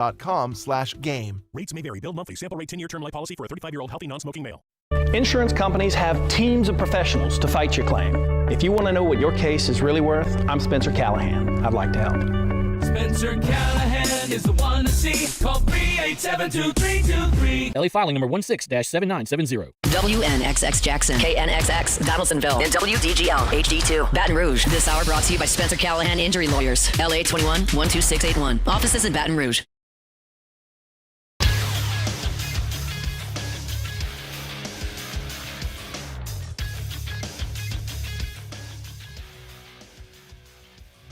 LSU-Clemson.com/game. Rates may vary. Bill monthly. Sample rate 10-year term life policy for a 35-year-old healthy non-smoking male. Insurance companies have teams of professionals to fight your claim. If you want to know what your case is really worth, I'm Spencer Callahan. I'd like to help. Spencer Callahan is the one to see. Call 387-2323. LA filing number 16-7970. WNXX Jackson, KNXX Donaldsonville, and WDGL HD2 Baton Rouge. This hour brought to you by Spencer Callahan Injury Lawyers. LA 21-12681. Offices in Baton Rouge.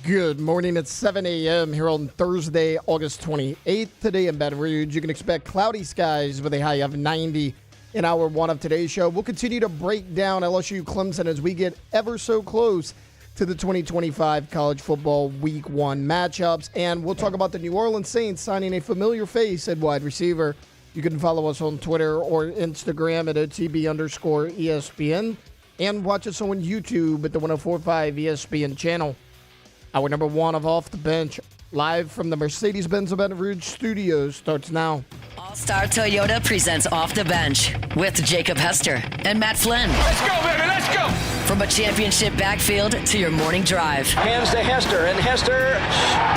Good morning. It's 7 a.m. here on Thursday, August 28th. Today in Baton Rouge, you can expect cloudy skies with a high of 90 in hour one of today's show. We'll continue to break down LSU-Clemson as we get ever so close to the 2025 college football week one matchups. And we'll talk about the New Orleans Saints signing a familiar face at wide receiver. You can follow us on Twitter or Instagram at OTB_ESPN and watch us on YouTube at the 104.5 ESPN channel. Hour number one of Off the Bench, live from the Mercedes-Benz of Baton Rouge studios, starts now. All-Star Toyota presents Off the Bench with Jacob Hester and Matt Flynn. Let's go, baby, let's go! From a championship backfield to your morning drive. Hands to Hester, and Hester,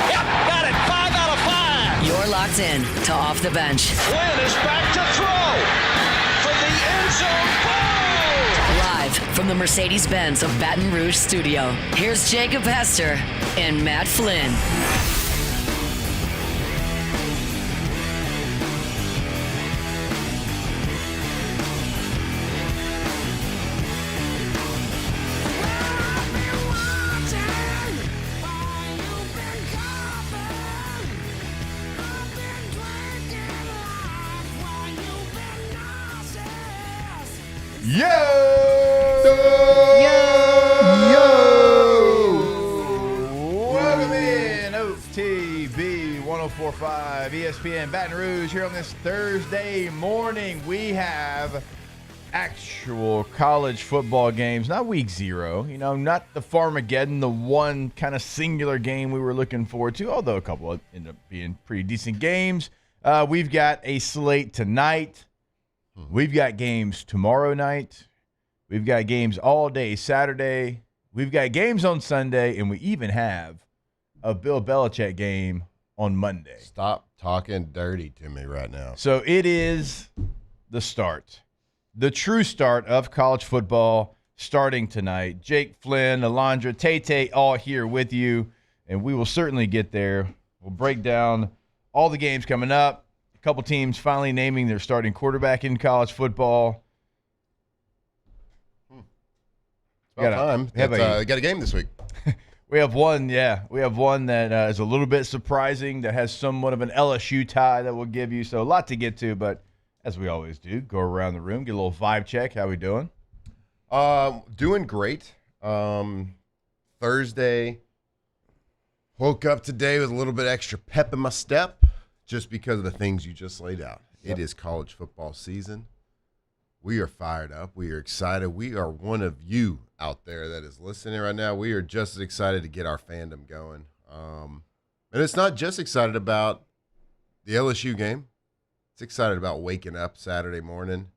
yep, got it, 5 out of 5! You're locked in to Off the Bench. Flynn is back to throw from the end zone. Live from the Mercedes-Benz of Baton Rouge studio, here's Jacob Hester and Matt Flynn. Welcome in, OTB 104.5 ESPN Baton Rouge. Here on this Thursday morning, we have actual college football games, not week 0, not the Farmageddon, the one kind of singular game we were looking forward to, although a couple ended up being pretty decent games. We've got a slate tonight. We've got games tomorrow night. We've got games all day Saturday. We've got games on Sunday, and we even have a Bill Belichick game on Monday. Stop talking dirty to me right now. So it is the start, the true start of college football starting tonight. Jake, Flynn, Alondra, Tay, all here with you, and we will certainly get there. We'll break down all the games coming up. A couple teams finally naming their starting quarterback in college football. About time. Got a game this week. We have one, We have one that is a little bit surprising, that has somewhat of an LSU tie that we'll give you. So a lot to get to, but as we always do, go around the room, get a little vibe check. How we doing? Doing great. Thursday, woke up today with a little bit extra pep in my step just because of the things you just laid out. Yep. It is college football season. We are fired up. We are excited. We are one of you out there that is listening right now. We are just as excited to get our fandom going. And it's not just excited about the LSU game. It's excited about waking up Saturday morning,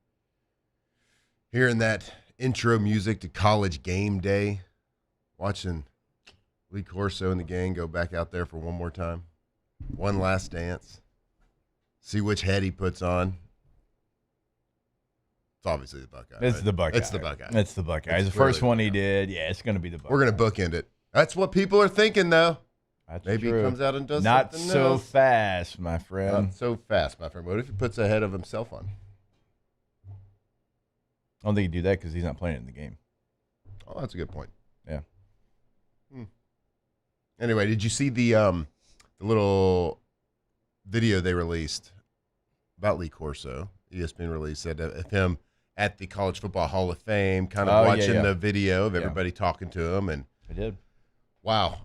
hearing that intro music to College Game Day, watching Lee Corso and the gang go back out there for one more time, one last dance, see which head he puts on. It's obviously the Buckeye. It's the Buckeye. It's the Buckeye. It's the Buckeye. It's the first one he did. Yeah, it's going to be the Buckeye. We're going to bookend it. That's what people are thinking, though. That's Maybe true. He comes out and does Not something so else. fast, my friend. Not so fast, my friend. What if he puts a head of himself on? I don't think he'd do that because he's not playing in the game. Oh, that's a good point. Yeah. Anyway, did you see the little video they released about Lee Corso? ESPN released that of him at the College Football Hall of Fame, kind of watching the video of everybody talking to him. And I did. Wow.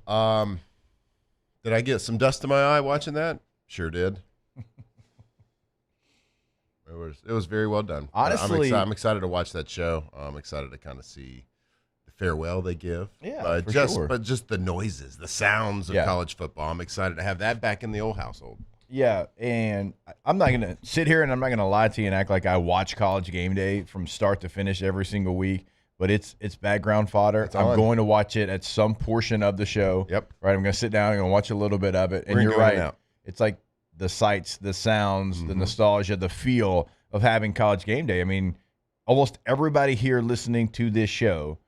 Did I get some dust in my eye watching that? Sure did. It was very well done. Honestly, I'm excited to watch that show. I'm excited to kind of see the farewell they give. Yeah, But just the noises, the sounds of college football. I'm excited to have that back in the old household. Yeah, and I'm not going to sit here and I'm not going to lie to you and act like I watch College Game Day from start to finish every single week, but it's background fodder. I'm going to watch it at some portion of the show. Yep. Right, I'm going to sit down and watch a little bit of it. And you're right. It's like the sights, the sounds, the nostalgia, the feel of having College Game Day. I mean, almost everybody here listening to this show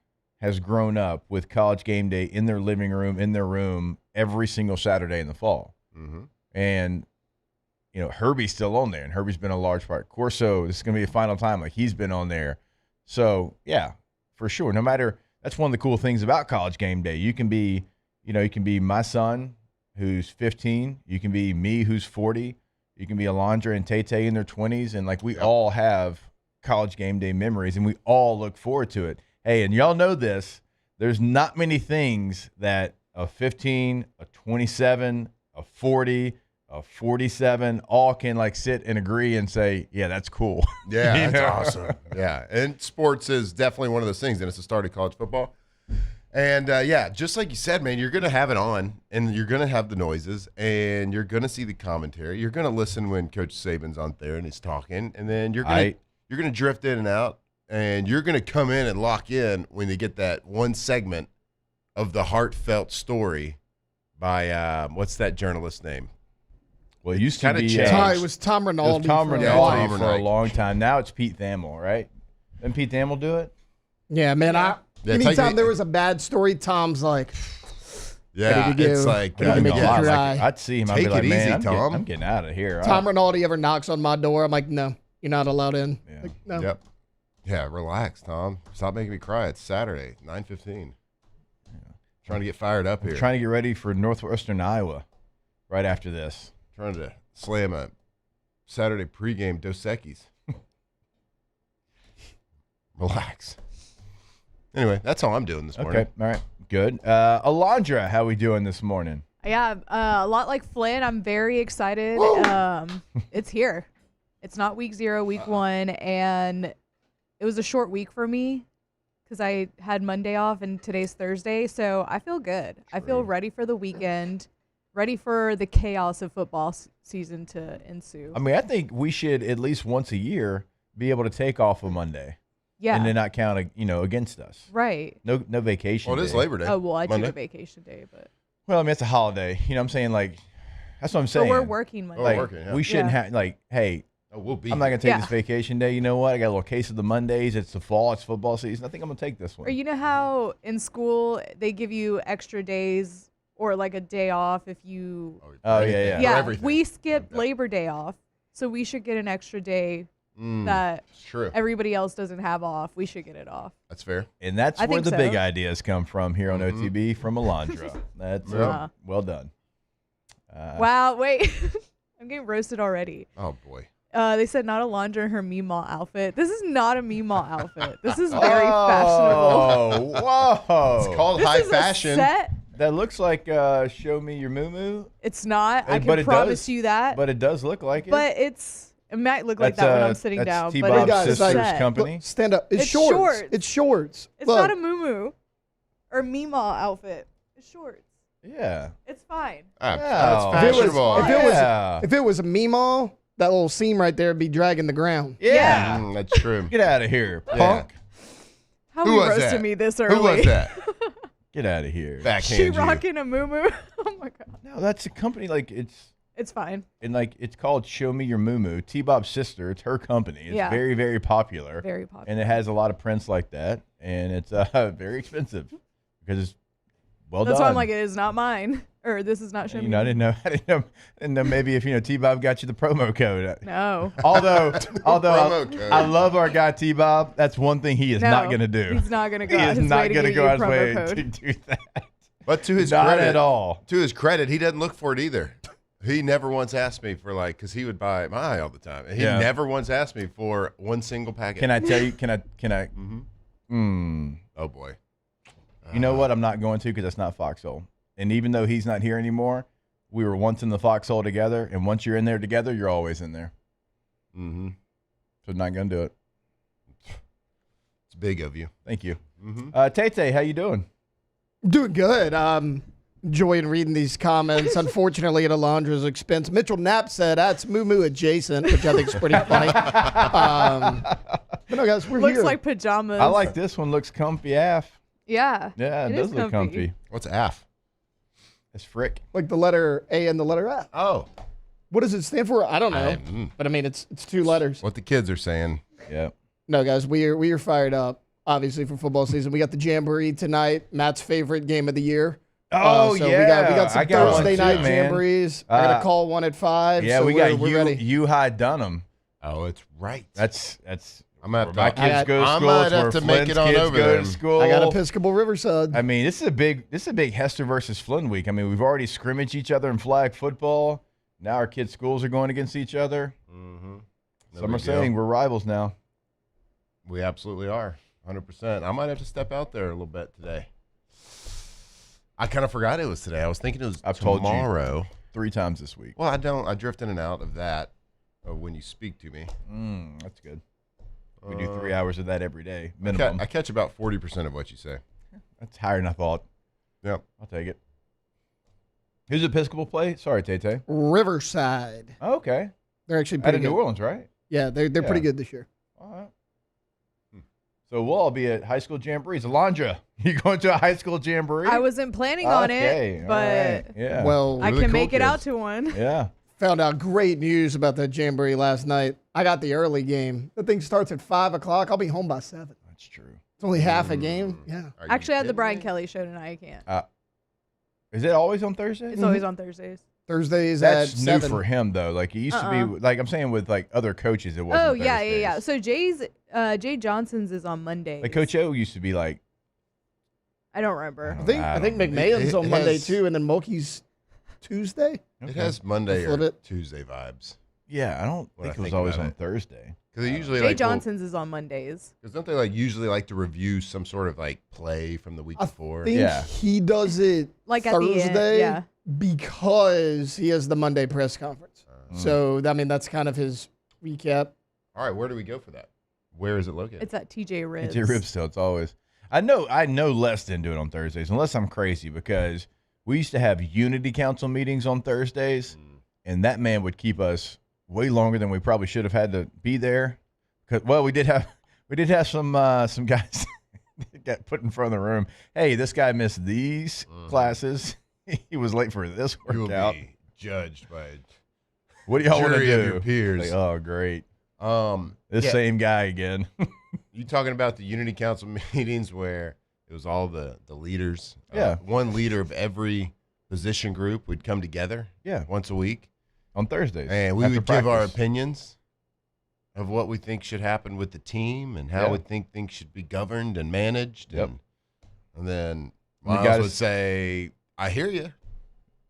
has grown up with College Game Day in their living room, in their room, every single Saturday in the fall. Mm-hmm. And, Herbie's still on there, and Herbie's been a large part. Corso, this is going to be the final time, like he's been on there. So, yeah, for sure. No matter, that's one of the cool things about College Game Day. You can be, you can be my son who's 15. You can be me who's 40. You can be Alondra and Tay in their 20s. And, like, we all have College Game Day memories, and we all look forward to it. Hey, and y'all know this, there's not many things that a 15, a 27, a 40, a 47 all can like sit and agree and say, yeah, that's cool. Yeah, that's awesome. Yeah, and sports is definitely one of those things, and it's the start of college football. And, just like you said, man, you're going to have it on, and you're going to have the noises, and you're going to see the commentary. You're going to listen when Coach Saban's on there and he's talking, and then you're going to drift in and out. And you're going to come in and lock in when you get that one segment of the heartfelt story by, what's that journalist's name? Well, it used to be it was Tom Rinaldi. It was Tom Rinaldi for a long time. Now it's Pete Thamel, right? Didn't Pete Thamel do it? Yeah, man. Anytime there was a bad story, Tom's like, it's like, I'd see him. I'd be like, man, Tom. I'm getting out of here. Tom Rinaldi ever knocks on my door, I'm like, no, you're not allowed in. Yeah. Like, no. Yep. Yeah, relax, Tom. Stop making me cry. It's Saturday, 9:15. Yeah. Trying to get fired up here. Trying to get ready for Northwestern Iowa right after this. Trying to slam a Saturday pregame Dos Equis. Relax. Anyway, that's all I'm doing this morning. Okay, all right, good. Alondra, how we doing this morning? Yeah, a lot like Flynn. I'm very excited. It's here. It's not week 0, week 1, and it was a short week for me because I had Monday off and today's Thursday, so I feel good. I feel ready for the weekend, ready for the chaos of football season to ensue. I mean, I think we should at least once a year be able to take off a Monday. Yeah. And then not count, against us. Right. No vacation. Well, it is Labor Day. Oh, well, I Monday. took a vacation day, but. Well, I mean, it's a holiday. You know what I'm saying? Like, that's what I'm saying. But we're working Monday. Like, working, yeah. we shouldn't have, hey. We'll be. I'm not going to take this vacation day. You know what? I got a little case of the Mondays. It's the fall. It's football season. I think I'm going to take this one. Or you know how in school they give you extra days or like a day off if you. Yeah. Yeah, we skipped Labor Day off, so we should get an extra day that everybody else doesn't have off. We should get it off. That's fair. And that's where the big ideas come from here on OTB from Alondra. That's well done. Wow, wait. I'm getting roasted already. Oh, boy. They said not Alondra in her Meemaw outfit. This is not a Meemaw outfit. This is very fashionable. Oh, whoa. It's called high fashion. That looks like show me your moo-moo. It's not. I can promise you that. But it does look like it. But it might look like that when I'm sitting down. T-Bob's but it's sister's company. Look, stand up. It's shorts. It's shorts. It's not a moo-moo or Meemaw outfit. It's shorts. Yeah. It's fine. That's fashionable. If it was a Meemaw, that little seam right there would be dragging the ground. Yeah. That's true. Get out of here, punk. How you roasted me this early? Who was that? Get out of here. She rocking a moo-moo. Oh, my God. No, that's a company, It's fine. And, it's called Show Me Your Moo-Moo. T-Bob's sister, it's her company. It's very, very popular. Very popular. And it has a lot of prints like that. And it's very expensive because it's well That's done. why I'm like, it is not mine. Or this is not Show Me. I didn't know maybe if, T-Bob got you the promo code. No. Although I love our guy T-Bob, that's one thing he is not going to do. He's not going to go out his his way to to do that. But to his not credit, at all. To his credit, he doesn't look for it either. He never once asked me for because he would buy my all the time. He never once asked me for one single packet. Can I tell you? Can I? Mm-hmm. Oh boy. You know what? I'm not going to because that's not Foxhole. And even though he's not here anymore, we were once in the Foxhole together. And once you're in there together, you're always in there. Mm-hmm. So not going to do it. It's big of you. Thank you. Mm-hmm. Tay, how you doing? Doing good. enjoying reading these comments. Unfortunately, at Alondra's expense. Mitchell Knapp said, that's moo-moo adjacent, which I think is pretty funny. But no, guys, we're Looks here. like pajamas. I like this one. Looks comfy AF. Yeah. Yeah, it does look comfy. What's AF? It's frick. Like the letter A and the letter F. Oh. What does it stand for? I don't know. But I mean, it's two letters. What the kids are saying. Yeah. No, guys, we are fired up, obviously, for football season. We got the Jamboree tonight, Matt's favorite game of the year. Oh, so yeah. We got some Thursday night Jamborees. I got a call one at 5. Yeah, so we got we're ready. U-High Dunham. Oh, it's right. That's I'm at my kids go to I school. might It's have where to make Flynn's it on kids over go there. to school. I got Episcopal Riverside. I mean, this is a big Hester versus Flynn week. I mean, we've already scrimmaged each other in flag football. Now our kids' schools are going against each other. Mm-hmm. Some are saying we're rivals now. We absolutely are, 100%. I might have to step out there a little bit today. I kind of forgot it was today. I was thinking it was tomorrow. Told you 3 times this week. Well, I don't. I drift in and out of that when you speak to me. That's good. We do 3 hours of that every day, minimum. I catch about 40% of what you say. That's higher than I thought. Yep. I'll take it. Who's Episcopal play? Sorry, Tay-Tay. Riverside. Oh, okay. They're actually Out pretty of good. New Orleans, right? Yeah, they're pretty good this year. All right. So we'll all be at high school jamborees. Alondra, you going to a high school jamboree? I wasn't planning on it, but right. Yeah. Well, I really can cool make it out kids. to one. Yeah. Found out great news about that Jamboree last night. I got the early game. The thing starts at 5 o'clock. I'll be home by 7. That's true. It's only half a game. Yeah. Are you Actually, I had the kidding Brian me? Kelly show tonight. I can't. Is it always on Thursdays? It's always on Thursdays. Thursdays That's at new 7. for him though. Like it used to be. Like I'm saying with like other coaches, it wasn't. Oh yeah, yeah, yeah. Thursdays. So Jay Johnson's is on Mondays. Like Coach O used to be like. I don't remember. I think McMahon's on Monday too, and then Mulkey's Tuesday. It has Monday Flip or it. Tuesday vibes. Yeah, I don't When think I it was think always about on it. Thursday. Because they usually Jay Johnson's is on Mondays. Because don't they like usually like to review some sort of like play from the week before? I think he does it Like at the end, Thursday yeah. because he has the Monday press conference. So I mean that's kind of his recap. All right, where do we go for that? Where is it located? It's at TJ Ribs. TJ Ribs still. It's always. I know less than do it on Thursdays unless I'm crazy because we used to have Unity Council meetings on Thursdays, and that man would keep us way longer than we probably should have had to be there. Well, we did have some guys that got put in front of the room. Hey, this guy missed these classes. He was late for this You will workout. be judged by What do y'all want to jury do? of your peers. Like, oh, great. This Yeah. same guy again. You talking about the Unity Council meetings where it was all the leaders? Yeah. One leader of every position group would come together. Yeah. Once a week. On Thursdays. And we after would give our practice. opinions of what we think should happen with the team and how Yeah. we think things should be governed and managed. Yep. And then You Miles gotta would say, I hear you.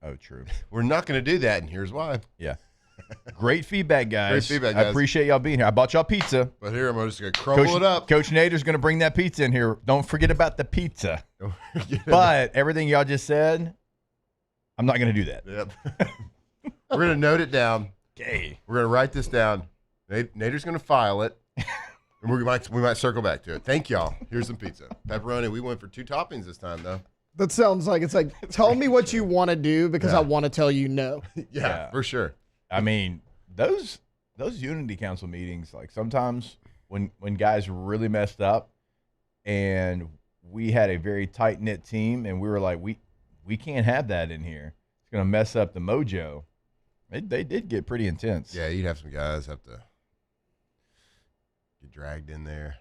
Oh, true. We're not going to do that, and here's why. Yeah. Great feedback, guys. Great feedback, I guys. appreciate y'all being here. I bought y'all pizza. But here, I'm just going to crumble it up. Coach Nader's going to bring that pizza in here. Don't forget about the pizza. Don't forget about- But everything y'all just said, I'm not going to do that. Yep. We're going to note it down. Okay. We're going to write this down. Nader's going to file it. And we might circle back to it. Thank y'all. Here's some pizza. Pepperoni. We went for 2 toppings this time, though. That sounds like it's like tell me what you want to do because I want to tell you no. Yeah, for sure. I mean, those Unity Council meetings, like sometimes when guys really messed up and we had a very tight-knit team and we were like, we can't have that in here. It's going to mess up the mojo. They did get pretty intense. Yeah, you'd have some guys have to get dragged in there.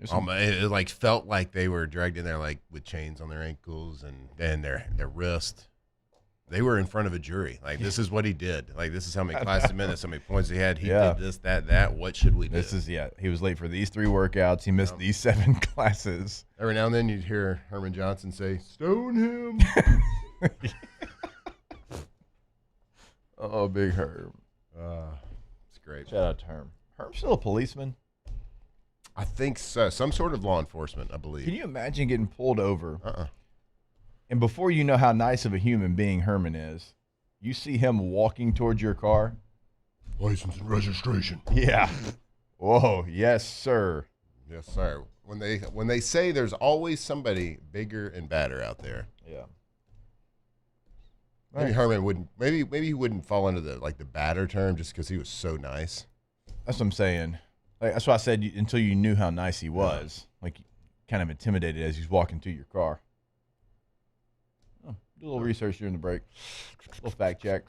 It like felt like they were dragged in there like with chains on their ankles and their wrist. They were in front of a jury. Like, this is what he did. Like, this is how many classes minutes, how many points he had. He did this, that. What should we do? He was late for these 3 workouts. He missed these 7 classes. Every now and then you'd hear Herman Johnson say, "Stone him." Oh, big Herm. It's great. Shout out to Herm. Herm's still a policeman. I think so. Some sort of law enforcement, I believe. Can you imagine getting pulled over? And before you know how nice of a human being Herman is, you see him walking towards your car. License and registration. Yeah. Whoa. Yes, sir. Yes, sir. When they say there's always somebody bigger and badder out there. Yeah. Maybe Herman wouldn't. Maybe he wouldn't fall under the batter term just because he was so nice. That's what I'm saying. That's why I said until you knew how nice he was, kind of intimidated as he's walking to your car. Oh, do a little research during the break. A little fact check.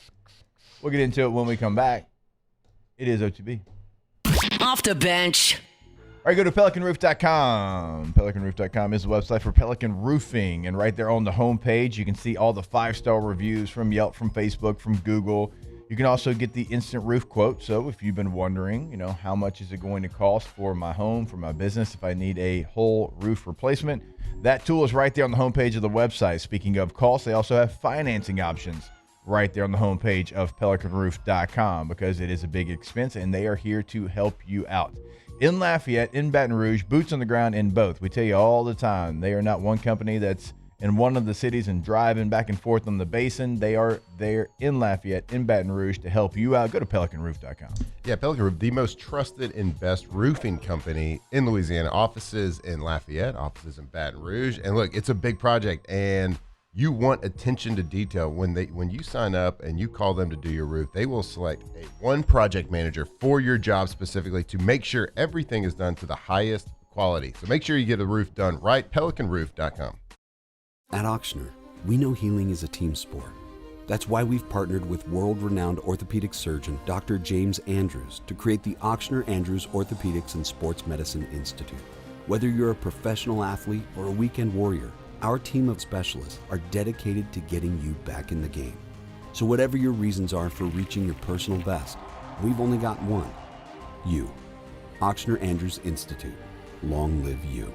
We'll get into it when we come back. It is OTB. Off the bench. All right, go to PelicanRoof.com. PelicanRoof.com is the website for Pelican Roofing. And right there on the homepage, you can see all the 5-star reviews from Yelp, from Facebook, from Google. You can also get the instant roof quote. So if you've been wondering, how much is it going to cost for my home, for my business, if I need a whole roof replacement, that tool is right there on the homepage of the website. Speaking of costs, they also have financing options right there on the homepage of PelicanRoof.com because it is a big expense and they are here to help you out. In Lafayette, in Baton Rouge, boots on the ground in both. We tell you all the time, they are not one company that's in one of the cities and driving back and forth on the basin. They are there in Lafayette, in Baton Rouge to help you out. Go to PelicanRoof.com. Yeah, Pelican Roof, the most trusted and best roofing company in Louisiana. Offices in Lafayette, offices in Baton Rouge. And look, it's a big project, and you want attention to detail. When you sign up and you call them to do your roof, they will select one project manager for your job specifically to make sure everything is done to the highest quality. So make sure you get a roof done right. PelicanRoof.com. At Auctioner, we know healing is a team sport. That's why we've partnered with world-renowned orthopedic surgeon Dr. James Andrews to create the Auctioner Andrews Orthopedics and Sports Medicine Institute. Whether you're a professional athlete or a weekend warrior, our team of specialists are dedicated to getting you back in the game. So whatever your reasons are for reaching your personal best, we've only got one. You. Auctioner Andrews Institute. Long live you.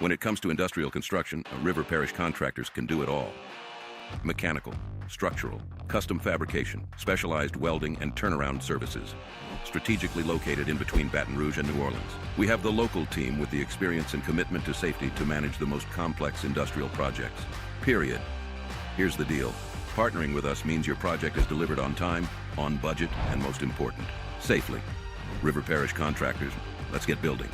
When it comes to industrial construction, River Parish Contractors can do it all. Mechanical, structural, custom fabrication, specialized welding, and turnaround services. Strategically located in between Baton Rouge and New Orleans, we have the local team with the experience and commitment to safety to manage the most complex industrial projects. Period. Here's the deal. Partnering with us means your project is delivered on time, on budget, and most important, safely. River Parish Contractors, let's get building.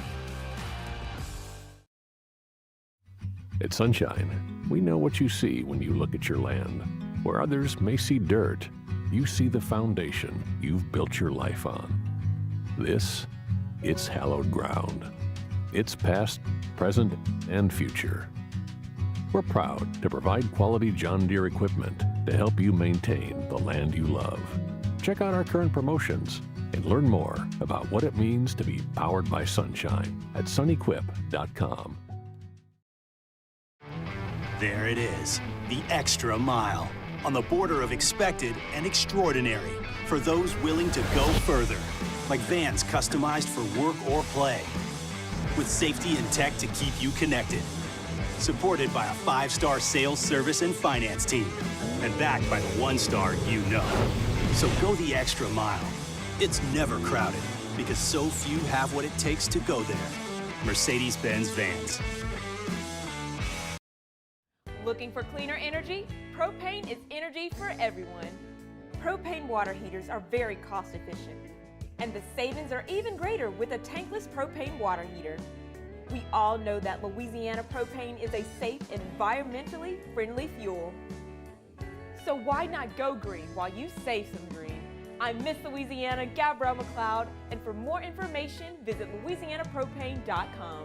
At Sunshine, we know what you see when you look at your land. Where others may see dirt, you see the foundation you've built your life on. It's hallowed ground. It's past, present, and future. We're proud to provide quality John Deere equipment to help you maintain the land you love. Check out our current promotions and learn more about what it means to be powered by sunshine at sunequip.com. There it is, the extra mile, on the border of expected and extraordinary for those willing to go further, like vans customized for work or play, with safety and tech to keep you connected, supported by a 5-star sales, service, and finance team, and backed by the 1-star you know. So go the extra mile. It's never crowded, because so few have what it takes to go there. Mercedes-Benz Vans. Looking for cleaner energy? Propane is energy for everyone. Propane water heaters are very cost efficient, and the savings are even greater with a tankless propane water heater. We all know that Louisiana propane is a safe and environmentally friendly fuel. So why not go green while you save some green? I'm Miss Louisiana, Gabrielle McLeod, and for more information, visit louisianapropane.com.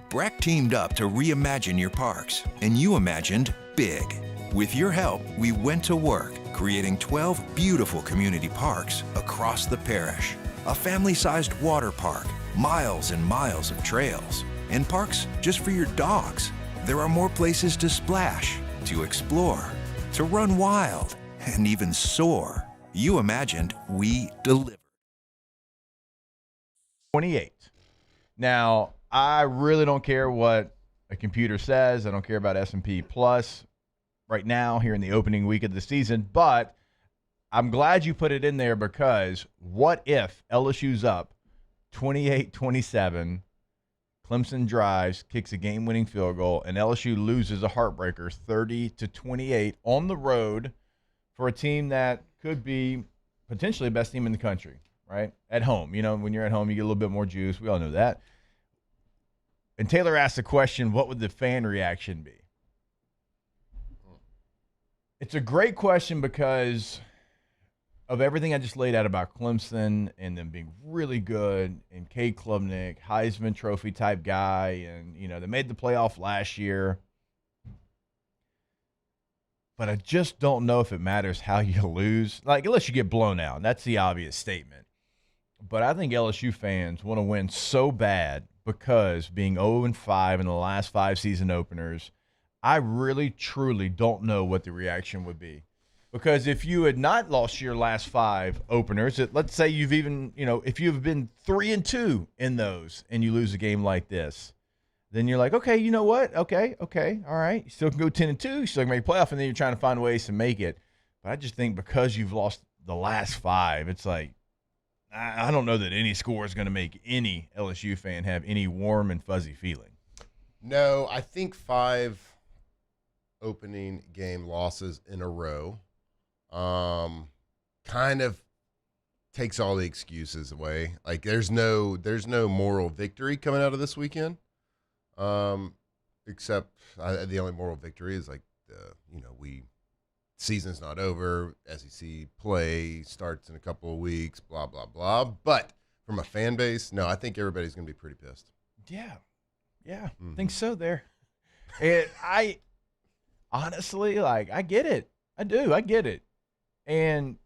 BRAC teamed up to reimagine your parks, and you imagined big. With your help, we went to work, creating 12 beautiful community parks across the parish. A family-sized water park, miles and miles of trails, and parks just for your dogs. There are more places to splash, to explore, to run wild, and even soar. You imagined, we delivered. 28. Now, I really don't care what a computer says. I don't care about S&P Plus right now here in the opening week of the season, but I'm glad you put it in there because what if LSU's up 28-27, Clemson drives, kicks a game-winning field goal, and LSU loses a heartbreaker 30-28 on the road for a team that could be potentially the best team in the country, right? At home. You know, when you're at home, you get a little bit more juice. We all know that. And Taylor asked the question, what would the fan reaction be? It's a great question because of everything I just laid out about Clemson and them being really good, and Cade Klubnik, Heisman Trophy type guy, and, they made the playoff last year. But I just don't know if it matters how you lose. Unless you get blown out. That's the obvious statement. But I think LSU fans want to win so bad because being 0-5 in the last 5 season openers, I really, truly don't know what the reaction would be. Because if you had not lost your last 5 openers, let's say you've even, if you've been 3-2 in those and you lose a game like this, then you're like, okay, you know what? Okay, all right. You still can go 10-2, you still can make a playoff, and then you're trying to find ways to make it. But I just think because you've lost the last 5, it's like, I don't know that any score is going to make any LSU fan have any warm and fuzzy feeling. No, I think 5 opening game losses in a row kind of takes all the excuses away. Like there's no moral victory coming out of this weekend. Except the only moral victory is season's not over. SEC play starts in a couple of weeks, blah, blah, blah. But from a fan base, no, I think everybody's going to be pretty pissed. Yeah. I think so there. And I honestly, I get it. I do. I get it. And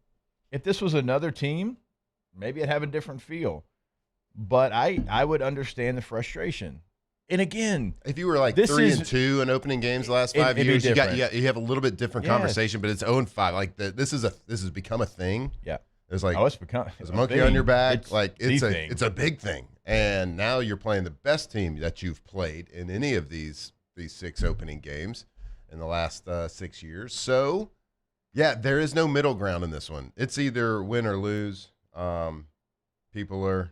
if this was another team, maybe I'd have a different feel. But I would understand the frustration. And again, if you were 3-2 in opening games the last 5 years, you have a little bit different conversation. But it's 0-5. This has become a thing. Yeah, there's there's a monkey on your back. It's a big thing. And now you're playing the best team that you've played in any of these 6 opening games in the last 6 years. So, yeah, there is no middle ground in this one. It's either win or lose. People are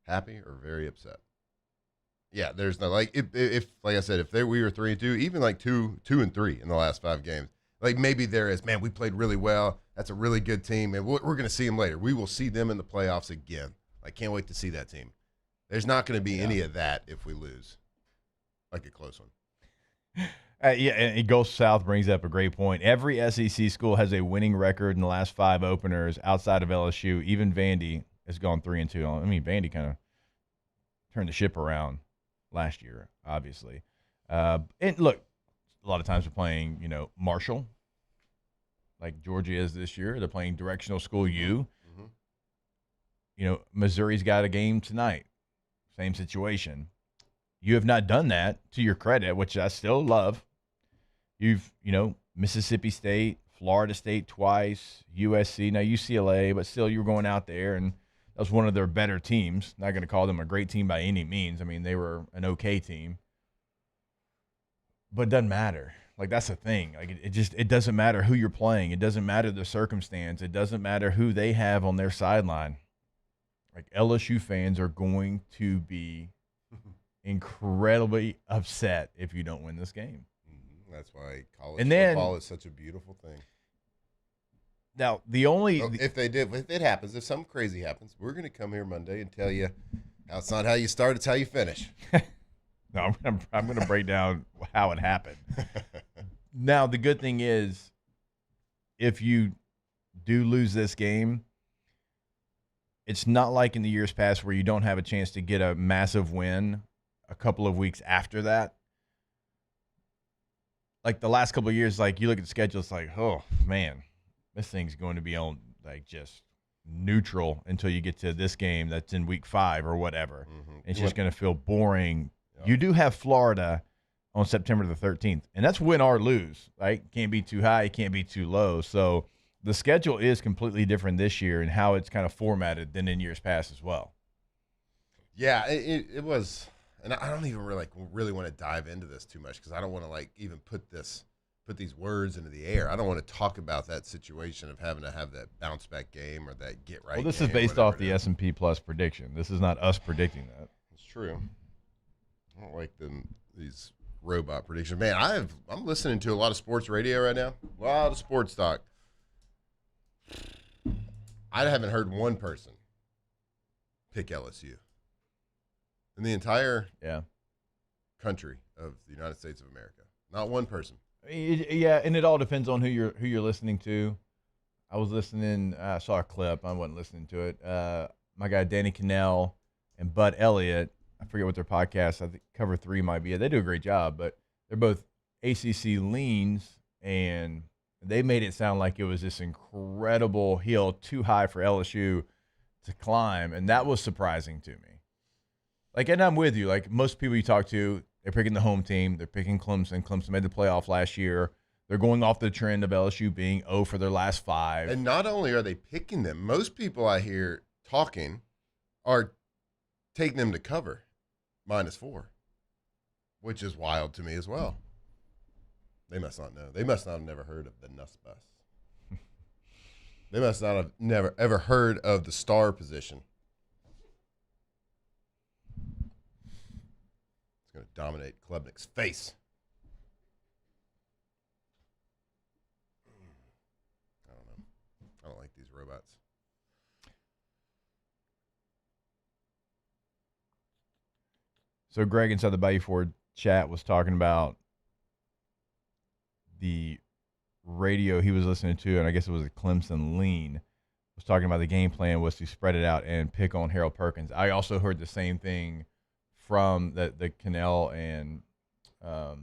happy or very upset. Yeah, there's no if like I said, if we were 3-2, even 2-3 in the last 5 games, maybe there is, man, we played really well. That's a really good team, and we're going to see them later. We will see them in the playoffs again. I can't wait to see that team. There's not going to be any of that if we lose, a close one. And Ghost South brings up a great point. Every SEC school has a winning record in the last 5 openers outside of LSU. Even Vandy has gone 3-2. I mean, Vandy kind of turned the ship around last year, obviously. And look, a lot of times we're playing, Marshall, like Georgia is this year. They're playing directional school U. Mm-hmm. Missouri's got a game tonight. Same situation. You have not done that, to your credit, which I still love. You've, Mississippi State, Florida State twice, USC, now UCLA, but still you're going out there, and that was one of their better teams. Not going to call them a great team by any means. I mean, they were an okay team. But it doesn't matter. That's the thing. It doesn't matter who you're playing. It doesn't matter the circumstance. It doesn't matter who they have on their sideline. LSU fans are going to be incredibly upset if you don't win this game. That's why college football is such a beautiful thing. Now, if it happens, if something crazy happens, we're going to come here Monday and tell you how it's not how you start, it's how you finish. No, I'm going to break down how it happened. Now, the good thing is, if you do lose this game, it's not like in the years past where you don't have a chance to get a massive win a couple of weeks after that. The last couple of years, you look at the schedule, it's oh, man, this thing's going to be on just neutral until you get to this game that's in week 5 or whatever. Mm-hmm. It's just going to feel boring. Yeah. You do have Florida on September the 13th, and that's win or lose, right? Can't be too high, can't be too low. So the schedule is completely different this year and how it's kind of formatted than in years past as well. Yeah, it was, and I don't even really want to dive into this too much because I don't want to even put these words into the air. I don't want to talk about that situation of having to have that bounce back game or that get right. Well, this is based off the S&P Plus prediction. This is not us predicting that. It's true. I don't like these robot predictions. Man, I'm listening to a lot of sports radio right now. A lot of sports talk. I haven't heard one person pick LSU in the entire country of the United States of America. Not one person. Yeah, and it all depends on who you're listening to. I was listening. I saw a clip. I wasn't listening to it. My guy Danny Cannell and Bud Elliott. I forget what their podcast. I think Cover 3 might be. They do a great job, but they're both ACC leans, and they made it sound like it was this incredible hill too high for LSU to climb, and that was surprising to me. Like, and I'm with you. Like, most people you talk to, they're picking the home team. They're picking Clemson. Clemson made the playoff last year. They're going off the trend of LSU being 0 for their last 5. And not only are they picking them, most people I hear talking are taking them to cover -4, which is wild to me as well. They must not know. They must not have never heard of the Nuss Bus. They must not have never ever heard of the star position. It's going to dominate Klubnik's face. I don't know. I don't like these robots. So Greg inside the Bayou Ford chat was talking about the radio he was listening to, and I guess it was a Clemson lean, was talking about the game plan was to spread it out and pick on Harold Perkins. I also heard the same thing from the Cannell and I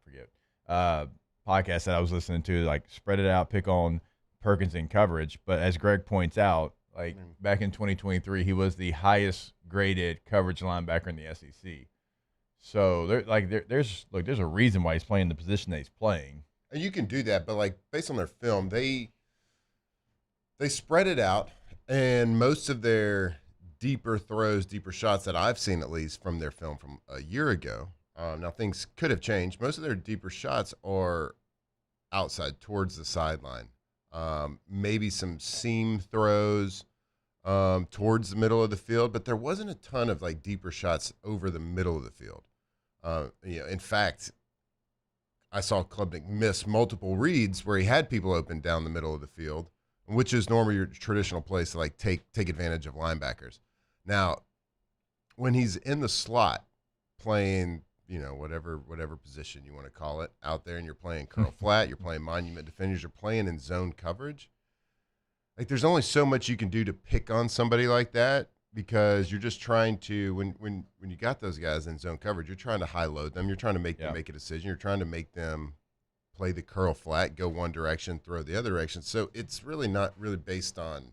forget podcast that I was listening to, like spread it out, pick on Perkins in coverage. But as Greg points out, like back in 2023, he was the highest graded coverage linebacker in the SEC. So there's a reason why he's playing the position that he's playing. And you can do that, but like based on their film, they spread it out, and most of their deeper throws, deeper shots that I've seen at least from their film from a year ago. Now things could have changed. Most of their deeper shots are outside towards the sideline. Maybe some seam throws towards the middle of the field, but there wasn't a ton of like deeper shots over the middle of the field. In fact, I saw Klubnik miss multiple reads where he had people open down the middle of the field, which is normally your traditional place to like take advantage of linebackers. Now, when he's in the slot playing, whatever position you want to call it out there, and you're playing curl flat, you're playing monument defenders, you're playing in zone coverage. Like, there's only so much you can do to pick on somebody like that, because you're just trying to, when you got those guys in zone coverage, you're trying to high load them. You're trying to make them make a decision. You're trying to make them play the curl flat, go one direction, throw the other direction. So it's really not really based on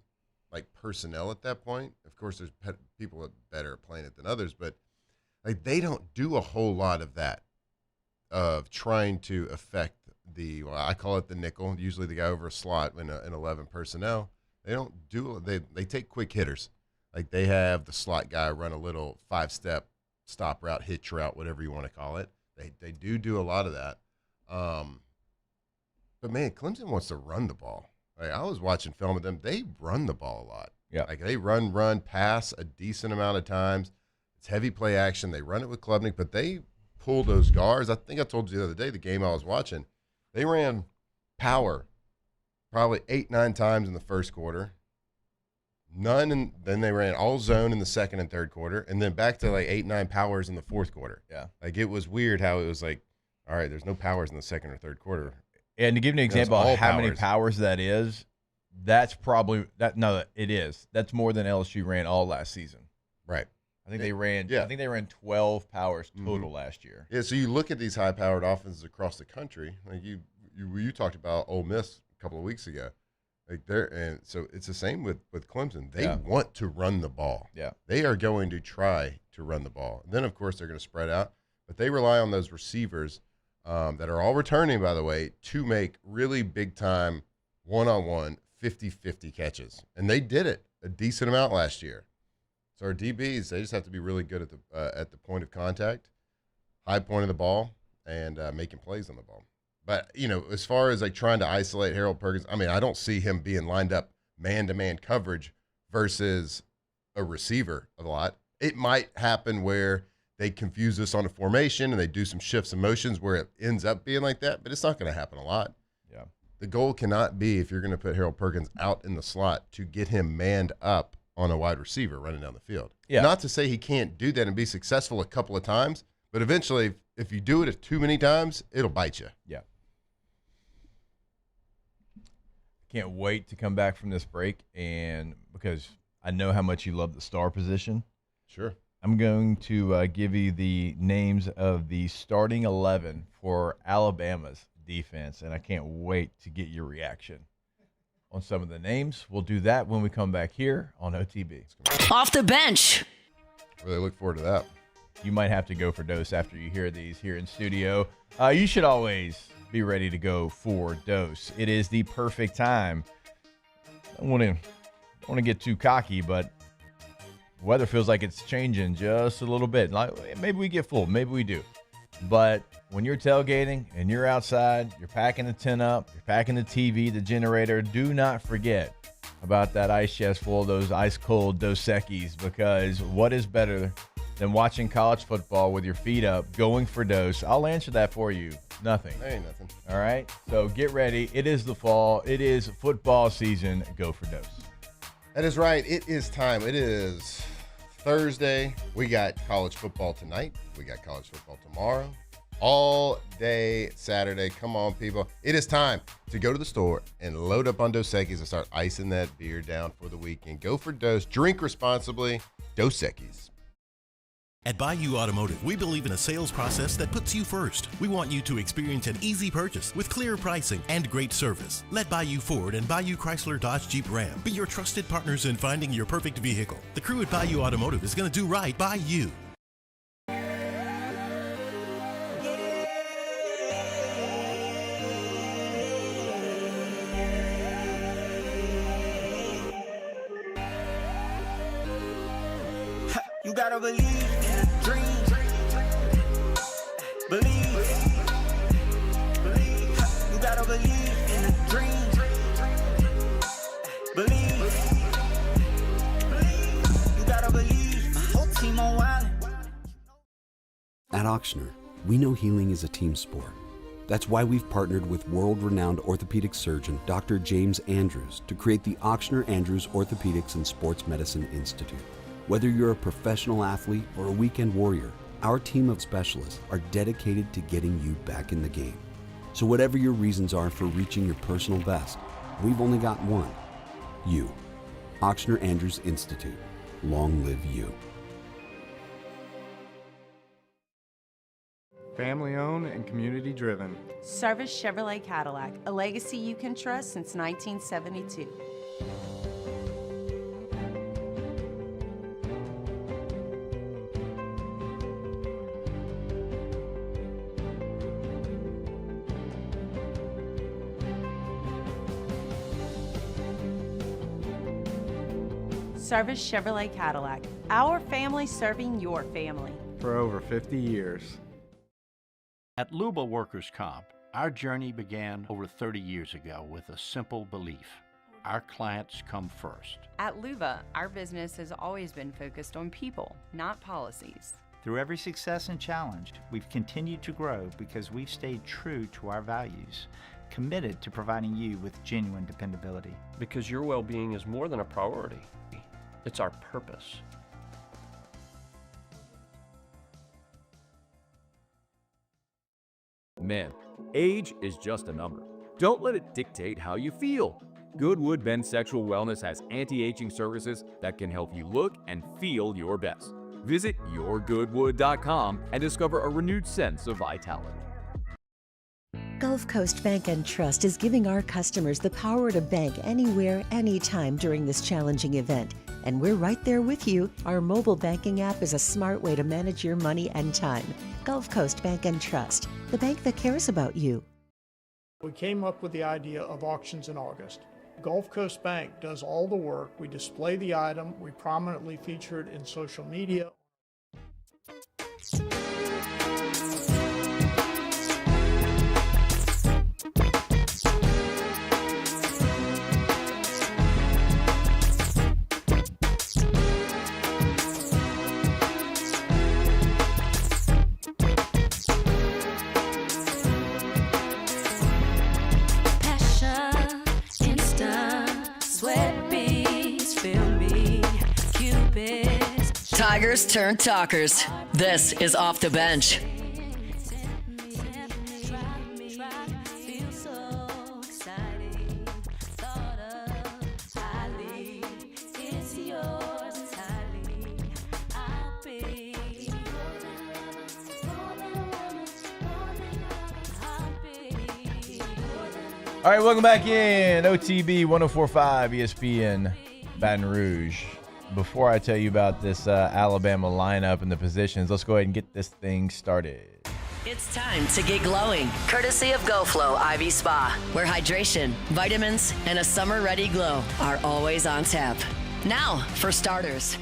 like personnel at that point. Of course, there's people that better at playing it than others, but like they don't do a whole lot of that, of trying to affect I call it the nickel, usually the guy over a slot in 11 personnel. They don't do, they take quick hitters. Like they have the slot guy run a little 5-step stop route, hitch route, whatever you want to call it. They do a lot of that. But man, Clemson wants to run the ball. Like, I was watching film of them. They run the ball a lot. Yeah. Like they run, pass a decent amount of times. It's heavy play action. They run it with Klubnik, but they pull those guards. I think I told you the other day, the game I was watching, they ran power probably 8-9 times in the first quarter. None, and then they ran all zone in the second and third quarter, and then back to like 8-9 powers in the fourth quarter. Yeah. Like it was weird how it was like, all right, there's no powers in the second or third quarter. And to give you an example of how many powers. powers that is, that's probably it is. That's more than LSU ran all last season. Right. I think they ran 12 powers total last year. Yeah, so you look at these high-powered offenses across the country. Like you talked about Ole Miss a couple of weeks ago. Like and so it's the same with Clemson. They want to run the ball. Yeah. They are going to try to run the ball. And then of course they're going to spread out, but they rely on those receivers that are all returning, by the way, to make really big time one-on-one 50-50 catches. And they did it a decent amount last year. So our DBs, they just have to be really good at the point of contact, high point of the ball, and making plays on the ball. But, as far as like trying to isolate Harold Perkins, I mean, I don't see him being lined up man-to-man coverage versus a receiver a lot. It might happen where they confuse us on a formation and they do some shifts and motions where it ends up being like that, but it's not going to happen a lot. Yeah. The goal cannot be, if you're going to put Harold Perkins out in the slot, to get him manned up on a wide receiver running down the field. Yeah. Not to say he can't do that and be successful a couple of times, but eventually, if you do it too many times, it'll bite you. Yeah. Can't wait to come back from this break, and because I know how much you love the star position. Sure. I'm going to give you the names of the starting 11 for Alabama's defense, and I can't wait to get your reaction on some of the names. We'll do that when we come back here on OTB. Off the bench. Really look forward to that. You might have to go for dose after you hear these here in studio. You should always be ready to go for dose. It is the perfect time. I don't want to get too cocky, but weather feels like it's changing just a little bit. Like, maybe we get full, maybe we do. But when you're tailgating and you're outside, you're packing the tent up, you're packing the TV, the generator, do not forget about that ice chest full of those ice-cold Dos Equis, because what is better than watching college football with your feet up, going for dose? I'll answer that for you. Nothing. Ain't nothing. All right? So get ready. It is the fall. It is football season. Go for dose. That is right. It is time. It is Thursday. We got college football tonight. We got college football tomorrow. All day Saturday. Come on, people. It is time to go to the store and load up on Dos Equis and start icing that beer down for the weekend. Go for dose. Drink responsibly. Dos Equis. At Bayou Automotive, we believe in a sales process that puts you first. We want you to experience an easy purchase with clear pricing and great service. Let Bayou Ford and Bayou Chrysler Dodge Jeep Ram be your trusted partners in finding your perfect vehicle. The crew at Bayou Automotive is going to do right by you. You gotta believe in a dream. Believe. You gotta believe in a dream. Believe. You gotta believe. My whole team on wild. At Auctioner, we know healing is a team sport. That's why we've partnered with world-renowned orthopedic surgeon Dr. James Andrews to create the Auctioner Andrews Orthopedics and Sports Medicine Institute. Whether you're a professional athlete or a weekend warrior, our team of specialists are dedicated to getting you back in the game. So whatever your reasons are for reaching your personal best, we've only got one: you. Auctioner Andrews Institute. Long live you. Family owned and community driven. Service Chevrolet Cadillac, a legacy you can trust since 1972. Service Chevrolet Cadillac, our family serving your family. For over 50 years. At Luba Workers' Comp, our journey began over 30 years ago with a simple belief: our clients come first. At Luba, our business has always been focused on people, not policies. Through every success and challenge, we've continued to grow because we've stayed true to our values, committed to providing you with genuine dependability. Because your well-being is more than a priority. It's our purpose. Man, age is just a number. Don't let it dictate how you feel. Goodwood Men's Sexual Wellness has anti-aging services that can help you look and feel your best. Visit yourgoodwood.com and discover a renewed sense of vitality. Gulf Coast Bank and Trust is giving our customers the power to bank anywhere, anytime during this challenging event. And we're right there with you. Our mobile banking app is a smart way to manage your money and time. Gulf Coast Bank and Trust, the bank that cares about you. We came up with the idea of auctions in August. Gulf Coast Bank does all the work. We display the item. We prominently feature it in social media. Tigers turned talkers. This is Off the Bench. All right, welcome back in. OTB 104.5 ESPN Baton Rouge. Before I tell you about this Alabama lineup and the positions, let's go ahead and get this thing started. It's time to get glowing, courtesy of GoFlow IV Spa, where hydration, vitamins, and a summer-ready glow are always on tap. Now, for starters.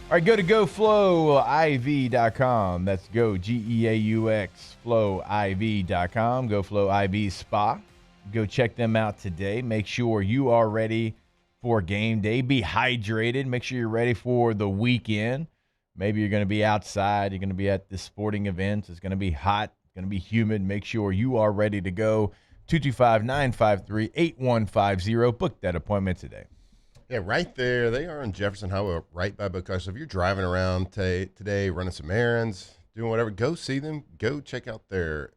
All right, go to GoFlowIV.com. That's go, G-E-A-U-X, FlowIV.com. GoFlow IV Spa. Go check them out today. Make sure you are ready for game day. Be hydrated. Make sure you're ready for the weekend. Maybe you're going to be outside. You're going to be at the sporting events. It's going to be hot. It's going to be humid. Make sure you are ready to go. 225-953-8150. Book that appointment today. Yeah, right there. They are on Jefferson Highway, right by Boca. So if you're driving around today, running some errands, doing whatever, go see them. Go check out their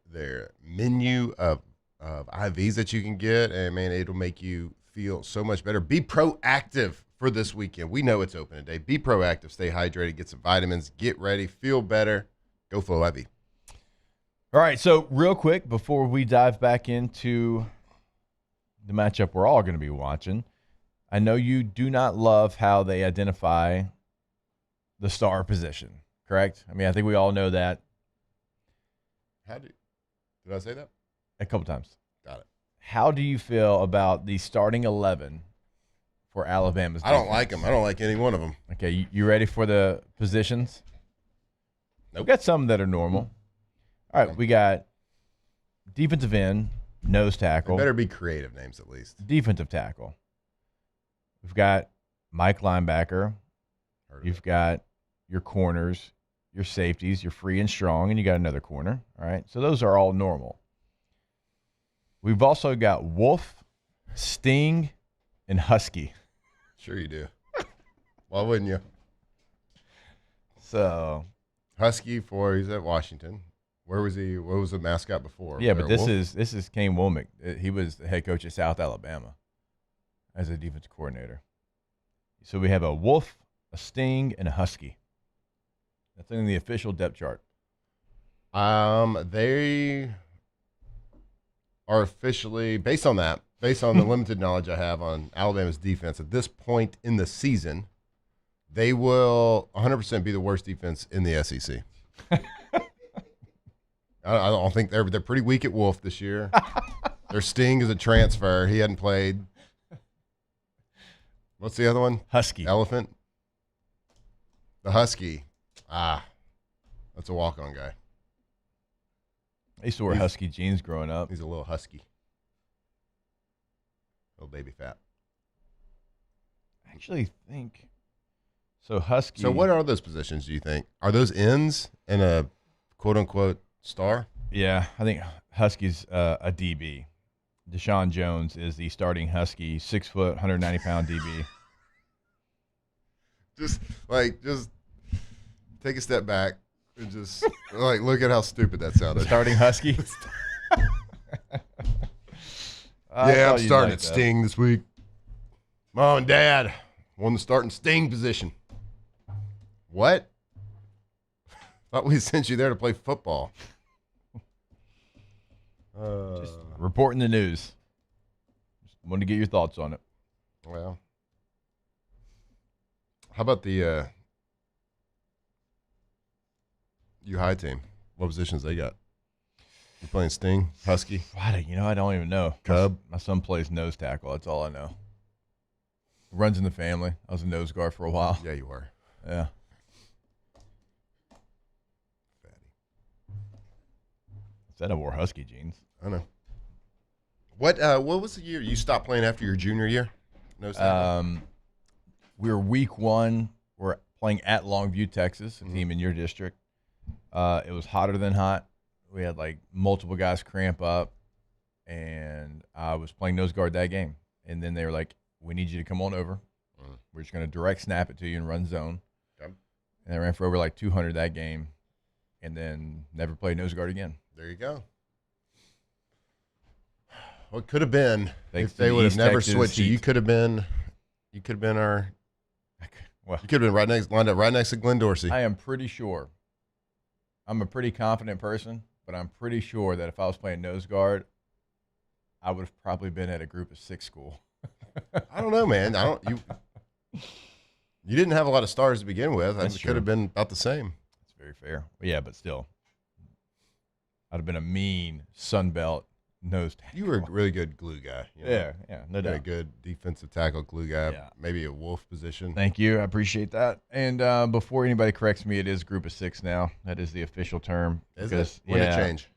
menu of IVs that you can get, and man, it'll make you feel so much better. Be proactive for this weekend. We know it's open today. Be proactive. Stay hydrated. Get some vitamins. Get ready. Feel better. Go Flow IV. All right, so real quick before we dive back into the matchup we're all going to be watching, I know you do not love how they identify the star position, correct? I mean, I think we all know that. Did I say that? A couple times. Got it. How do you feel about the starting 11 for Alabama's defense? I don't like them. I don't like any one of them. Okay, you ready for the positions? Nope. We got some that are normal. All right, we got defensive end, nose tackle. They better be creative names at least. Defensive tackle. We've got Mike linebacker. You've got your corners, your safeties, you're free and strong, and you got another corner. All right, so those are all normal. We've also got Wolf, Sting, and Husky. Sure you do. Why wouldn't you? So Husky he's at Washington. Where was he? What was the mascot before? Yeah, but this is Kane Womack. He was the head coach at South Alabama as a defensive coordinator. So we have a Wolf, a Sting, and a Husky. That's in the official depth chart. They are officially, based on the limited knowledge I have on Alabama's defense at this point in the season, they will 100% be the worst defense in the SEC. I don't think they're pretty weak at Wolf this year. Their Sting is a transfer. He hadn't played. What's the other one? Husky. Elephant. The Husky. That's a walk-on guy. I used to wear Husky jeans growing up. He's a little husky. Little baby fat. I actually think so. Husky. So what are those positions, do you think? Are those ends in a quote-unquote star? Yeah, I think Husky's a DB. Deshaun Jones is the starting Husky, 6 foot, 190-pound DB. Just take a step back and just look at how stupid that sounded. Starting Husky. I'm starting at Sting this week. Mom and Dad won the starting Sting position. What? Thought we sent you there to play football. Just reporting the news. Just wanted to get your thoughts on it. Well, how about the U-High team? What positions they got? You playing Sting, Husky? I don't even know. Cub? My son plays nose tackle. That's all I know. Runs in the family. I was a nose guard for a while. Yeah, you were. Yeah. Said I wore Husky jeans. I know. What was the year you stopped playing after your junior year? Nose tackle? We were week 1. We're playing at Longview, Texas, a team in your district. It was hotter than hot. We had multiple guys cramp up, and I was playing nose guard that game. And then they were like, "We need you to come on over." We're just going to direct snap it to you and run zone. Okay. And they ran for over like 200 that game, and then never played nose guard again. There you go. Well, it could have been if they to would have East never Texas switched you. Heat. You could have been our. Well, you could have been lined up right next to Glenn Dorsey. I am pretty sure. I'm a pretty confident person, but I'm pretty sure that if I was playing nose guard, I would have probably been at a group of 6 school. I don't know, man. You didn't have a lot of stars to begin with. That's It could have true. been about the same. That's very fair. Yeah, but still, I'd have been a mean Sunbelt nose tackle. You were a really good glue guy. You know? Yeah, no You were doubt. a good defensive tackle glue guy. Yeah. Maybe a wolf position. Thank you. I appreciate that. And before anybody corrects me, it is group of 6 now. That is the official term. Is it? When did it change?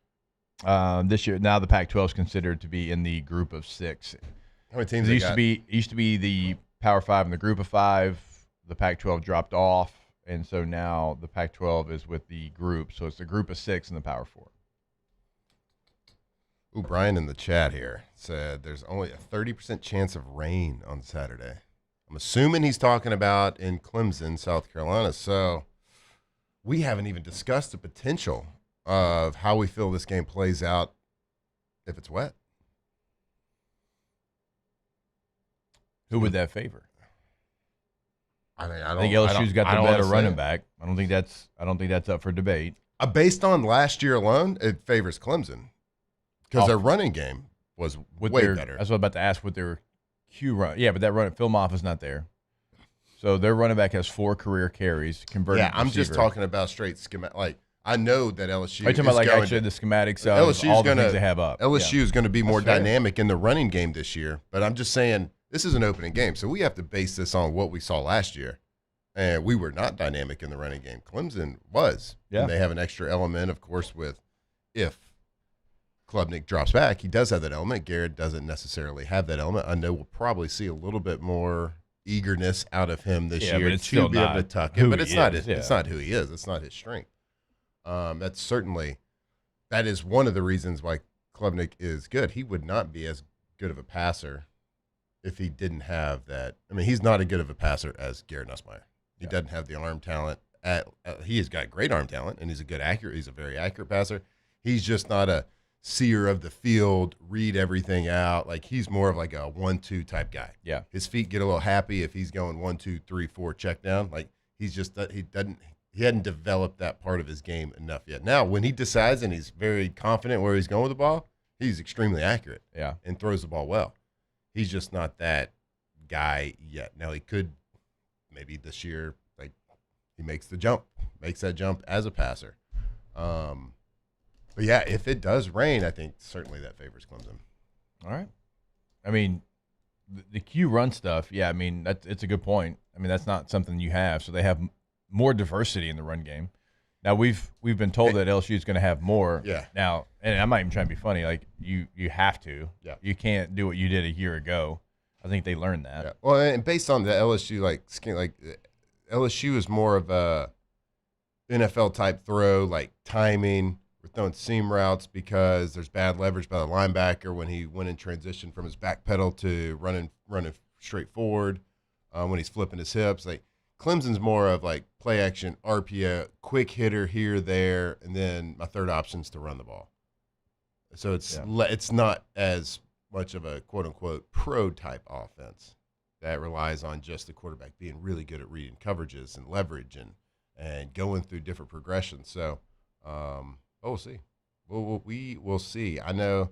This year, now the Pac-12 is considered to be in the group of 6. How many teams It they used to be the Power 5 and the group of 5. The Pac-12 dropped off, and so now the Pac-12 is with the group. So it's the group of 6 and the Power 4. Ooh, Brian in the chat here said there's only a 30% chance of rain on Saturday. I'm assuming he's talking about in Clemson, South Carolina. So we haven't even discussed the potential of how we feel this game plays out if it's wet. Who would that favor? I think LSU's got the better running back. I don't think that's up for debate. Based on last year alone, it favors Clemson because their running game was way better. That's what I was about to ask. With their Q run, yeah, but that run Phil Moff is not there, so their running back has 4 career carries converted. Yeah, I'm just talking about straight schematic. Like I know that LSU. Are you talking about like actually the schematics of all the things they have up? LSU is going to be more That's fair. dynamic in the running game this year, but I'm just saying this is an opening game, so we have to base this on what we saw last year, and we were not dynamic in the running game. Clemson was, and they have an extra element, of course, with if Klubnik drops back, he does have that element. Garrett doesn't necessarily have that element. I know we'll probably see a little bit more eagerness out of him this year but it's to still be able not to tuck who it, but he it's not is, it's not who he is. It's not his strength. That's certainly that is one of the reasons why Klubnik is good. He would not be as good of a passer if he didn't have that. I mean, he's not as good of a passer as Garrett Nussmeier. He doesn't have the arm talent. He has got great arm talent, and he's a very accurate passer. He's just not a seer of the field, read everything out. Like he's more of like a 1-2 type guy. Yeah. His feet get a little happy if he's going 1, 2, 3, 4 check down. Like he hadn't developed that part of his game enough yet. Now, when he decides and he's very confident where he's going with the ball, he's extremely accurate. Yeah. And throws the ball well. He's just not that guy yet. Now he could maybe this year, like he makes that jump as a passer. But yeah, if it does rain, I think certainly that favors Clemson. All right. I mean, the Q run stuff, yeah, I mean, it's a good point. I mean, that's not something you have. So they have more diversity in the run game. Now, we've been told that LSU is going to have more. Yeah. Now, and I'm not even trying to be funny. Like, you have to. Yeah. You can't do what you did a year ago. I think they learned that. Yeah. Well, and based on the LSU, LSU is more of a NFL type throw, like timing. We're throwing seam routes because there's bad leverage by the linebacker when he went in transition from his back pedal to running straight forward when he's flipping his hips. Like Clemson's more of like play action, RPO, quick hitter here, there, and then my third option is to run the ball. So it's not as much of a quote unquote pro type offense that relies on just the quarterback being really good at reading coverages and leverage and going through different progressions. So, we'll see. We will see. I know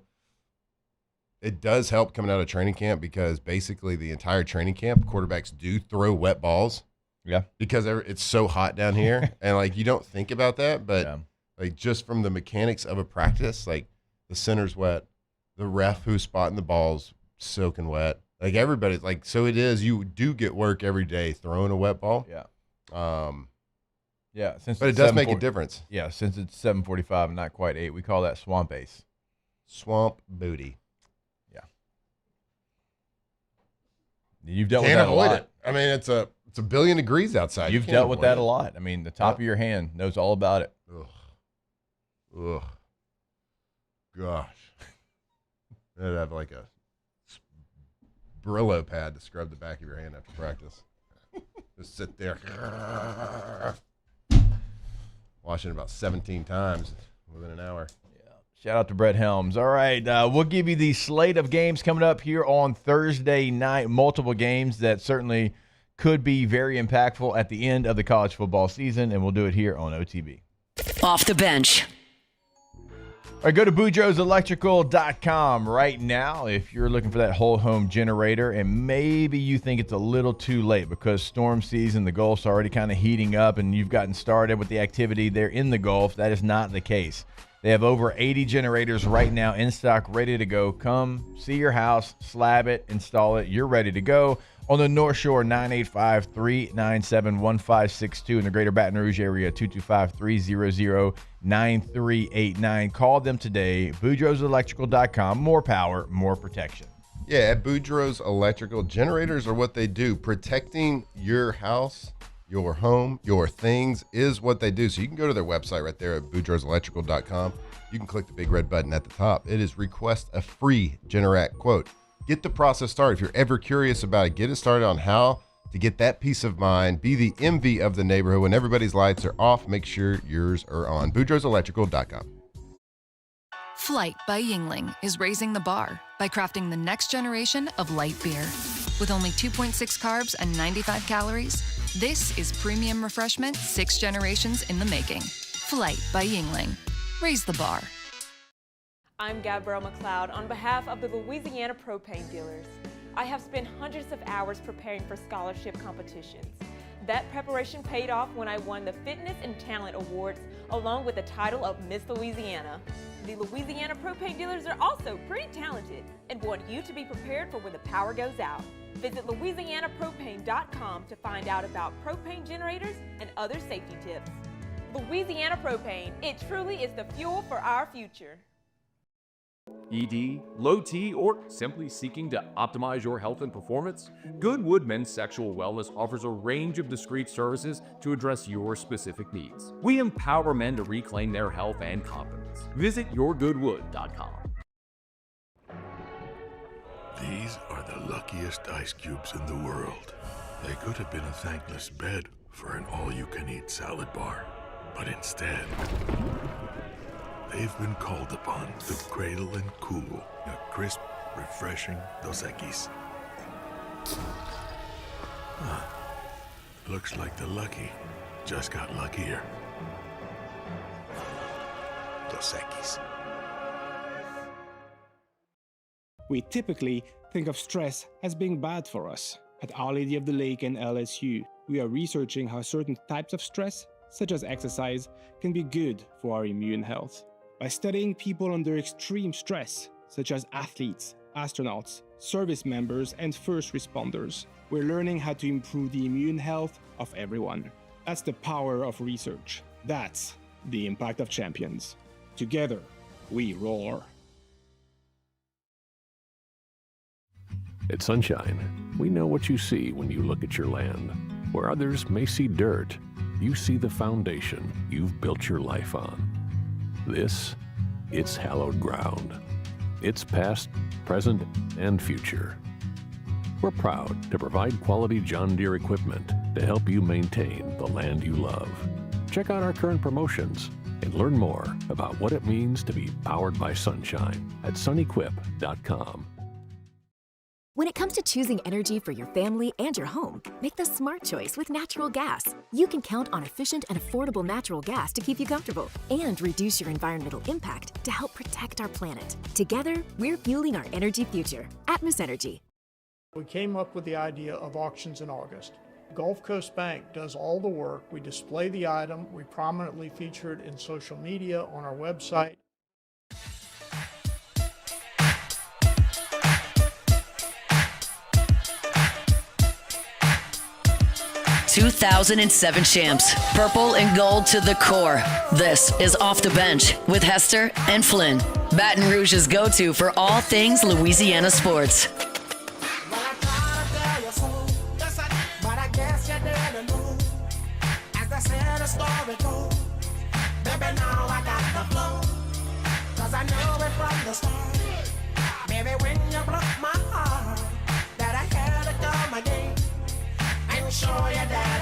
it does help coming out of training camp because basically the entire training camp, quarterbacks do throw wet balls. Yeah. Because it's so hot down here. And, like, you don't think about that. But, like, just from the mechanics of a practice, like, the center's wet. The ref who's spotting the ball's soaking wet. Like, everybody's, like, so it is. You do get work every day throwing a wet ball. Yeah. Yeah, but it does make a difference. Yeah, since it's 7:45 and not quite 8, we call that swamp ace. Swamp booty. Yeah. You've dealt with that a lot. I mean, it's a billion degrees outside. You've dealt with that a lot. I mean, the top of your hand knows all about it. Ugh. Gosh. I'd have like a Brillo pad to scrub the back of your hand after practice. Just sit there. Watching about 17 times within an hour. Shout out to Brett Helms. All right, we'll give you the slate of games coming up here on Thursday night. Multiple games that certainly could be very impactful at the end of the college football season, and we'll do it here on OTB. Off the bench. All right, go to BoudreauxElectrical.com right now if you're looking for that whole home generator, and maybe you think it's a little too late because storm season, the Gulf's already kind of heating up, and you've gotten started with the activity there in the Gulf. That is not the case. They have over 80 generators right now in stock, ready to go. Come see your house, slab it, install it. You're ready to go. On the North Shore, 985-397-1562. In the greater Baton Rouge area, 225-300-9389. Call them today. BoudreauxElectrical.com. More power, more protection. Yeah, at Boudreaux's Electrical, generators are what they do. Protecting your house, your home, your things is what they do. So you can go to their website right there at BoudreauxElectrical.com. You can click the big red button at the top. It is request a free Generac quote. Get the process started. If you're ever curious about it, get it started on how to get that peace of mind. Be the envy of the neighborhood. When everybody's lights are off, make sure yours are on. BoudreauxElectrical.com. Flight by Yingling is raising the bar by crafting the next generation of light beer. With only 2.6 carbs and 95 calories, this is premium refreshment 6 generations in the making. Flight by Yingling. Raise the bar. I'm Gabrielle McLeod on behalf of the Louisiana Propane Dealers. I have spent hundreds of hours preparing for scholarship competitions. That preparation paid off when I won the Fitness and Talent Awards along with the title of Miss Louisiana. The Louisiana Propane Dealers are also pretty talented and want you to be prepared for when the power goes out. Visit LouisianaPropane.com to find out about propane generators and other safety tips. Louisiana Propane, it truly is the fuel for our future. ED, low T, or simply seeking to optimize your health and performance? Goodwood Men's Sexual Wellness offers a range of discreet services to address your specific needs. We empower men to reclaim their health and confidence. Visit yourgoodwood.com. These are the luckiest ice cubes in the world. They could have been a thankless bed for an all-you-can-eat salad bar, but instead, they've been called upon to cradle and cool a crisp, refreshing Dos Equis. Looks like the lucky just got luckier. Dos Equis. We typically think of stress as being bad for us. At Our Lady of the Lake and LSU, we are researching how certain types of stress, such as exercise, can be good for our immune health. By studying people under extreme stress, such as athletes, astronauts, service members, and first responders, we're learning how to improve the immune health of everyone. That's the power of research. That's the impact of champions. Together, we roar. At Sunshine, we know what you see when you look at your land. Where others may see dirt, you see the foundation you've built your life on. It's hallowed ground. It's past, present, and future. We're proud to provide quality John Deere equipment to help you maintain the land you love. Check out our current promotions and learn more about what it means to be powered by sunshine at sunequip.com. When it comes to choosing energy for your family and your home, make the smart choice with natural gas. You can count on efficient and affordable natural gas to keep you comfortable and reduce your environmental impact to help protect our planet. Together, we're fueling our energy future. Atmos Energy. We came up with the idea of auctions in August. Gulf Coast Bank does all the work. We display the item. We prominently feature it in social media, on our website. ...2007 champs, purple and gold to the core. This is Off the Bench with Hester and Flynn. Baton Rouge's go-to for all things Louisiana sports. Show you that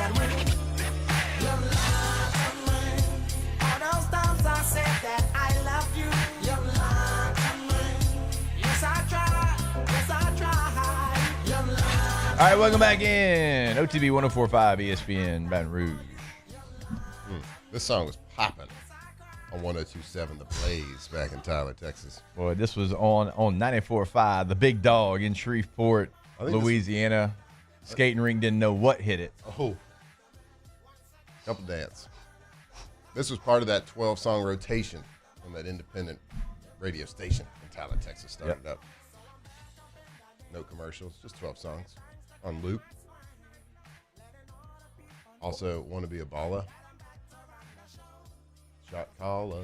All right, welcome back in. OTB 104.5 ESPN Baton Rouge. This song was popping on 102.7 The Blaze back in Tyler, Texas. Boy, this was on 94.5, the big dog in Shreveport, Louisiana. Skating rink didn't know what hit it. Oh. Couple dance. This was part of that 12-song rotation from that independent radio station in Tyler, Texas. Started up. No commercials, just 12 songs on loop. Also, Want to Be a Baller. Shot caller.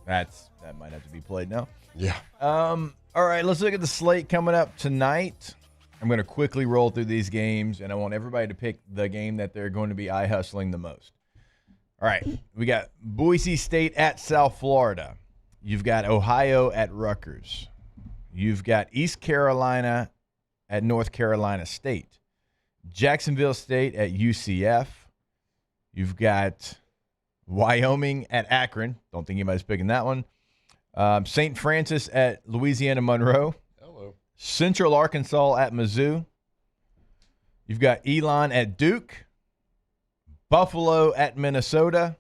That might have to be played now. Yeah. All right, let's look at the slate coming up tonight. I'm going to quickly roll through these games, and I want everybody to pick the game that they're going to be eye-hustling the most. All right, we got Boise State at South Florida. You've got Ohio at Rutgers. You've got East Carolina at North Carolina State. Jacksonville State at UCF. You've got Wyoming at Akron. Don't think anybody's picking that one. St. Francis at Louisiana Monroe. Hello. Central Arkansas at Mizzou. You've got Elon at Duke. Buffalo at Minnesota.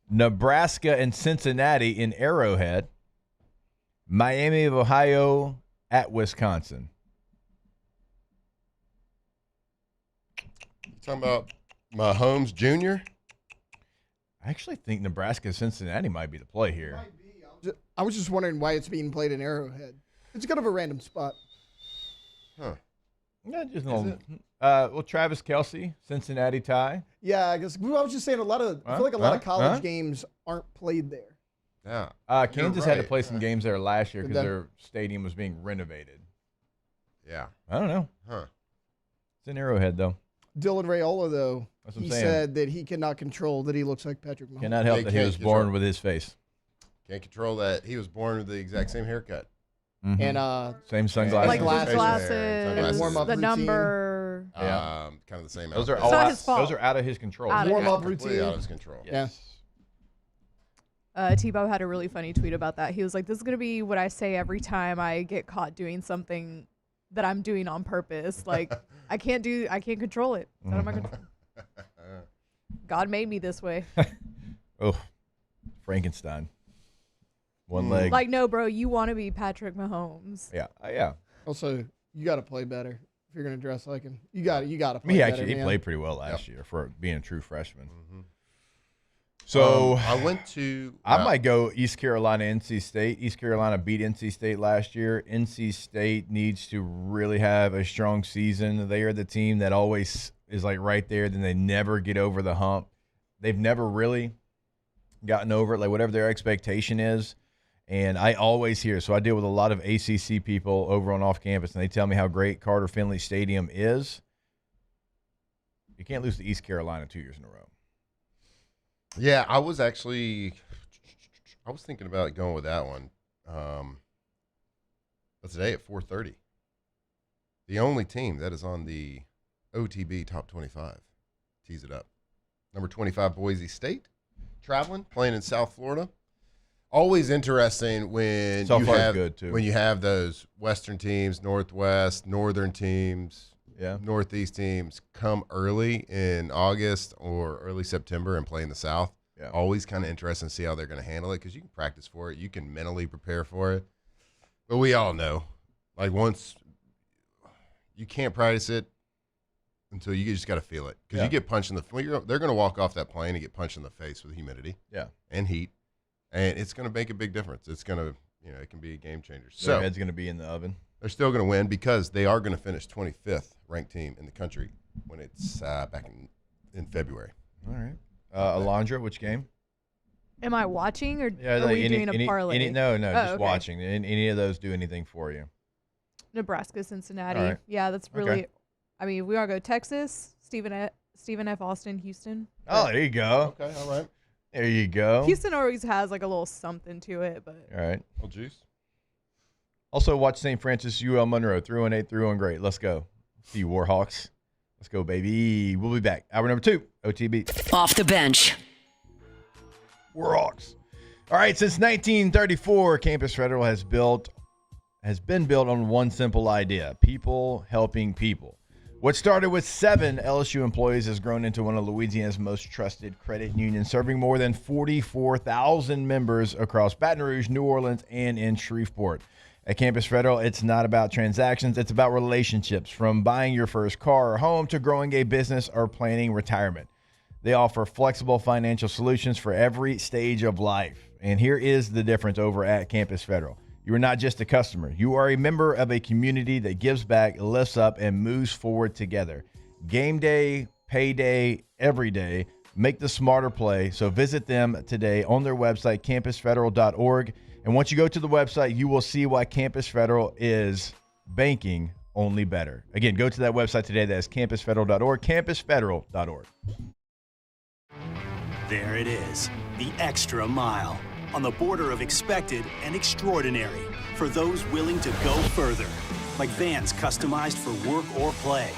Nebraska and Cincinnati in Arrowhead. Miami of Ohio at Wisconsin. You talking about Mahomes Jr.? I actually think Nebraska and Cincinnati might be the play here. I was just wondering why it's being played in Arrowhead. It's kind of a random spot. Huh. Yeah, just a little. Travis Kelce, Cincinnati tie. Yeah, I guess I was just saying I feel like a lot of college games aren't played there. Yeah. Kansas had to play some games there last year because their stadium was being renovated. Yeah. I don't know. Huh. It's in Arrowhead, though. Dylan Raiola, though, That's what he I'm saying. said that he cannot control that he looks like Patrick Mahomes. Cannot help that he was born with his face. Can't control that. He was born with the exact same haircut. Mm-hmm. And same sunglasses. Like the glasses, Sunglasses. warm-up the routine. number. Yeah. Kind of the same. Those are outfit. It's not his fault. Those are out of his control. Warm-up Completely routine. out of his control. Yes. Tebow had a really funny tweet about that. He was like, "This is gonna be what I say every time I get caught doing something that I'm doing on purpose. Like I can't control it. It's out of my control. God made me this way." Oh, Frankenstein. One leg. Like, no, bro, you want to be Patrick Mahomes. Yeah. Yeah. Also, you got to play better if you're going to dress like him. You got to play He better. actually man. played pretty well last year for being a true freshman. Mm-hmm. So I went to. I might go East Carolina, NC State. East Carolina beat NC State last year. NC State needs to really have a strong season. They are the team that always is like right there. Then they never get over the hump. They've never really gotten over it, like whatever their expectation is. And I always hear, so I deal with a lot of ACC people over on off campus, and they tell me how great Carter Finley Stadium is. You can't lose to East Carolina 2 years in a row. Yeah, I was thinking about going with that one. But today at 4:30, the only team that is on the OTB top 25. Tease it up. Number 25, Boise State, traveling, playing in South Florida. Always interesting when when you have those Western teams, Northwest, Northern teams, Northeast teams come early in August or early September and play in the South. Yeah. Always kind of interesting to see how they're going to handle it because you can practice for it. You can mentally prepare for it. But we all know, like once you can't practice it until you just got to feel it because you get punched in the they're going to walk off that plane and get punched in the face with humidity and heat. And it's going to make a big difference. It's going to, it can be a game changer. Their head's going to be in the oven. They're still going to win because they are going to finish 25th ranked team in the country when it's back in February. All right. Alondra, which game? Am I watching or Yeah, are we doing a parlay? Just watching. Any of those do anything for you? Nebraska, Cincinnati. All right. Yeah, that's really. Okay. I mean, we want to go Texas, Stephen F. Austin, Houston. Oh, there you go. Okay, all right. There you go. Houston always has like a little something to it, but. All right. Well, juice. Also, watch St. Francis, UL Monroe. 3-1-8, 3-1 great. Let's go. See you, Warhawks. Let's go, baby. We'll be back. Hour number 2, OTB. Off the bench. Warhawks. All right, since 1934, Campus Federal has been built on one simple idea: people helping people. What started with 7 LSU employees has grown into one of Louisiana's most trusted credit unions, serving more than 44,000 members across Baton Rouge, New Orleans, and in Shreveport. At Campus Federal, it's not about transactions, it's about relationships, from buying your first car or home to growing a business or planning retirement. They offer flexible financial solutions for every stage of life. And here is the difference over at Campus Federal. You are not just a customer. You are a member of a community that gives back, lifts up, and moves forward together. Game day, payday, every day. Make the smarter play. So visit them today on their website, campusfederal.org. And once you go to the website, you will see why Campus Federal is banking only better. Again, go to that website today. That's campusfederal.org, campusfederal.org. There it is, the extra mile. On the border of expected and extraordinary for those willing to go further, like vans customized for work or play,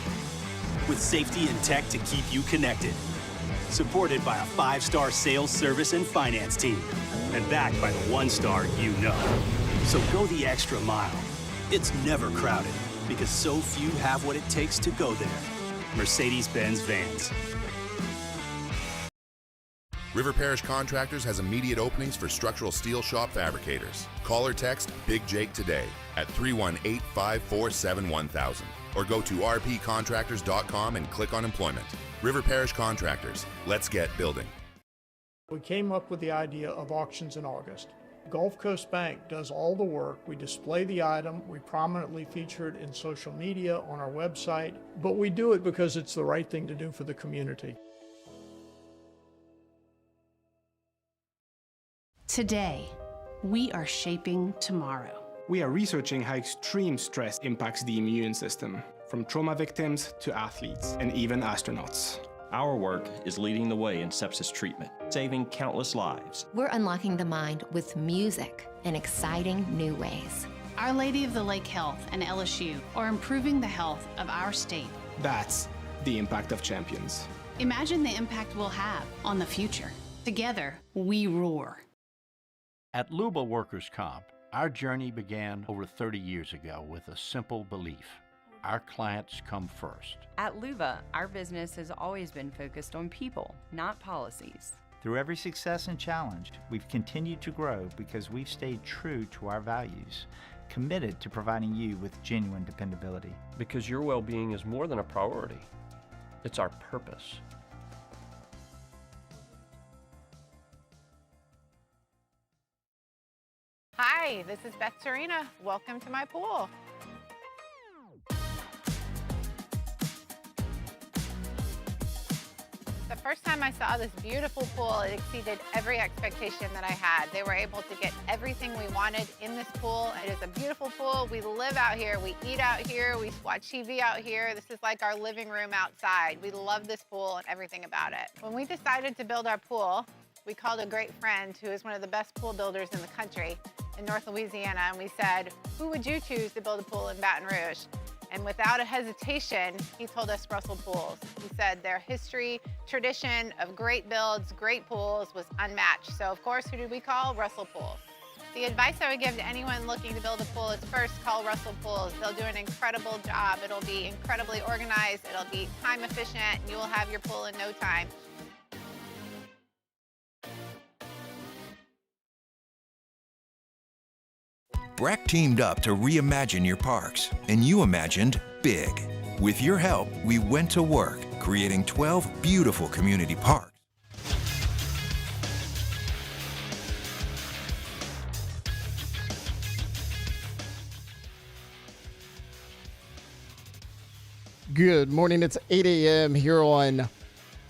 with safety and tech to keep you connected, supported by a 5-star sales, service, and finance team, and backed by the 1-star you know. So go the extra mile. It's never crowded because so few have what it takes to go there. Mercedes-Benz Vans. River Parish Contractors has immediate openings for structural steel shop fabricators. Call or text Big Jake today at 318-547-1000 or go to rpcontractors.com and click on employment. River Parish Contractors. Let's get building. We came up with the idea of auctions in August. Gulf Coast Bank does all the work. We display the item, we prominently feature it in social media, on our website, but we do it because it's the right thing to do for the community. Today, we are shaping tomorrow. We are researching how extreme stress impacts the immune system, from trauma victims to athletes and even astronauts. Our work is leading the way in sepsis treatment, saving countless lives. We're unlocking the mind with music in exciting new ways. Our Lady of the Lake Health and LSU are improving the health of our state. That's the impact of champions. Imagine the impact we'll have on the future. Together, we roar. At Luba Workers' Comp, our journey began over 30 years ago with a simple belief: our clients come first. At Luba, our business has always been focused on people, not policies. Through every success and challenge, we've continued to grow because we've stayed true to our values, committed to providing you with genuine dependability. Because your well-being is more than a priority. It's our purpose. Hi, this is Beth Serena. Welcome to my pool. The first time I saw this beautiful pool, it exceeded every expectation that I had. They were able to get everything we wanted in this pool. It is a beautiful pool. We live out here, we eat out here, we watch TV out here. This is like our living room outside. We love this pool and everything about it. When we decided to build our pool, we called a great friend who is one of the best pool builders in the country in North Louisiana, and we said, who would you choose to build a pool in Baton Rouge? And without a hesitation, he told us Russell Pools. He said their history, tradition of great builds, great pools was unmatched. So of course, who did we call? Russell Pools. The advice I would give to anyone looking to build a pool is first call Russell Pools. They'll do an incredible job. It'll be incredibly organized, it'll be time efficient, and you will have your pool in no time. BRAC teamed up to reimagine your parks, and you imagined big. With your help, we went to work, creating 12 beautiful community parks. Good morning. It's 8 a.m. here on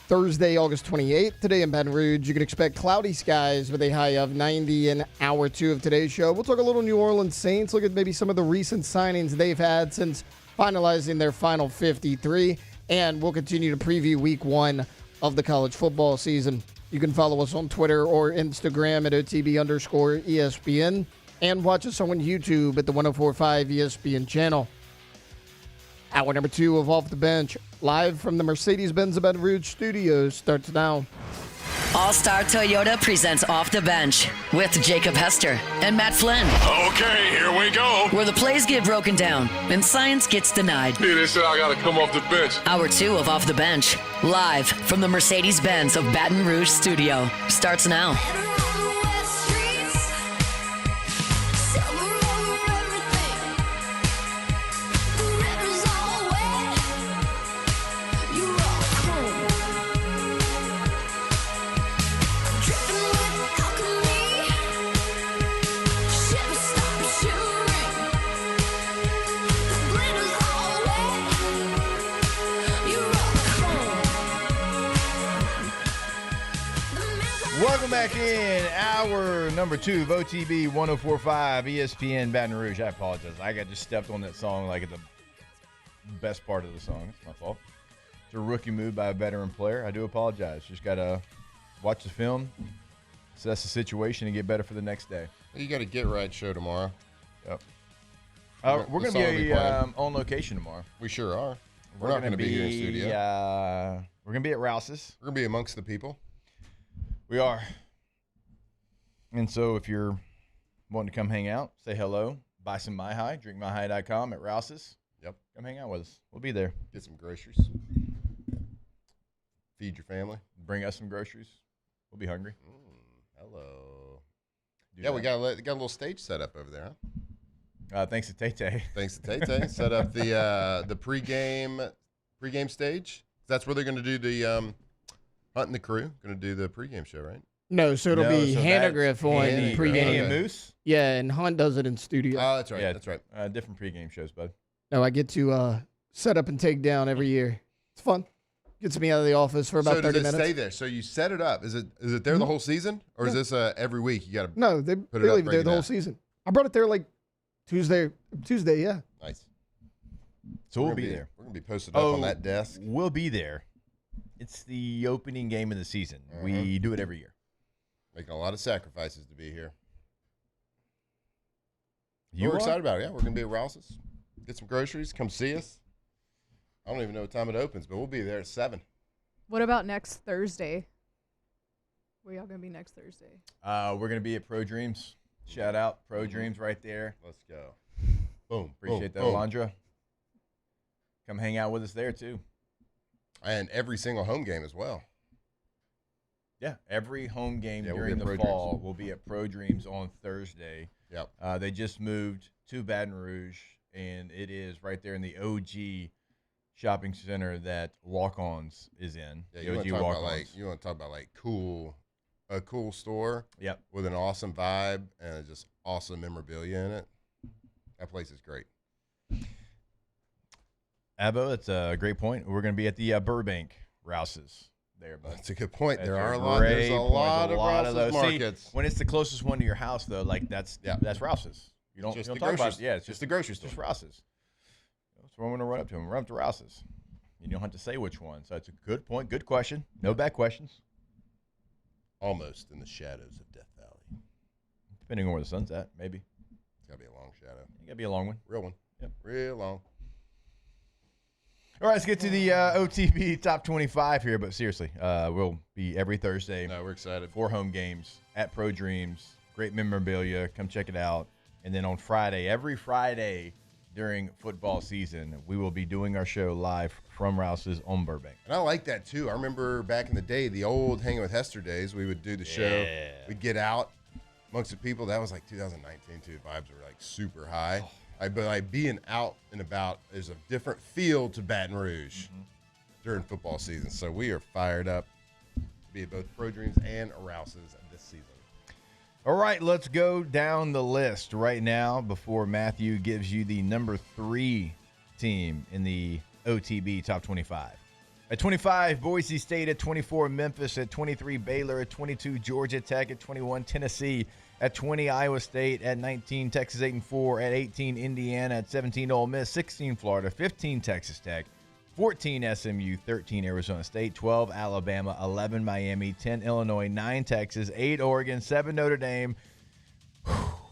Thursday, August 28th. Today in Baton Rouge, you can expect cloudy skies with a high of 90 in hour 2 of today's show. We'll talk a little New Orleans Saints, look at maybe some of the recent signings they've had since finalizing their final 53, and we'll continue to preview week 1 of the college football season. You can follow us on Twitter or Instagram at OTB_ESPN and watch us on YouTube at the 104.5 ESPN channel. Hour number 2 of Off the Bench, live from the Mercedes-Benz Baton Rouge studios, starts now. All-Star Toyota presents Off the Bench with Jacob Hester and Matt Flynn. Okay, here we go. Where the plays get broken down and science gets denied. Hey, they said I gotta come off the bench. Hour 2 of Off the Bench, live from the Mercedes-Benz of Baton Rouge studio, starts now. Welcome back in hour number 2 of OTB 104.5 ESPN Baton Rouge. I apologize. I got just stepped on that song like at the best part of the song. It's my fault. It's a rookie move by a veteran player. I do apologize. Just got to watch the film, assess the situation, and get better for the next day. You got a Get Right show tomorrow. Yep. We're going to be on location tomorrow. We sure are. We're not going to be here in studio. We're going to be at Rouse's. We're going to be amongst the people. We are. And so if you're wanting to come hang out, say hello, buy some My High, drinkmyhigh.com at Rouse's. Yep. Come hang out with us. We'll be there. Get some groceries. Feed your family. Bring us some groceries. We'll be hungry. Hello. We got a little stage set up over there, huh? Thanks to Tay-Tay. Thanks to Tay-Tay. Set up the pregame stage. That's where they're going to do the Hunt and the crew. Going to do the pregame show, right? No, so it'll be Hannagriff on pregame. and Moose? Yeah, and Hunt does it in studio. Oh, that's right. Yeah, that's right. Different pregame shows, bud. No, I get to set up and take down every year. It's fun. Gets me out of the office for about 30 minutes. So does it stay there? So you set it up. Is it there the whole season? Or is this every week you got to No, they leave it there the whole season. I brought it there like Tuesday, yeah. Nice. So we'll be there. We're going to be posted up on that desk. We'll be there. It's the opening game of the season. We do it every year. Making a lot of sacrifices to be here. We're excited about it. Yeah, we're going to be at Rouse's. Get some groceries. Come see us. I don't even know what time it opens, but we'll be there at 7. What about next Thursday? Where y'all going to be next Thursday? We're going to be at Pro Dreams. Shout out Pro Dreams right there. Let's go. Boom. Appreciate that, boom. Alondra. Come hang out with us there, too. And every single home game as well. Yeah, every home game during the fall will be at Pro Dreams on Thursday. Yep. They just moved to Baton Rouge, and it is right there in the OG shopping center that Walk-Ons is in. Yeah, you want to talk about a cool store. Yep. With an awesome vibe and just awesome memorabilia in it. That place is great. Abbo, that's a great point. We're going to be at the Burbank Rouse's there, bud. That's a good point. There's a There's lot of Rouse's those markets. See, when it's the closest one to your house, though, like that's Rouse's. You don't talk about it. Yeah, it's just the grocery store. Just Rouse's. That's where I'm going to run up to them. Run up to Rouse's. You don't have to say which one. So it's a good point. Good question. No bad questions. Almost in the shadows of Death Valley. Depending on where the sun's at, maybe. It's got to be a long shadow. It got to be a long one. Real one. Yep. Real long. All right, let's get to the OTB Top 25 here. But seriously, we'll be every Thursday. No, we're excited. 4 home games at Pro Dreams. Great memorabilia. Come check it out. And then on Friday, every Friday during football season, we will be doing our show live from Rouse's on Burbank. And I like that, too. I remember back in the day, the old Hanging with Hester days, we would do the show. We'd get out amongst the people. That was like 2019, too. Vibes were like super high. But being out and about, there's a different feel to Baton Rouge during football season. So we are fired up to be at both Pro Dreams and Rouse's this season. All right, let's go down the list right now before Matthew gives you the number 3 team in the OTB Top 25. At 25, Boise State. At 24, Memphis. At 23, Baylor. At 22, Georgia Tech. At 21, Tennessee. At 20, Iowa State. At 19, Texas 8-4. At 18, Indiana. At 17, Ole Miss. 16, Florida. 15, Texas Tech. 14, SMU. 13, Arizona State. 12, Alabama. 11, Miami. 10, Illinois. 9, Texas. 8, Oregon. 7, Notre Dame.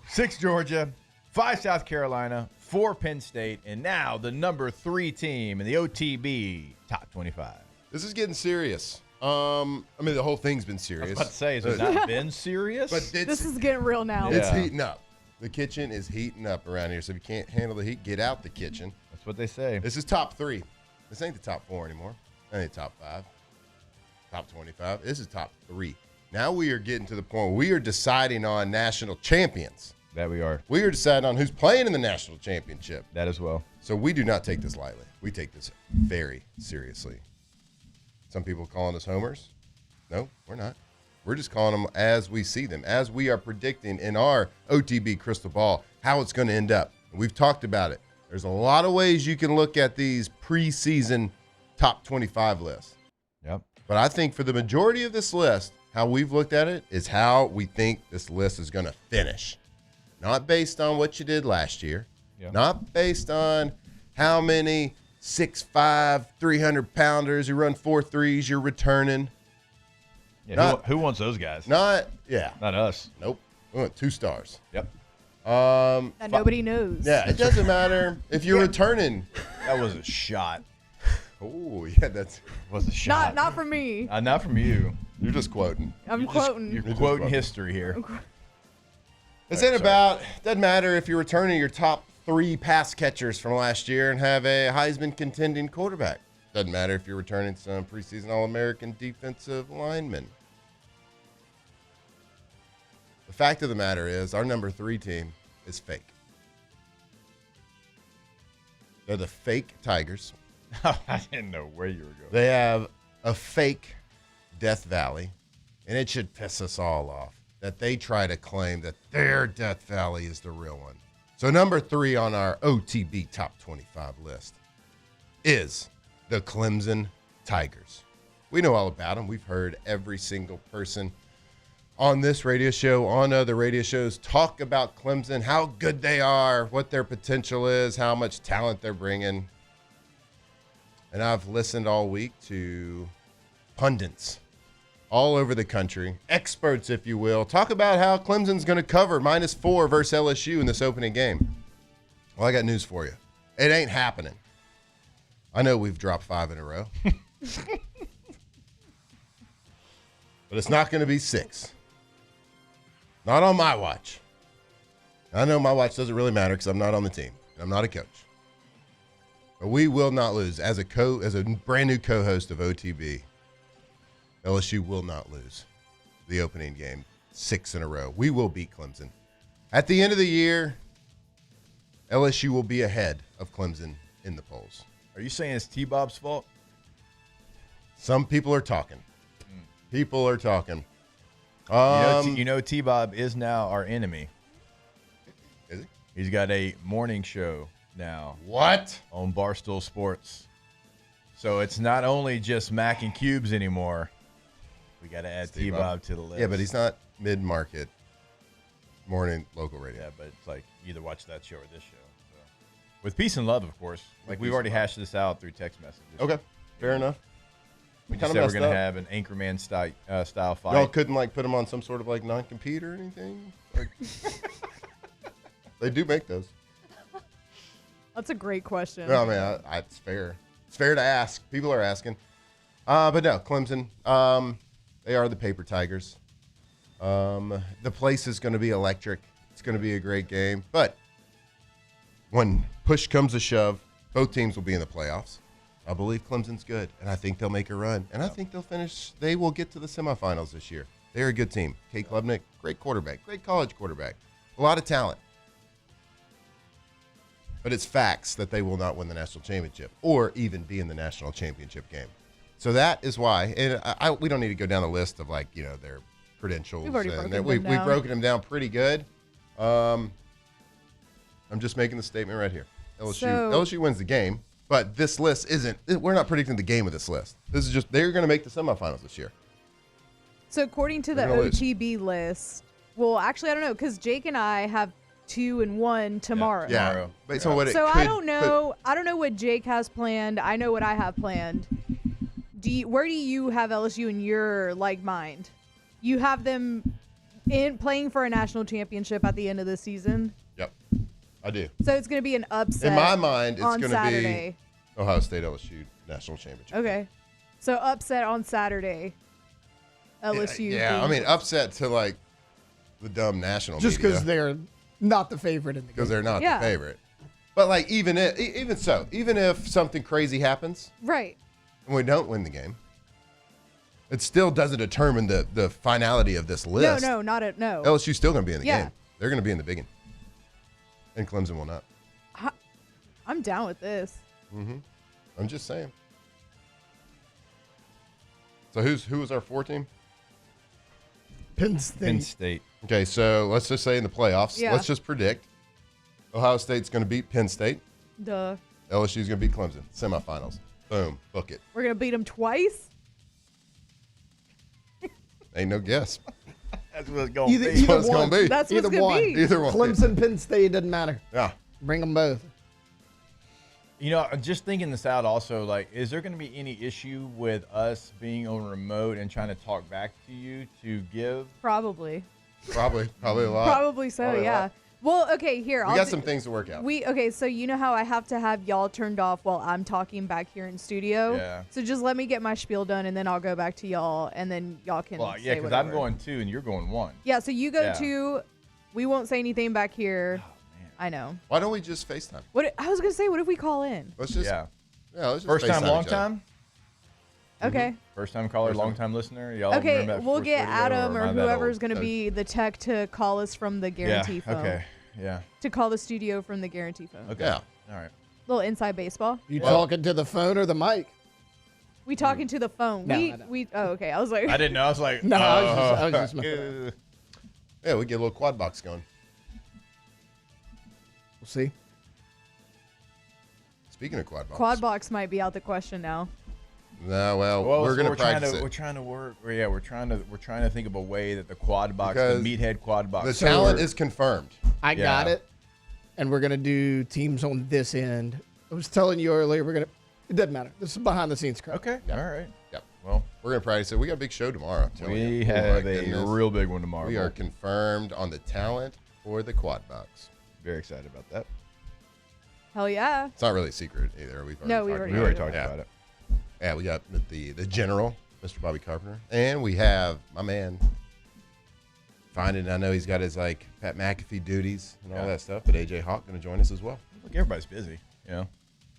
6, Georgia. 5, South Carolina. 4, Penn State. And now the number 3 team in the OTB Top 25. This is getting serious. I mean, the whole thing's been serious. I was about to say, has it not been serious? But This is getting real now. It's heating up. The kitchen is heating up around here. So if you can't handle the heat, get out the kitchen. That's what they say. This is top 3. This ain't the top 4 anymore. That ain't top 5. Top 25. This is top 3. Now we are getting to the point where we are deciding on national champions. That we are. We are deciding on who's playing in the national championship. That as well. So we do not take this lightly. We take this very seriously. Some people calling us homers. No, we're not. We're just calling them as we see them, as we are predicting in our OTB crystal ball how it's going to end up. And we've talked about it. There's a lot of ways you can look at these preseason top 25 lists. Yep. But I think for the majority of this list, how we've looked at it is how we think this list is going to finish. Not based on what you did last year. Yep. Not based on how many 6'5", 300-pounders who run 4.3s you're returning. Yeah, who wants those guys? Not us. Nope. We want 2 stars. Yep. That nobody knows. Yeah, it doesn't matter if you're returning. That was a shot. Oh, yeah, that was a shot. Not from me. Not from you. You're just quoting. I'm quoting. You're quoting history here. Doesn't matter if you're returning your top 3 pass catchers from last year and have a Heisman contending quarterback. Doesn't matter if you're returning some preseason All-American defensive linemen. The fact of the matter is our number 3 team is fake. They're the fake Tigers. I didn't know where you were going. They have a fake Death Valley, and it should piss us all off that they try to claim that their Death Valley is the real one. So number 3 on our OTB top 25 list is the Clemson Tigers. We know all about them. We've heard every single person on this radio show, on other radio shows, talk about Clemson, how good they are, what their potential is, how much talent they're bringing. And I've listened all week to pundits all over the country, experts, if you will, talk about how Clemson's going to cover -4 versus LSU in this opening game. Well, I got news for you. It ain't happening. I know we've dropped 5 in a row. But it's not going to be 6. Not on my watch. I know my watch doesn't really matter because I'm not on the team. I'm not a coach. But we will not lose. As a brand new co-host of OTB, LSU will not lose the opening game 6 in a row. We will beat Clemson. At the end of the year, LSU will be ahead of Clemson in the polls. Are you saying it's T-Bob's fault? Some people are talking. People are talking. You know T-Bob is now our enemy. Is he? He's got a morning show now. What? On Barstool Sports. So it's not only just Mac and Cubes anymore. We got to add T-Bob to the list. Yeah, but he's not mid-market morning local radio. Yeah, but it's like either watch that show or this show. So. With peace and love, of course. Like we've already hashed this out through text messages. Okay, fair enough. We just said we're going to have an Anchorman style fight. Y'all couldn't put them on some sort of non-compete or anything? They do make those. That's a great question. No, I mean, it's fair. It's fair to ask. People are asking. But no, Clemson, they are the paper Tigers. The place is going to be electric. It's going to be a great game. But when push comes to shove, both teams will be in the playoffs. I believe Clemson's good, and I think they'll make a run. And I think they will get to the semifinals this year. They're a good team. Kate Klubnik, great quarterback, great college quarterback, a lot of talent. But it's facts that they will not win the national championship or even be in the national championship game. So that is why, and we don't need to go down the list of their credentials. We've already broken them we've down. broken them down pretty good. I'm just making the statement right here. LSU wins the game. But this list we're not predicting the game of this list. This is just, they're going to make the semifinals this year. So according to the OTB list, well, actually, I don't know, because Jake and I have 2 and 1 tomorrow. Yeah. Based on I don't know. I don't know what Jake has planned. I know what I have planned. Where do you have LSU in your mind? You have them playing for a national championship at the end of the season? Yep. I do. So it's going to be an upset. In my mind, it's going to be Ohio State LSU national championship. Okay. So upset on Saturday. LSU. Yeah, I mean, upset to like the dumb national Just media. because they're not the favorite in the game. Because they're not Yeah. the favorite. But like even if something crazy happens Right. and we don't win the game, it still doesn't determine the finality of this list. No, no. LSU's still going to be in the Yeah. game. They're going to be in the big one. And Clemson will not. I'm down with this. Mm-hmm. I'm just saying. So who was our 4 team? Penn State. Penn State. Okay, so let's just say in the playoffs, Yeah. let's just predict Ohio State's going to beat Penn State. Duh. LSU's going to beat Clemson. Semifinals. Boom. Book it. We're going to beat them twice? Ain't no guess. That's what it's going to be. That's what it's going to be. That's what's Either going one. to be. Either one. Clemson, Penn State, doesn't matter. Yeah. Bring them both. You know, just thinking this out also, like, is there going to be any issue with us being on remote and trying to talk back to you to give? Probably. Probably a lot. Probably so, Probably a yeah. lot. Well, okay, here. We got some things to work out. Okay, so you know how I have to have y'all turned off while I'm talking back here in studio? Yeah. So just let me get my spiel done, and then I'll go back to y'all, and then y'all can Well, say yeah, because I'm whatever. going 2 and you're going 1. Yeah, so you go Yeah. 2. We won't say anything back here. Oh, I know. Why don't we just FaceTime? I was going to say, what if we call in? Let's just Yeah. let's just First time, FaceTime long each other. time? Okay. First time caller, First time. long time listener. Y'all Okay, remember that we'll Force get Radio, Adam or am I that whoever's old? going to be the tech to call us from the guarantee phone. Okay. Yeah. To call the studio from the guarantee phone. Okay. Yeah. All right. Little inside baseball. You talking to the phone or the mic? We talking to the phone. No, I know. Oh, okay. I was like, I didn't know. I was like, No, I was just messing Yeah, we get a little quad box going. We'll see. Speaking of quad box. quad box might be out the question now. No, well, Well, we're so going to practice We're it. trying to work. Yeah, we're trying to think of a way that the quad box, Because the meathead quad box. The talent is confirmed. I got it. And we're going to do teams on this end. I was telling you earlier, it doesn't matter. This is behind the scenes crap. Okay. All right. Yep. Well, we're going to practice it. We got a big show tomorrow. I'm telling you. We Oh, my have a goodness. real big one tomorrow. We are confirmed on the talent for the quad box. Very excited about that. Hell yeah. It's not really a secret either. We've We already talked talked about it. Yeah, we got the general, Mr. Bobby Carpenter, and we have my man. Finding, I know he's got his like Pat McAfee duties and all that stuff, but AJ Hawk going to join us as well. Look, everybody's busy.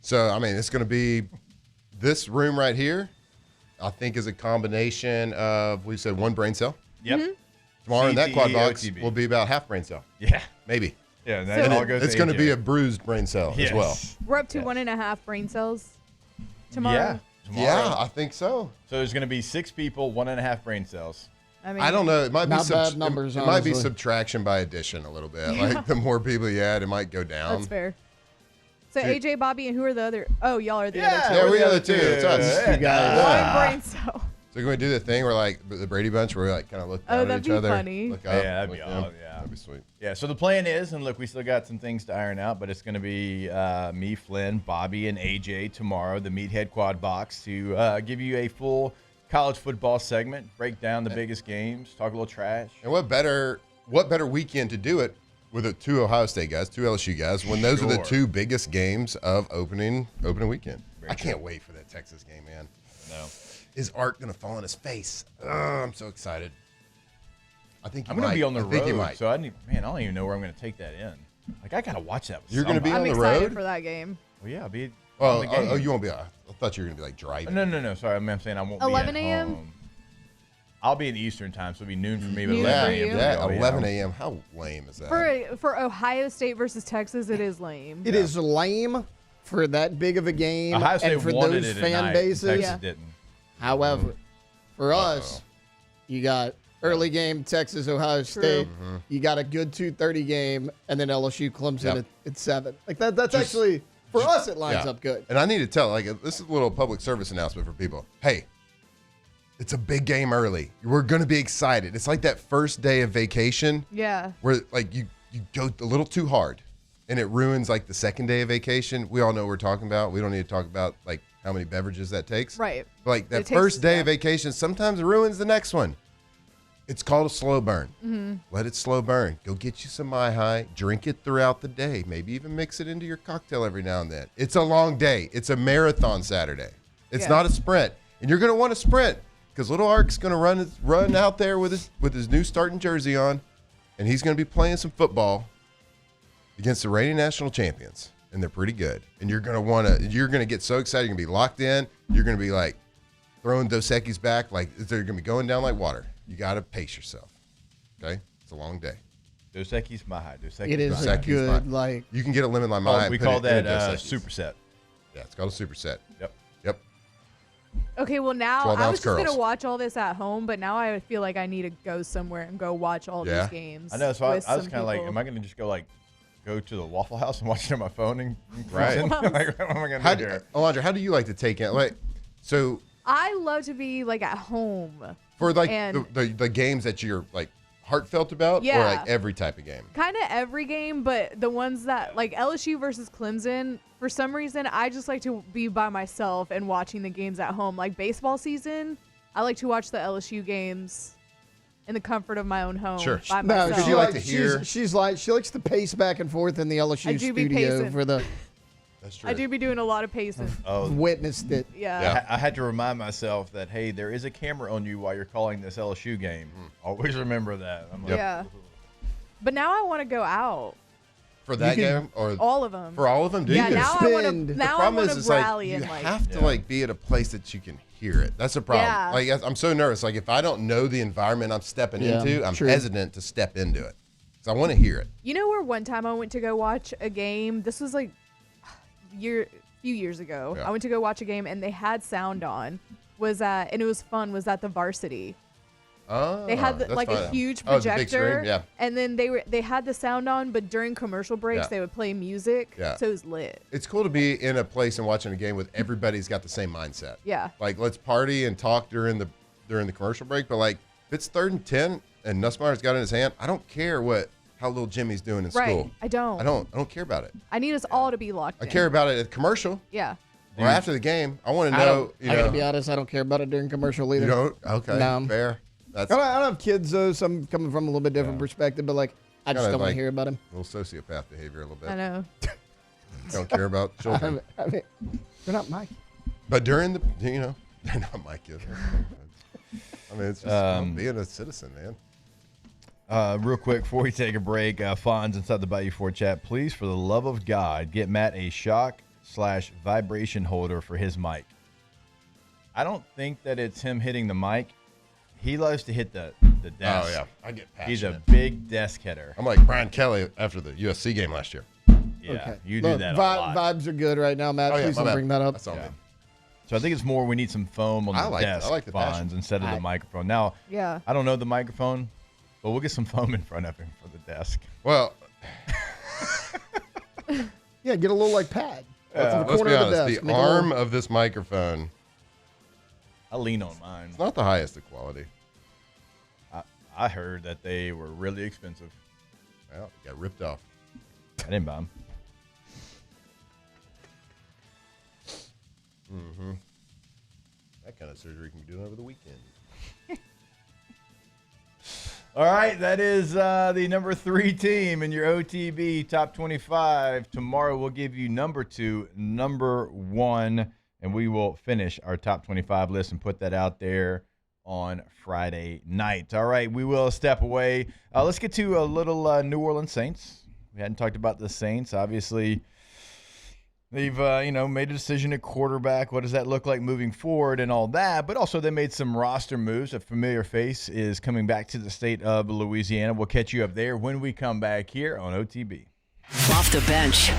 So I mean, it's going to be this room right here. I think is a combination of we said one brain cell. Yep. Tomorrow in that quad CTE, box OTB. will be about half brain cell. Yeah. Maybe. Yeah, and that all goes it's to going to AJ. be a bruised brain cell as well. We're up to 1.5 brain cells tomorrow. Yeah. Tomorrow. Yeah, I think so. So there's going to be 6 people, 1.5 brain cells. I mean, I don't know. It might be Not bad numbers, It might be honestly. subtraction by addition a little bit. Yeah. Like the more people you add, it might go down. That's fair. So Dude. AJ, Bobby, and who are the other? Oh, y'all are the other two. Yeah, we are the two. It's us. You guys. One brain cell. So can we do the thing where like the Brady Bunch where we like kind of look Oh, down at that'd each be other? funny. Look Oh, up, yeah, that'd be look all. down. Yeah. That'd be sweet. Yeah, so the plan is, and look, we still got some things to iron out, but it's going to be me, Flynn, Bobby, and AJ tomorrow, the Meathead Quad Box, to give you a full college football segment, break down the biggest games, talk a little trash. And what better weekend to do it with two Ohio State guys, two LSU guys, when those are the Sure. two biggest games of opening weekend. Very I can't true. wait for that Texas game, man. No. Is Art gonna fall on his face? I'm so excited. I think he I'm going to might. be on the I think he road, might. so I don't even know where I'm going to take that in. Like, I got to watch that with You're gonna be somebody. on I'm the excited road? for that game. Well, yeah, I'll be Oh, on the game. you won't be. I thought you were gonna be like driving. No. Sorry, I'm saying I won't 11 be at a.m.? home. I'll be in Eastern time, so it'll be noon for me, but Noon 11 for a.m. you. for Yeah, y'all, 11 a.m. How lame is that? For Ohio State versus Texas, it is lame. It is lame for that big of a game Ohio State and for wanted those it fan at night. bases. Texas Yeah. didn't. However, for us, you got early game Texas Ohio State. You got a good 2:30 game, and then LSU Clemson Yep. at 7. Like that's Just- actually for us it lines Yeah. up good. And I need to tell, like, this is a little public service announcement for people. Hey, it's a big game early. We're going to be excited. It's like that first day of vacation Yeah. where, like, you go a little too hard and it ruins, like, the second day of vacation. We all know what we're talking about. We don't need to talk about, like, how many beverages that takes. Right. But, like, that It takes- first day yeah. of vacation sometimes ruins the next one. It's called a slow burn. Mm-hmm. Let it slow burn. Go get you some Mai High. Drink it throughout the day. Maybe even mix it into your cocktail every now and then. It's a long day. It's a marathon Saturday. It's Yeah. not a sprint. And you're going to want to sprint because little Ark's going to run out there with his new starting jersey on, and he's going to be playing some football against the reigning national champions, and they're pretty good. And you're going to get so excited. You're going to be locked in. You're going to be like throwing Dos Equis back like they're going to be going down like water. You got to pace yourself. Okay? It's a long day. Dos Equis Mahi. It is a good, like... You can get a lemon lime Mahi. We call that superset. Yeah, it's called a superset. Yep. Okay, well, now I was just curls. going to watch all this at home, but now I feel like I need to go somewhere and go watch all these games. I know, so I was with kind some of like, people. am I going to just go to the Waffle House and watch it on my phone? And Right. like, what am I going to do here? Alondra, how do you like to take it? So I love to be, like, at home. for, like, And- the games that you're, like, heartfelt about? Or, Yeah. like, every type of game? Kind of every game, but the ones that, like, LSU versus Clemson, for some reason, I just like to be by myself and watching the games at home. Like, baseball season, I like to watch the LSU games in the comfort of my own home by myself. She likes to pace back and forth in the LSU I do be studio pacing. for the. That's true. I do be doing a lot of pacing. Witnessed it. Yeah. I had to remind myself that, hey, there is a camera on you while you're calling this LSU game. Always remember that. I'm like, Yeah. But now I want to go out. For that game? Or all of them. For all of them? Do Yeah, you? now I want to The now I problem want is, to it's like, rally you and like have to like be at a place that you can hear it. That's the problem. Yeah. Like I'm so nervous. Like if I don't know the environment I'm stepping Yeah, into, I'm true. hesitant to step into it because I want to hear it. You know where one time I went to go watch a game? This was like few years ago. Yeah. I went to go watch a game and they had sound on. And it was fun. Was at the Varsity. Oh, They had that's like a fine. huge Oh, the big screen, projector, yeah. and then they had the sound on, but during commercial breaks Yeah. they would play music, Yeah. so it was lit. It's cool to be in a place and watching a game with everybody's got the same mindset. Yeah. Like let's party and talk during the commercial break, but like if it's 3rd and 10 and Nussmeier's got it in his hand, I don't care how little Jimmy's doing in Right. school. I don't. I don't care about it. I need us all to be locked I in. care about it at commercial Yeah. or after the game. I want to I know. don't- I gotta be honest. I don't care about it during commercial either. You don't? Okay. No. Fair. I don't have kids though, so I'm coming from a little bit different perspective. But like, I just Kinda don't want like to hear about him. A little sociopath behavior, a little bit. I know. Don't care about children. I mean, they're not my. But during the, they're not my kids. I mean, it's just being a citizen, man. Real quick, before we take a break, Fonz inside the Bayou 4 chat, please, for the love of God, get Matt a shock/vibration holder for his mic. I don't think that it's him hitting the mic. He loves to hit the desk. Oh, yeah. I get passionate. He's a big desk hitter. I'm like Brian Kelly after the USC game last year. Yeah, Okay. you do Look, that a lot. Vibes are good right now, Matt. Oh, yeah, Please my don't bad. bring that up. That's all me. So I think it's more we need some foam on I the like it. I desk, like the passion. Fonz, instead of the microphone. Now, Yeah. I don't know the microphone, but we'll get some foam in front of him for the desk. Well, Yeah, get a little like pad. That's in the let's corner be of the honest. desk. The Make a little- arm of this microphone, I lean on mine. it's not the highest of quality. I heard that they were really expensive. Well, it got ripped off. I didn't buy them. Mm-hmm. That kind of surgery can be done over the weekend. All right, that is the number 3 team in your OTB top 25. Tomorrow we'll give you number 2, number 1, and we will finish our top 25 list and put that out there on Friday night. All right, we will step away. Let's get to a little New Orleans Saints. We hadn't talked about the Saints. Obviously, they've made a decision at quarterback. What does that look like moving forward and all that? But also they made some roster moves. A familiar face is coming back to the state of Louisiana. We'll catch you up there when we come back here on OTB. Off the bench.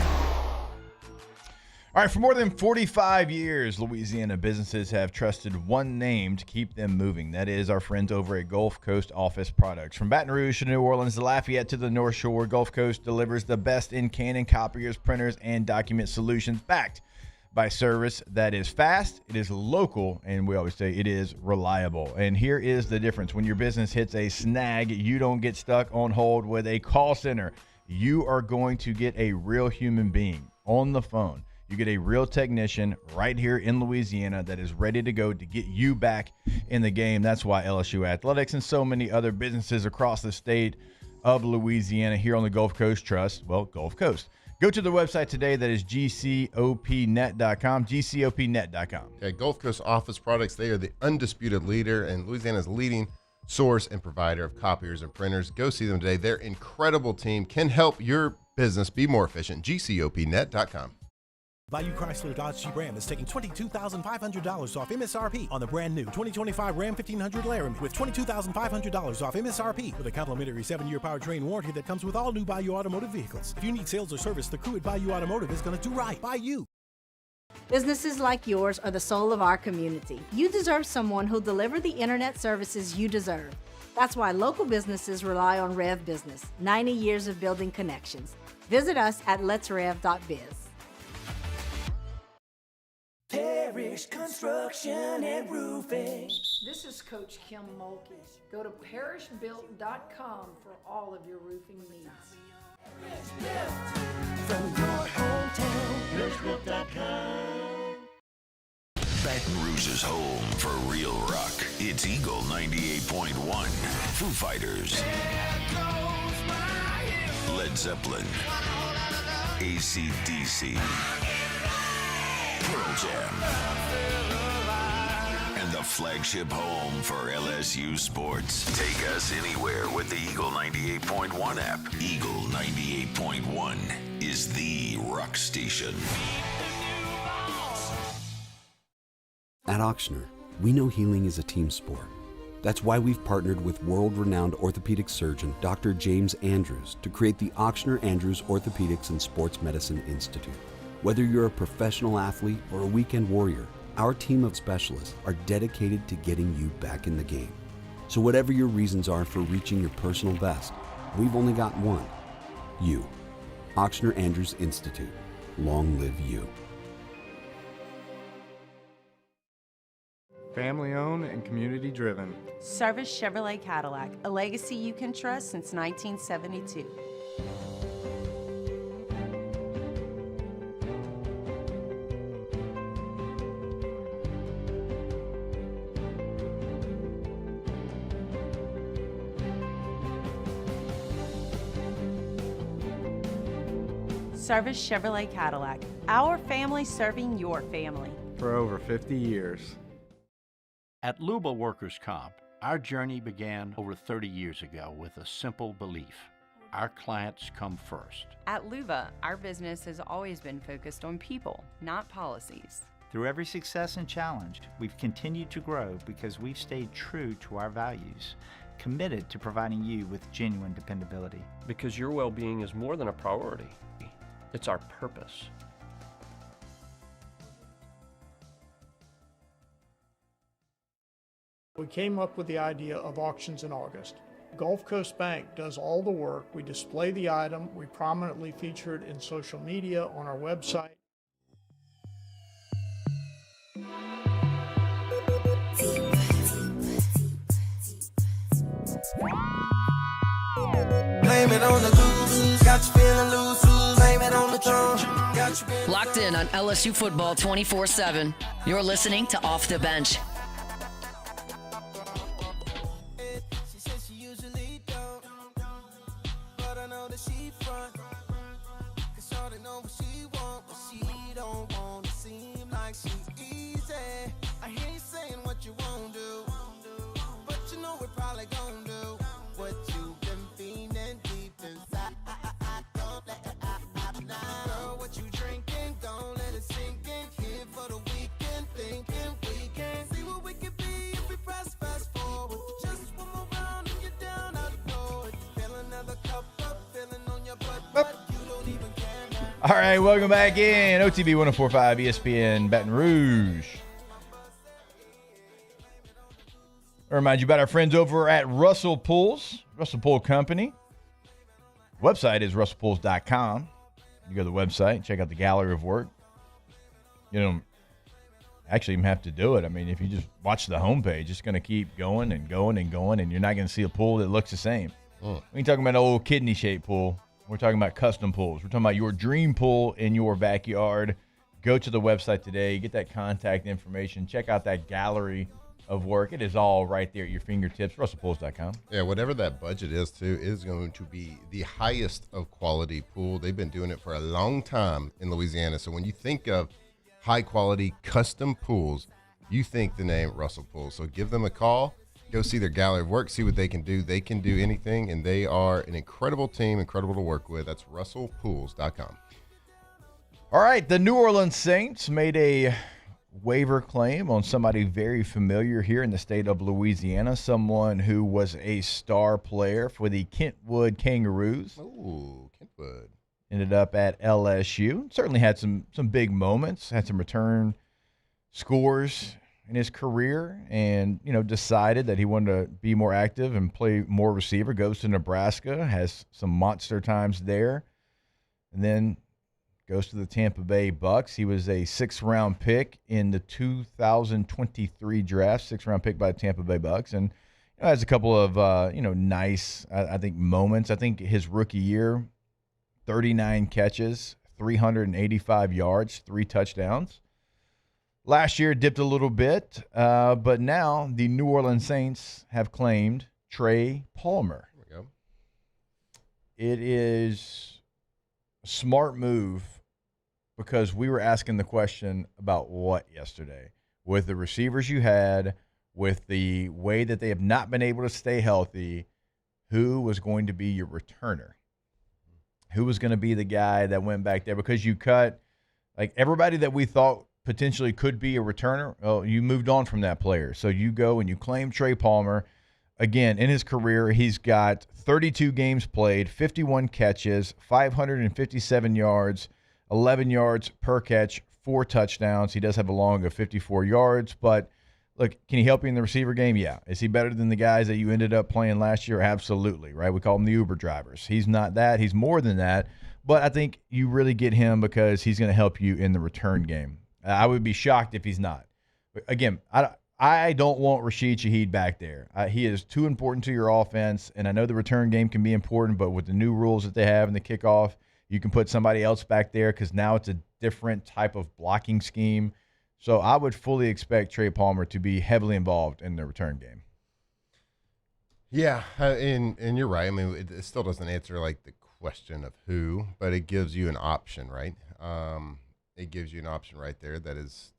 All right, for more than 45 years, Louisiana businesses have trusted one name to keep them moving. That is our friends over at Gulf Coast Office Products. From Baton Rouge to New Orleans to Lafayette to the North Shore, Gulf Coast delivers the best in Canon copiers, printers, and document solutions backed by service that is fast, it is local, and we always say it is reliable. And here is the difference. When your business hits a snag, you don't get stuck on hold with a call center. You are going to get a real human being on the phone. You get a real technician right here in Louisiana that is ready to go to get you back in the game. That's why LSU Athletics and so many other businesses across the state of Louisiana here on the Gulf Coast trust, well, Gulf Coast. Go to the website today. That is gcopnet.com, gcopnet.com. Okay, Gulf Coast Office Products, they are the undisputed leader and Louisiana's leading source and provider of copiers and printers. Go see them today. Their incredible team can help your business be more efficient. gcopnet.com. Bayou Chrysler Dodge Jeep Ram is taking $22,500 off MSRP on the brand new 2025 Ram 1500 Laramie with $22,500 off MSRP with a complimentary 7-year powertrain warranty that comes with all new Bayou Automotive vehicles. If you need sales or service, the crew at Bayou Automotive is going to do right by you. Businesses like yours are the soul of our community. You deserve someone who'll deliver the internet services you deserve. That's why local businesses rely on Rev Business, 90 years of building connections. Visit us at letsrev.biz. Parish Construction and Roofing. This is Coach Kim Mulkey. Go to parishbuilt.com for all of your roofing needs. From your hometown, parishbuilt.com. Baton Rouge's home for real rock. It's Eagle 98.1. Foo Fighters. Led Zeppelin. AC/DC. Pearl Jam. And the flagship home for LSU sports. Take us anywhere with the Eagle 98.1 app. Eagle 98.1 is the rock station. At Ochsner, we know healing is a team sport. That's why we've partnered with world-renowned orthopedic surgeon Dr. James Andrews to create the Ochsner Andrews Orthopedics and Sports Medicine Institute. Whether you're a professional athlete or a weekend warrior, our team of specialists are dedicated to getting you back in the game. So whatever your reasons are for reaching your personal best, we've only got one: you. Ochsner Andrews Institute. Long live you. Family owned and community driven. Service Chevrolet Cadillac, a legacy you can trust since 1972. Service Chevrolet Cadillac, our family serving your family. For over 50 years. At Luba Workers' Comp, our journey began over 30 years ago with a simple belief. Our clients come first. At Luba, our business has always been focused on people, not policies. Through every success and challenge, we've continued to grow because we've stayed true to our values, committed to providing you with genuine dependability. Because your well-being is more than a priority. It's our purpose. We came up with the idea of auctions in August. Gulf Coast Bank does all the work. We display the item. We prominently feature it in social media, on our website. Blame it on the losers, got you feeling loose. Blame it on the throne, got you feeling. Locked in on LSU football 24/7. You're listening to Off the Bench. She says she usually don't, but I know that she front. 'Cause shorty know what she want, but she don't want to seem like she easy. I hear you saying what you won't do, but you know we're probably gonna do what you've been feeling deep inside. Don't let it out now. Girl, what you drinking? Don't let it sink in. Here for the weekend, thinking we can see what we could be if we press fast forward. Just one more round and you're down, I know it. Fill another cup up, feeling on your butt, but you don't even care now. All right, welcome back in. OTB 104.5 ESPN Baton Rouge. I remind you about our friends over at Russell Pools, Russell Pool Company. Website is russellpools.com. You go to the website, check out the gallery of work. You don't actually even have to do it. I mean, if you just watch the homepage, it's going to keep going and going and going, and you're not going to see a pool that looks the same. We ain't talking about an old kidney-shaped pool. We're talking about custom pools. We're talking about your dream pool in your backyard. Go to the website today. Get that contact information. Check out that gallery of work. It is all right there at your fingertips. RussellPools.com. Yeah, whatever that budget is, too, is going to be the highest of quality pool. They've been doing it for a long time in Louisiana. So when you think of high-quality custom pools, you think the name Russell Pools. So give them a call. Go see their gallery of work, see what they can do. They can do anything, and they are an incredible team, incredible to work with. That's RussellPools.com. All right, the New Orleans Saints made a waiver claim on somebody very familiar here in the state of Louisiana, someone who was a star player for the Kentwood Kangaroos. Ooh, Kentwood. Ended up at LSU. Certainly had some big moments, had some return scores in his career, and decided that he wanted to be more active and play more receiver. Goes to Nebraska, has some monster times there, and then goes to the Tampa Bay Bucks. He was a 6th-round pick in the 2023 draft, 6th-round pick by the Tampa Bay Bucks, and has a couple of nice, I think, moments. I think his rookie year, 39 catches, 385 yards, 3 touchdowns. Last year dipped a little bit, but now the New Orleans Saints have claimed Trey Palmer. There we go. It is a smart move because we were asking the question about what yesterday. With the receivers you had, with the way that they have not been able to stay healthy, who was going to be your returner? Who was going to be the guy that went back there? Because you cut like everybody that we thought potentially could be a returner. Oh, you moved on from that player. So you go and you claim Trey Palmer. Again, in his career, he's got 32 games played, 51 catches, 557 yards, 11 yards per catch, 4 touchdowns. He does have a long of 54 yards, but look, can he help you in the receiver game? Yeah. Is he better than the guys that you ended up playing last year? Absolutely, right? We call them the Uber drivers. He's not that. He's more than that, but I think you really get him because he's going to help you in the return game. I would be shocked if he's not. But again, I don't want Rashid Shaheed back there. He is too important to your offense, and I know the return game can be important, but with the new rules that they have in the kickoff, you can put somebody else back there because now it's a different type of blocking scheme. So I would fully expect Trey Palmer to be heavily involved in the return game. Yeah, and you're right. I mean, it still doesn't answer like the question of who, but it gives you an option, right? It gives you an option right there that is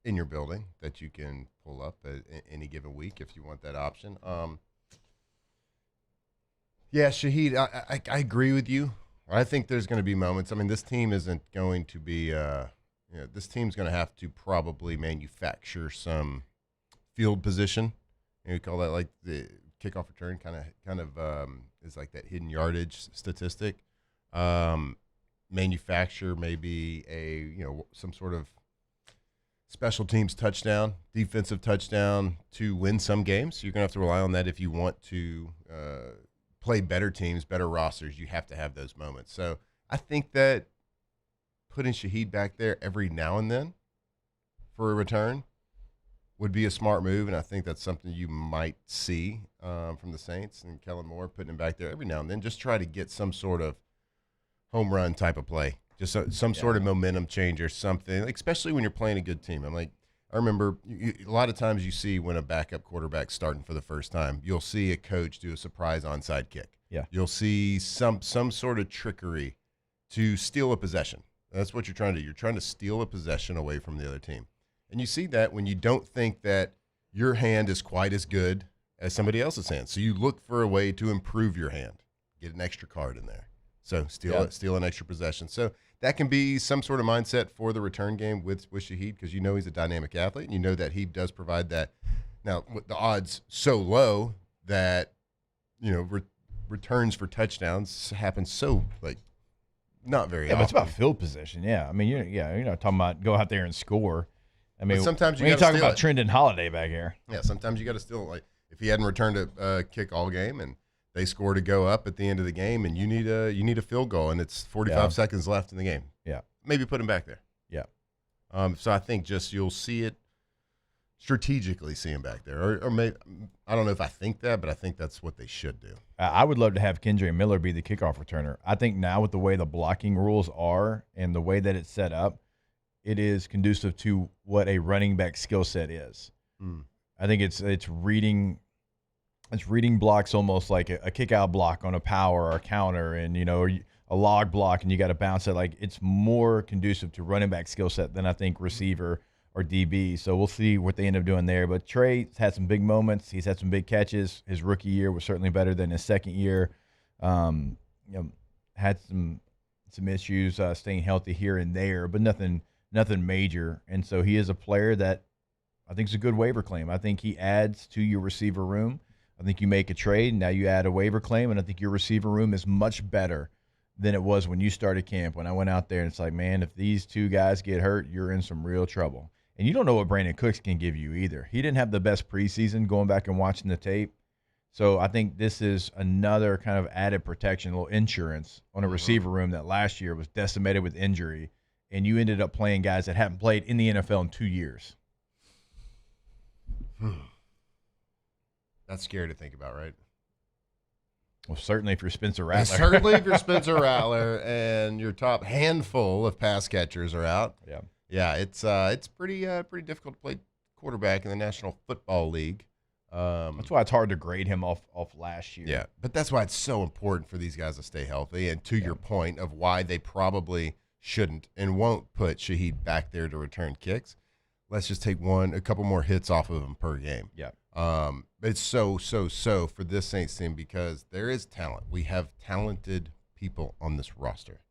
in your building that you can pull up at any given week if you want that option. Yeah, Shaheed, I agree with you. I think there's going to be moments. I mean, this team isn't going to be this team's going to have to probably manufacture some field position. We call that like the kickoff return kind of is like that hidden yardage statistic. Manufacture maybe some sort of special teams touchdown, defensive touchdown to win some games. You're going to have to rely on that if you want to play better teams, better rosters. You have to have those moments. So I think that putting Shaheed back there every now and then for a return would be a smart move, and I think that's something you might see from the Saints and Kellen Moore putting him back there every now and then. Just try to get some sort of home run type of play, just some sort of momentum change or something, especially when you're playing a good team. I remember a lot of times you see when a backup quarterback's starting for the first time, you'll see a coach do a surprise onside kick. Yeah. You'll see some sort of trickery to steal a possession. That's what you're trying to do. You're trying to steal a possession away from the other team. And you see that when you don't think that your hand is quite as good as somebody else's hand. So you look for a way to improve your hand, get an extra card in there. So steal an extra possession. So that can be some sort of mindset for the return game with Shaheed because you know he's a dynamic athlete and you know that he does provide that. Now, with the odds so low that, returns for touchdowns happen so, not very often. But it's about field position, yeah. I mean, you're not talking about go out there and score. I mean, but sometimes we ain't talking about Trendon Holiday back here. Yeah, sometimes you got to steal it. Like if he hadn't returned a kick all game and they score to go up at the end of the game, and you need a field goal, and it's 45 seconds left in the game. Yeah, maybe put him back there. Yeah. So I think just you'll see it strategically, see him back there, or maybe I don't know if I think that, but I think that's what they should do. I would love to have Kendre Miller be the kickoff returner. I think now with the way the blocking rules are and the way that it's set up, it is conducive to what a running back skill set is. I think it's reading blocks almost like a kick out block on a power or a counter, and or a log block, and you got to bounce it. Like, it's more conducive to running back skill set than I think receiver or DB. So we'll see what they end up doing there. But Trey's had some big moments. He's had some big catches. His rookie year was certainly better than his second year. Had some issues staying healthy here and there, but nothing major. And so he is a player that I think is a good waiver claim. I think he adds to your receiver room. I think you make a trade, now you add a waiver claim, and I think your receiver room is much better than it was when you started camp. When I went out there, and it's like, man, if these two guys get hurt, you're in some real trouble. And you don't know what Brandon Cooks can give you either. He didn't have the best preseason, going back and watching the tape. So I think this is another kind of added protection, a little insurance on a receiver room that last year was decimated with injury, and you ended up playing guys that haven't played in the NFL in 2 years. That's scary to think about, right? Well, certainly if you're Spencer Rattler. Certainly if you're Spencer Rattler and your top handful of pass catchers are out. Yeah. Yeah, it's pretty difficult to play quarterback in the National Football League. That's why it's hard to grade him off last year. Yeah, but that's why it's so important for these guys to stay healthy. And to your point of why they probably shouldn't and won't put Shaheed back there to return kicks, let's just take a couple more hits off of him per game. Yeah. It's so for this Saints team because there is talent. We have talented people on this roster.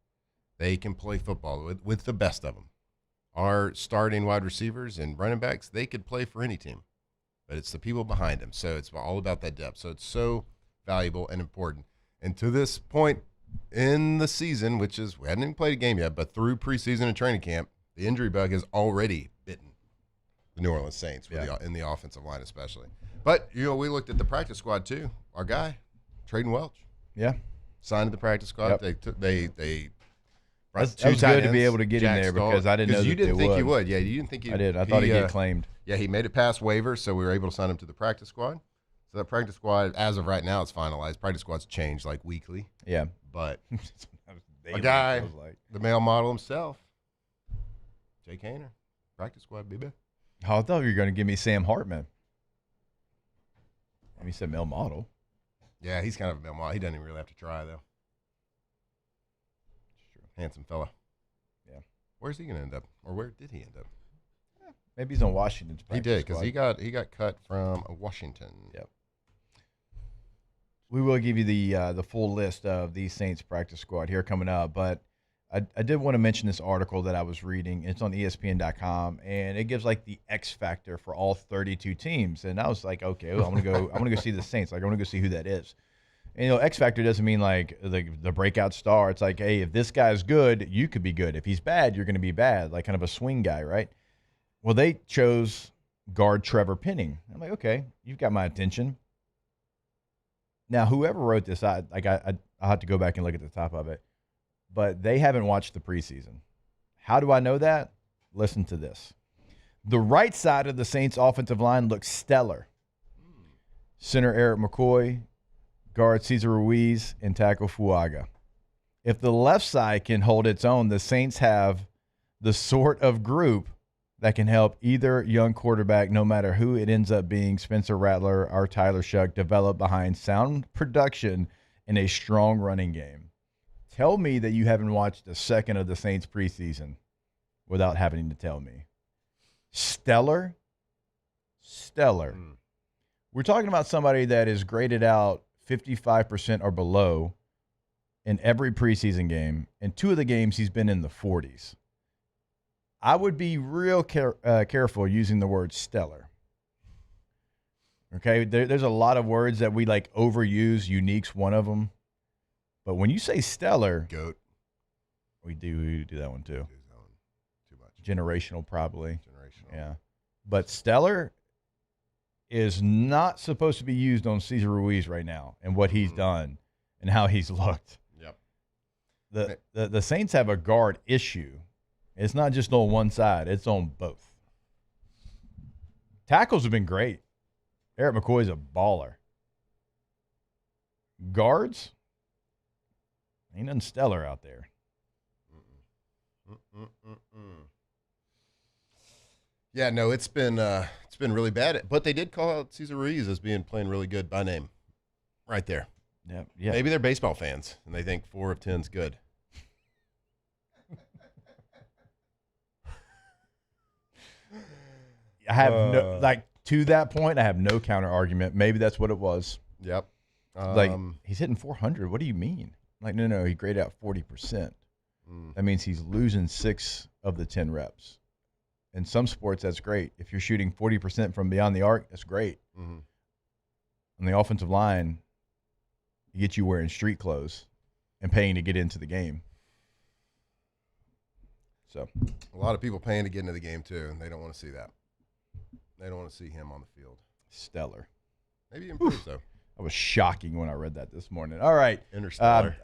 They can play football with the best of them. Our starting wide receivers and running backs, they could play for any team. But it's the people behind them. So it's all about that depth. So it's so valuable and important. And to this point in the season, which is we hadn't even played a game yet, but through preseason and training camp, the injury bug has already bitten the New Orleans Saints in the offensive line especially. But, we looked at the practice squad too. Our guy, Trayden Welch. Yeah. Signed to the practice squad. Yep. They That was good to be able to get in there because I didn't know that you didn't they think would. you would. Yeah, you didn't think you. I did. I thought he'd get claimed. Yeah, he made it past waivers, so we were able to sign him to the practice squad. So that practice squad, as of right now, it's finalized. Practice squad's changed like weekly. Yeah, but daily, a guy, it feels like. the male model himself, Jake Hainer, practice squad, baby. Oh, I thought you were going to give me Sam Hartman. And he said male model. Yeah, he's kind of a male model. He doesn't even really have to try though. Handsome fella. Yeah. Where's he going to end up? Or where did he end up? Maybe he's on Washington's practice He did, because squad. he got cut from Washington. Yep. We will give you the full list of the Saints practice squad here coming up, but I did want to mention this article that I was reading. It's on ESPN.com, and it gives like the X factor for all 32 teams. And I was like, okay, well, I'm gonna go see the Saints. Like, I want to go see who that is. And, X factor doesn't mean like the breakout star. It's like, hey, if this guy's good, you could be good. If he's bad, you're going to be bad. Like kind of a swing guy, right? Well, they chose guard Trevor Penning. I'm like, okay, you've got my attention. Now, whoever wrote this, I'll have to go back and look at the top of it. But they haven't watched the preseason. How do I know that? Listen to this. The right side of the Saints offensive line looks stellar. Center Eric McCoy, guard Cesar Ruiz, and tackle Fuaga. If the left side can hold its own, the Saints have the sort of group that can help either young quarterback, no matter who it ends up being, Spencer Rattler or Tyler Shuck, develop behind sound production and a strong running game. Tell me that you haven't watched a second of the Saints preseason without having to tell me. Stellar. We're talking about somebody that is graded out 55% or below in every preseason game. In 2 of the games, he's been in the 40s. I would be real careful using the word stellar. Okay, there's a lot of words that we like overuse. Unique's one of them. But when you say stellar, GOAT. We do that one too. Too much. Generational, probably. Generational. Yeah. But stellar is not supposed to be used on Cesar Ruiz right now and what he's done and how he's looked. Yep. The Saints have a guard issue. It's not just on one side. It's on both. Tackles have been great. Eric McCoy's a baller. Guards, ain't nothing stellar out there. Yeah, no, it's been been really bad. But they did call out Cesar Ruiz as playing really good by name right there. Yeah. Maybe they're baseball fans, and they think 4 of 10's good. I have to that point, I have no counter argument. Maybe that's what it was. Yep. He's hitting 400. What do you mean? No, he graded out 40%. That means he's losing 6 of the 10 reps. In some sports, that's great. If you're shooting 40% from beyond the arc, that's great. Mm-hmm. On the offensive line, you get you wearing street clothes and paying to get into the game. So a lot of people paying to get into the game too, and they don't want to see that. They don't want to see him on the field. Stellar. Maybe improves though. That was shocking when I read that this morning. All right. Interstellar.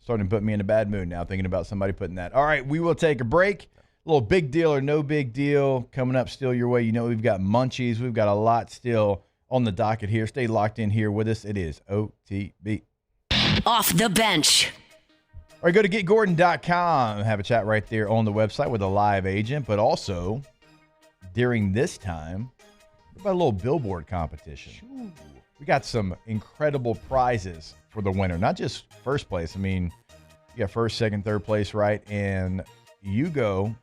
Starting to put me in a bad mood now thinking about somebody putting that. All right, we will take a break. A little big deal or no big deal coming up still your way. You know we've got munchies. We've got a lot still on the docket here. Stay locked in here with us. It is OTB. Off the bench. All right, go to getgordon.com. Have a chat right there on the website with a live agent, but also during this time, what about a little billboard competition? We got some incredible prizes for the winner, not just first place. I mean, you got first, second, third place, right? And you can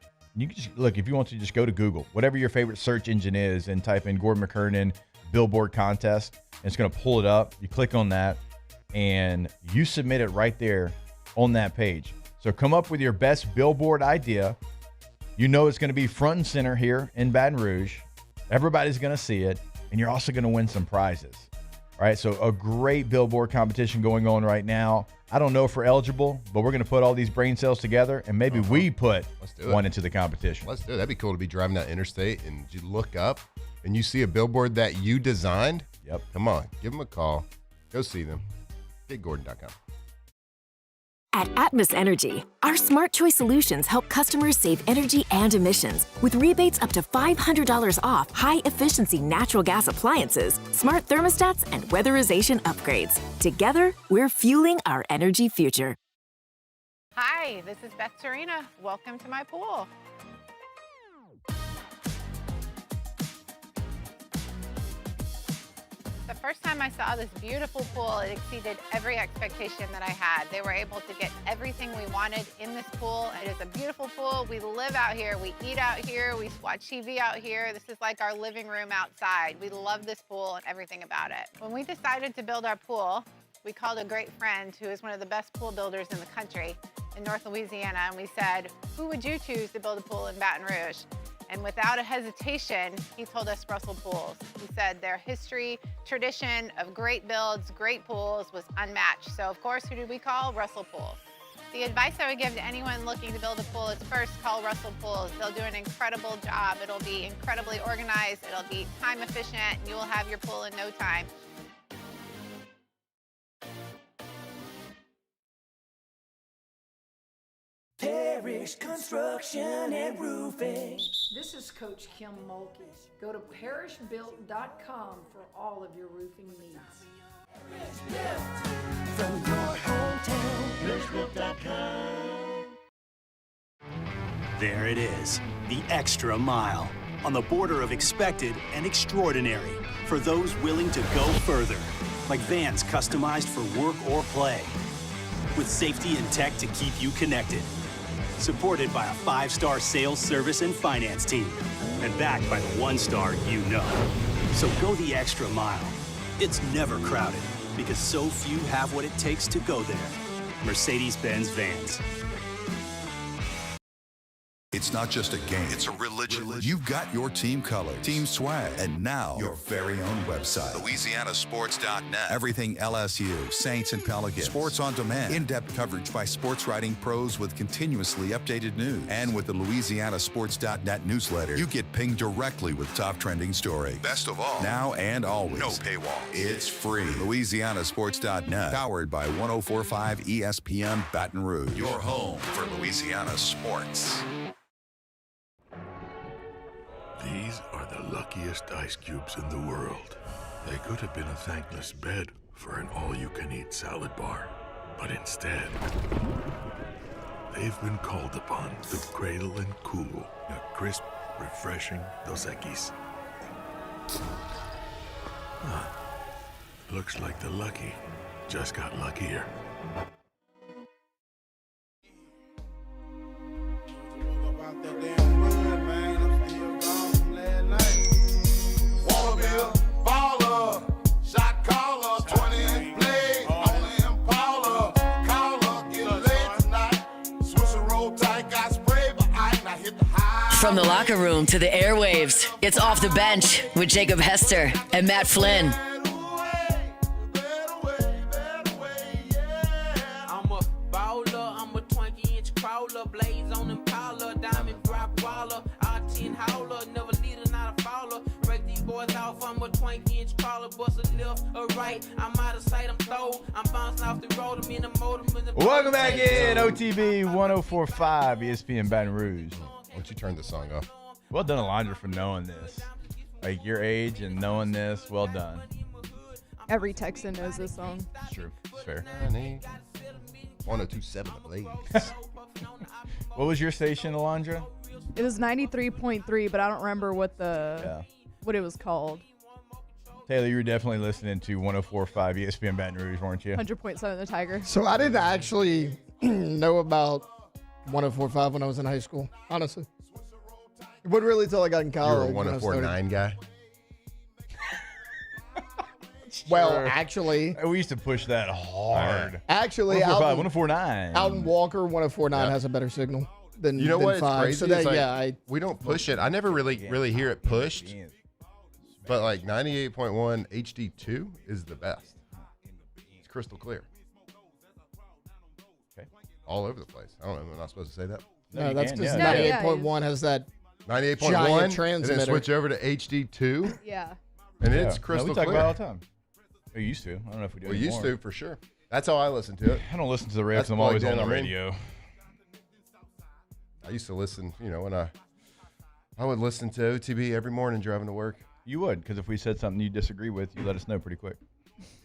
just look, if you want to just go to Google, whatever your favorite search engine is, and type in Gordon McKernan billboard contest, and it's going to pull it up. You click on that, and you submit it right there on that page. So come up with your best billboard idea. You know it's going to be front and center here in Baton Rouge. Everybody's going to see it, and you're also going to win some prizes. All right, so a great billboard competition going on right now. I don't know if we're eligible, but we're going to put all these brain cells together, and maybe we put one into the competition. Let's do it. That'd be cool to be driving down interstate, and you look up, and you see a billboard that you designed. Yep. Come on, give them a call. Go see them. GetGordon.com. At Atmos Energy, our Smart Choice solutions help customers save energy and emissions with rebates up to $500 off high-efficiency natural gas appliances, smart thermostats, and weatherization upgrades. Together, we're fueling our energy future. Hi, this is Beth Serena. Welcome to my pool. The first time I saw this beautiful pool, it exceeded every expectation that I had. They were able to get everything we wanted in this pool. It is a beautiful pool. We live out here, we eat out here, we watch TV out here. This is like our living room outside. We love this pool and everything about it. When we decided to build our pool, we called a great friend who is one of the best pool builders in the country in North Louisiana, and we said, who would you choose to build a pool in Baton Rouge? And without a hesitation, he told us Russell Pools. He said their history, tradition of great builds, great pools was unmatched. So of course, who did we call? Russell Pools. The advice I would give to anyone looking to build a pool is first call Russell Pools. They'll do an incredible job. It'll be incredibly organized. It'll be time efficient, and you will have your pool in no time. Parish Construction and Roofing. This is Coach Kim Mulkey. Go to parishbuilt.com for all of your roofing needs. From your hometown, parishbuilt.com. There it is, the extra mile, on the border of expected and extraordinary, for those willing to go further, like vans customized for work or play, with safety and tech to keep you connected. Supported by a 5-star sales, service, and finance team. And backed by the 1-star you know. So go the extra mile. It's never crowded because so few have what it takes to go there. Mercedes-Benz Vans. It's not just a game, it's a religion. You've got your team colors, team swag, and now your very own website. LouisianaSports.net. Everything LSU, Saints, and Pelicans. Sports on demand. In-depth coverage by sports writing pros with continuously updated news. And with the LouisianaSports.net newsletter, you get pinged directly with top trending stories. Best of all, now and always, no paywall. It's free. LouisianaSports.net. Powered by 104.5 ESPN Baton Rouge. Your home for Louisiana sports. These are the luckiest ice cubes in the world. They could have been a thankless bed for an all-you-can-eat salad bar. But instead, they've been called upon to cradle and cool a crisp, refreshing Dos Equis. Looks like the lucky just got luckier. From the locker room to the airwaves, it's Off the Bench with Jacob Hester and Matt Flynn. I'm a baller, I'm a 20-inch crawler, blaze on Impala, diamond rock waller, R10 howler, never leader, not a faller. Break these boys off, I'm a 20-inch crawler, bust a left or right, I'm out of sight, I'm throw, I'm bouncing off the road, I'm in the motor. Welcome back in, OTB 104.5, ESPN Baton Rouge. Why don't you turn the song off? Well done, Alondra, for knowing this. Like, your age and knowing this, well done. Every Texan knows this song. It's true. It's fair. 1027 The Blaze. What was your station, Alondra? It was 93.3, but I don't remember what it was called. Taylor, you were definitely listening to 104.5 ESPN Baton Rouge, weren't you? 100.7 The Tiger. So I didn't actually know about 104.5 when I was in high school, honestly. It wasn't really until I got in college. You were a 104.9 guy? Well, actually. We used to push that hard. Actually, 104.9. Out in Walker, 104.9 has a better signal than You know what? It's 5. crazy. So that, It's like, yeah, we don't push it. I never really hear it pushed. But like 98.1 HD2 is the best. It's crystal clear. Okay. All over the place. I don't know. I'm not supposed to say that. No, that's because 98.1 has that 98.1 giant transmitter. And then switch over to HD2. Yeah. And it's crystal we talk clear. about it all the time. We used to. I don't know if we do We anymore. used to, for sure. That's how I listen to it. I don't listen to the radio That's because I'm always plugged on in. the I mean, radio. I used to listen, when I would listen to OTB every morning driving to work. You would, because if we said something you disagree with, you let us know pretty quick.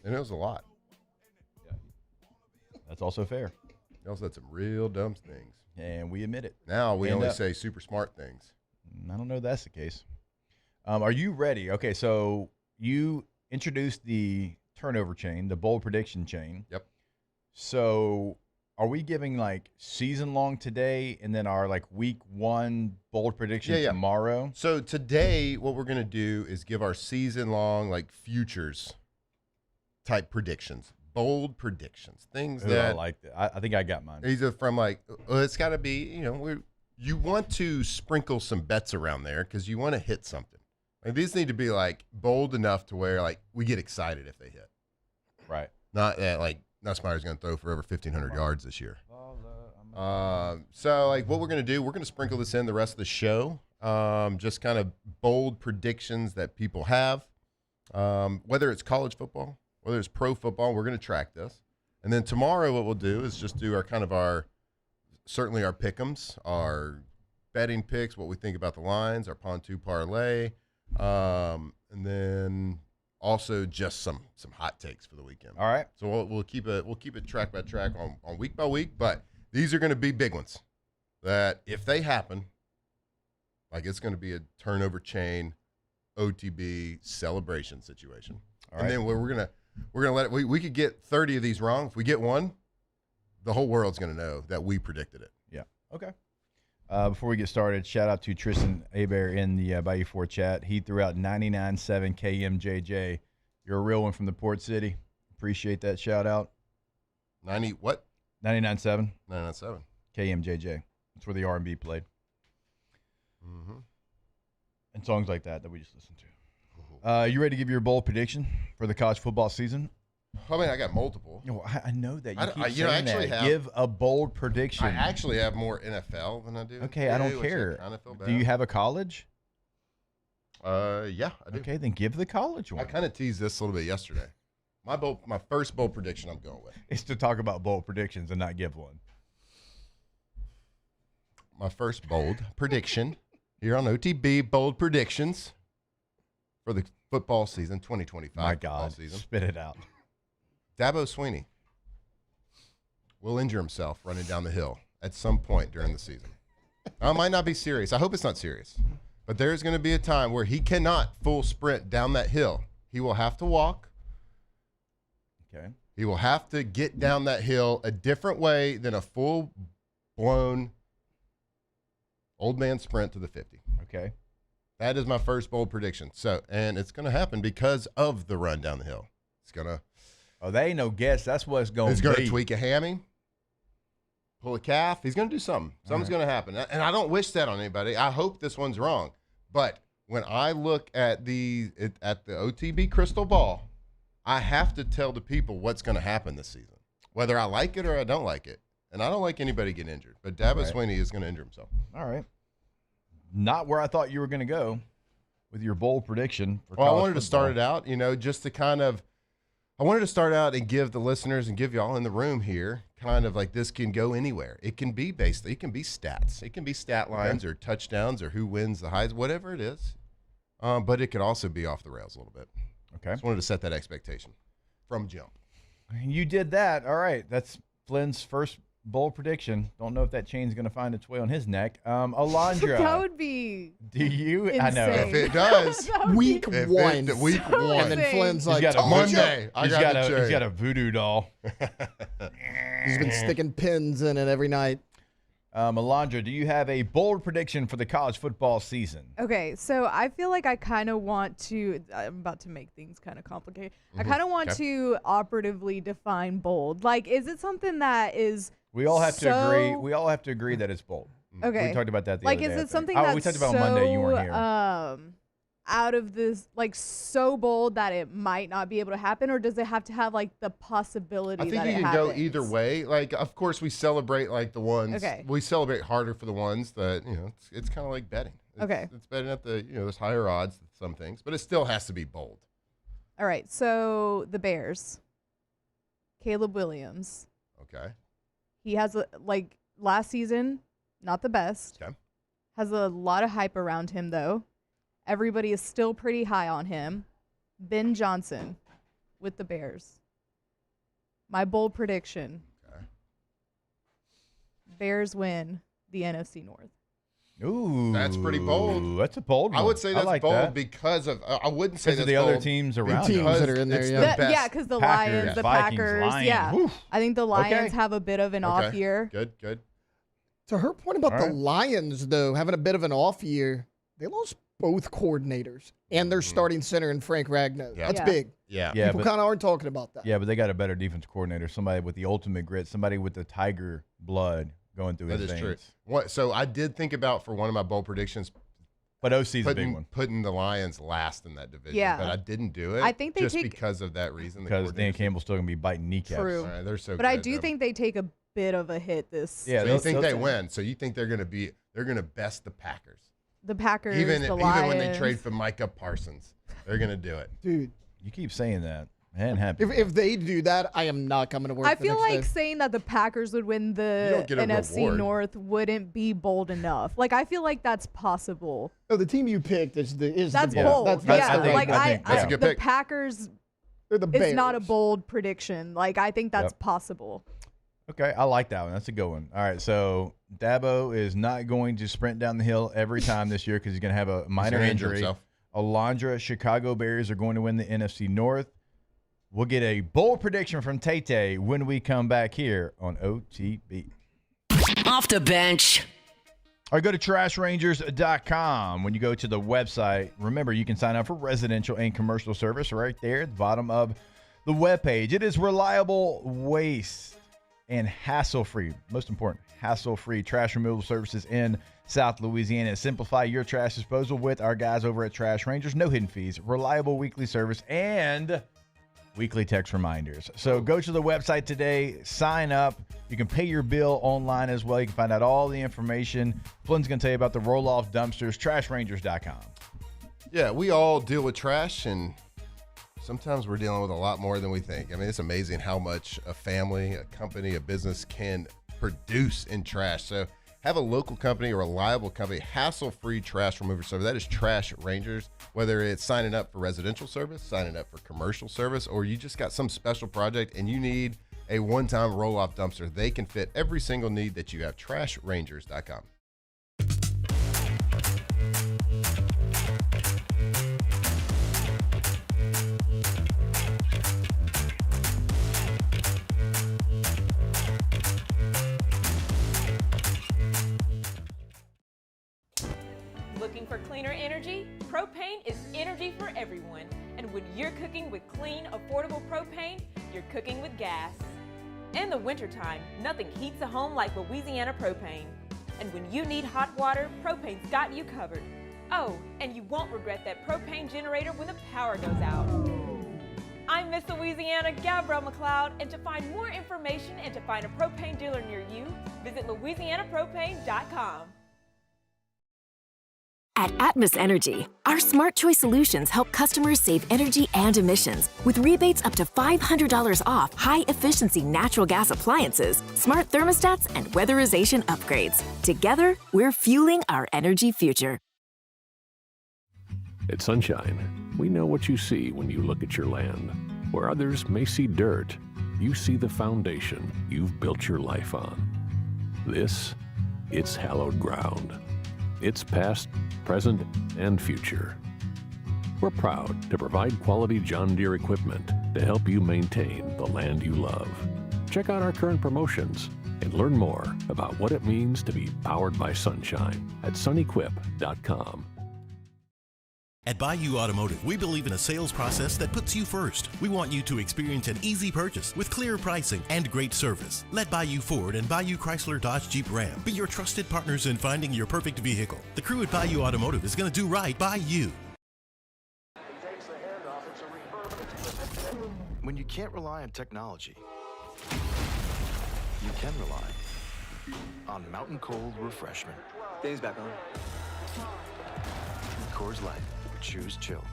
And it was a lot. Yeah. That's also fair. You also said some real dumb things. And we admit it. Now we Hand only up. say super smart things. I don't know if that's the case. Are you ready? Okay, so you introduced the turnover chain, the bold prediction chain. Yep. So are we giving like season long today and then our like week 1 bold prediction tomorrow? So today what we're going to do is give our season long like futures type predictions. Bold predictions. Things that I like that. I think I got mine. These are from like it's got to be, you want to sprinkle some bets around there because you want to hit something. Like these need to be like bold enough to where like we get excited if they hit. Right. Not that like Nussmeier's going to throw for over 1,500 yards this year. So like what we're going to do, we're going to sprinkle this in the rest of the show. Just kind of bold predictions that people have, whether it's college football, whether it's pro football, we're going to track this. And then tomorrow what we'll do is just do certainly our pick'ems, our betting picks, what we think about the lines, our Pontoon parlay, and then also just some hot takes for the weekend. All right. So we'll keep it track by track on week by week, but these are going to be big ones that if they happen, like it's going to be a turnover chain, OTB celebration situation. All and right. then we're gonna let it. We could get 30 of these wrong. If we get one, the whole world's going to know that we predicted it. Yeah. Okay. Before we get started, shout out to Tristan Hebert in the Bayou 4 chat. He threw out 99.7 KMJJ. You're a real one from the Port City. Appreciate that shout out. 90 what? 99.7. 99.7. KMJJ. That's where the R&B played. Mm-hmm. And songs like that we just listened to. You ready to give your bold prediction for the college football season? I mean, I got multiple. I know that. I actually have, give a bold prediction. I actually have more NFL than I do. Okay, I don't care. Kind of feel bad. Do you have a college? Yeah, I do. Okay, then give the college one. I kind of teased this a little bit yesterday. My first bold prediction I'm going with is to talk about bold predictions and not give one. My first bold prediction here on OTB Bold Predictions for the football season, 2025 My football God, season. spit it out. Dabo Swinney will injure himself running down the hill at some point during the season. It might not be serious. I hope it's not serious. But there's going to be a time where he cannot full sprint down that hill. He will have to walk. Okay. He will have to get down that hill a different way than a full-blown old man sprint to the 50. Okay. That is my first bold prediction. So, and it's going to happen because of the run down the hill. It's going to. Oh, they ain't no guess. That's what it's going to be. He's going to tweak a hammy, pull a calf. He's going to do something. Something's going to happen. And I don't wish that on anybody. I hope this one's wrong. But when I look at the OTB crystal ball, I have to tell the people what's going to happen this season, whether I like it or I don't like it. And I don't like anybody getting injured. But Dabo Swinney is going to injure himself. All right. Not where I thought you were going to go with your bold prediction. For well, I wanted football. to start it out, just to kind of – I wanted to start out and give the listeners and give y'all in the room here kind of like this can go anywhere. It can be it can be stats. It can be stat lines or touchdowns or who wins the highs, whatever it is. But it could also be off the rails a little bit. Okay. Just wanted to set that expectation from jump. You did that. All right. That's Flynn's first bold prediction. Don't know if that chain's going to find its way on his neck. Alondra. That would be Do you? insane. I know. If it does. Week one. Week one. And then Flynn's like, He's got a Monday. He's got a voodoo doll. He's been sticking pins in it every night. Alondra, do you have a bold prediction for the college football season? Okay, so I feel like I kind of want to. I'm about to make things kind of complicated. I kind of want to operatively define bold. Like, is it something that is? We all have to agree. We all have to agree that it's bold. Okay. We talked about that the like, other day. is it something oh, that's we talked about it on Monday. You weren't here. Out of this, like, so bold that it might not be able to happen, or does it have to have like the possibility? I think that you it can go happens? either way. Like, of course, we celebrate like the ones. Okay. We celebrate harder for the ones that it's kind of like betting. It's betting at the there's higher odds than some things, but it still has to be bold. All right, so the Bears, Caleb Williams. Okay. He has last season, not the best. Okay. Has a lot of hype around him though. Everybody is still pretty high on him. Ben Johnson with the Bears. My bold prediction. Okay. Bears win the NFC North. Ooh, that's pretty bold. That's a bold one. I would say that's like bold that. because of. I wouldn't say because that's of the bold. other teams around. The teams that are in there. Yeah, because the Packers, Lions, the Vikings, Packers. Lions. Yeah, Woo. I think the Lions have a bit of an off year. Good. To her point about All the Lions, though, having a bit of an off year, they lost both coordinators and their starting center in Frank Ragnow. Yeah. That's Yeah. big. Yeah. People kind of aren't talking about that. Yeah, but they got a better defense coordinator, somebody with the ultimate grit, somebody with the tiger blood going through That his is veins. true. So I did think about for one of my bold predictions. But OC's a big one. Putting the Lions last in that division. Yeah. But I didn't do it. I think they just take- because of that reason. Because Dan Campbell's still going to be biting kneecaps. True. All right, they're so But good. I do think they take a bit of a hit this. Yeah, So you think they they'll- win. So you think they're going to best the Packers. The Packers, Even the Lions. when they trade for Micah Parsons, they're going to do it. Dude, You keep saying that. Man, happy. if they do that, I am not coming to work. I the feel next like day. saying that the Packers would win You the don't get a NFC reward. North wouldn't be bold enough. Like, I feel like that's possible. Oh, the team you picked is That's the bold. That's yeah, the like right I think I that's a good the pick. Packers. They're the Bears. It's not a bold prediction. Like, I think that's possible. Okay, I like that one. That's a good one. All right, so Dabo is not going to sprint down the hill every time this year because he's going to have a minor gonna injure injury. himself. Alondra, Chicago Bears are going to win the NFC North. We'll get a bold prediction from Tay when we come back here on OTB. Off the bench. All right, go to trashrangers.com. When you go to the website, remember you can sign up for residential and commercial service right there at the bottom of the webpage. It is reliable waste and hassle-free, most important, hassle-free trash removal services in South Louisiana. Simplify your trash disposal with our guys over at Trash Rangers. No hidden fees, reliable weekly service, and weekly text reminders. So go to the website today, sign up. You can pay your bill online as well. You can find out all the information. Flynn's going to tell you about the roll-off dumpsters, trashrangers.com. Yeah, we all deal with trash, and sometimes we're dealing with a lot more than we think. I mean, it's amazing how much a family, a company, a business can produce in trash. So have a local company, a reliable company, hassle-free trash remover service. That is Trash Rangers. Whether it's signing up for residential service, signing up for commercial service, or you just got some special project and you need a one-time roll-off dumpster, they can fit every single need that you have. TrashRangers.com. for cleaner energy? Propane is energy for everyone. And when you're cooking with clean, affordable propane, you're cooking with gas. In the wintertime, nothing heats a home like Louisiana propane. And when you need hot water, propane's got you covered. Oh, and you won't regret that propane generator when the power goes out. I'm Miss Louisiana, Gabrielle McLeod, and to find more information and to find a propane dealer near you, visit louisianapropane.com. At Atmos Energy, our smart choice solutions help customers save energy and emissions with rebates up to $500 off high-efficiency natural gas appliances, smart thermostats, and weatherization upgrades. Together, we're fueling our energy future. At Sunshine, we know what you see when you look at your land. Where others may see dirt, you see the foundation you've built your life on. It's hallowed ground. It's past, present, and future. We're proud to provide quality John Deere equipment to help you maintain the land you love. Check out our current promotions and learn more about what it means to be powered by sunshine at sunequip.com. At Bayou Automotive, we believe in a sales process that puts you first. We want you to experience an easy purchase with clear pricing and great service. Let Bayou Ford and Bayou Chrysler Dodge Jeep Ram be your trusted partners in finding your perfect vehicle. The crew at Bayou Automotive is going to do right by you. When you can't rely on technology, you can rely on Mountain Cold Refreshment. Dave's back on. Coors Light. Choose chill.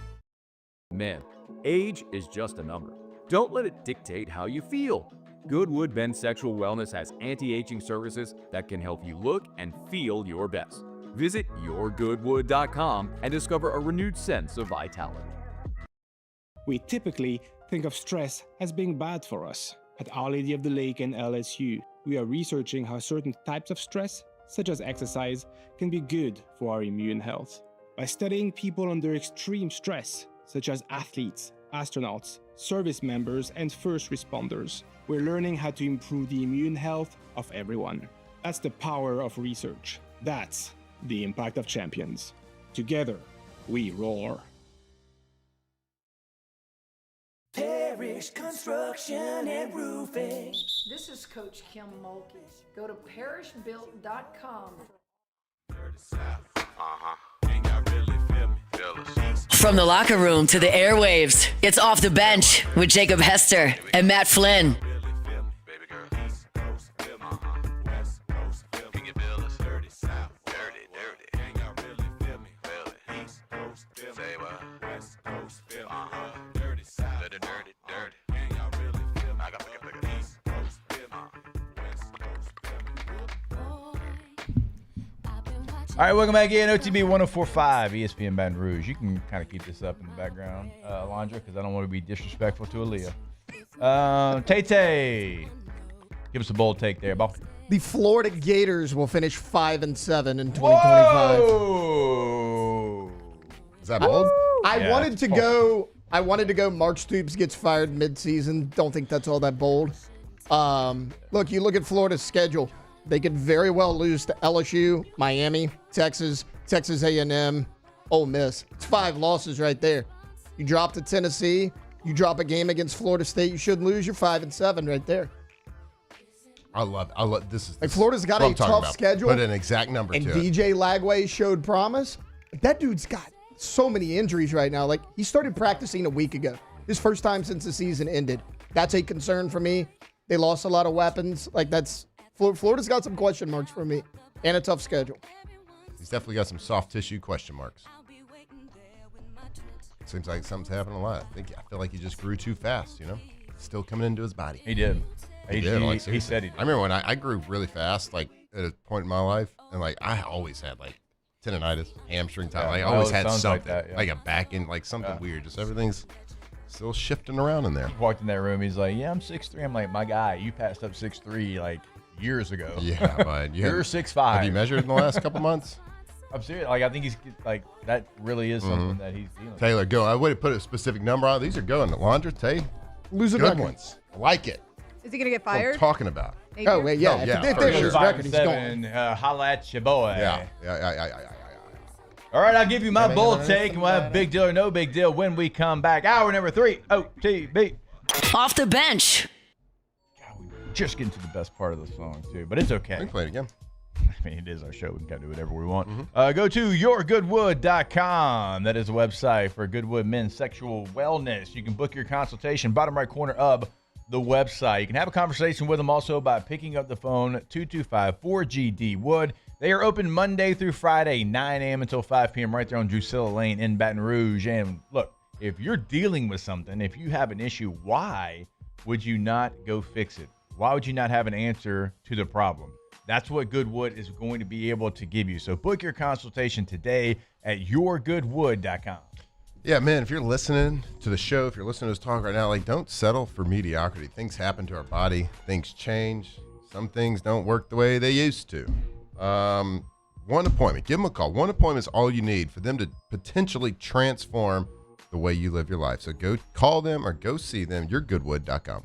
Men, age is just a number. Don't let it dictate how you feel. Goodwood Men's Sexual Wellness has anti-aging services that can help you look and feel your best. Visit yourgoodwood.com and discover a renewed sense of vitality. We typically think of stress as being bad for us. At Our Lady of the Lake and LSU, we are researching how certain types of stress, such as exercise, can be good for our immune health. By studying people under extreme stress, such as athletes, astronauts, service members, and first responders, we're learning how to improve the immune health of everyone. That's the power of research. That's the impact of champions. Together, we roar. Parish Construction and Roofing. This is Coach Kim Mulkey. Go to parishbuilt.com. From the locker room to the airwaves, it's Off the Bench with Jacob Hester and Matt Flynn. All right, welcome back in. OTB 104.5, ESPN Baton Rouge. You can kind of keep this up in the background, Alondra, because I don't want to be disrespectful to Aaliyah. Tay-Tay, give us a bold take there, Bob. The Florida Gators will finish 5-7 in 2025. Whoa! Is that bold? I wanted to go Mark Stoops gets fired midseason. Don't think that's all that bold. Look, you look at Florida's schedule. They could very well lose to LSU, Miami, Texas, Texas A&M, Ole Miss. It's 5 losses right there. You drop to Tennessee, you drop a game against Florida State, you shouldn't lose. You're 5-7 right there. I love this. Like Florida's got a tough schedule. Put an exact number to it. And DJ Lagway showed promise. That dude's got so many injuries right now. Like, he started practicing a week ago. His first time since the season ended. That's a concern for me. They lost a lot of weapons. Like, Florida's got some question marks for me and a tough schedule. He's definitely got some soft tissue question marks. Seems like something's happening a lot. I feel like he just grew too fast, Still coming into his body. He did. He did. Like, he said he did. I remember when I grew really fast, like at a point in my life, and like I always had like tendonitis, hamstring time. I always had something, like a back end, like something weird. Just everything's still shifting around in there. He walked in that room. He's like, "Yeah, I'm 6'3". I'm like, "My guy, you passed up 6'3" like years ago." Yeah, but you're 6'5". Have you measured in the last couple months? I'm serious. Like, I think he's like that. Really is something that he's dealing with. Taylor, go. I would have put a specific number on. These are going. Alondra, Tay, losing good record. ones. I like it. Is he gonna get fired? What I'm talking about. Oh wait, yeah. If they lose record, he's 5-7, going. holla at your boy. Yeah. All right, I'll give you my bold take, and we'll have big deal or no big deal when we come back. Hour number 3, OTB. Off the bench. Just getting to the best part of the song, too, but it's okay. We can play it again. I mean, it is our show. We can kind of do whatever we want. Go to yourgoodwood.com. That is the website for Goodwood Men's Sexual Wellness. You can book your consultation, bottom right corner of the website. You can have a conversation with them also by picking up the phone, 225-4GD-WOOD. They are open Monday through Friday, 9 a.m. until 5 p.m. right there on Drusilla Lane in Baton Rouge. And look, if you're dealing with something, if you have an issue, why would you not go fix it? Why would you not have an answer to the problem? That's what Goodwood is going to be able to give you. So book your consultation today at yourgoodwood.com. Yeah, man, if you're listening to the show, if you're listening to us talk right now, like, don't settle for mediocrity. Things happen to our body. Things change. Some things don't work the way they used to. One appointment. Give them a call. One appointment is all you need for them to potentially transform the way you live your life. So go call them or go see them, yourgoodwood.com.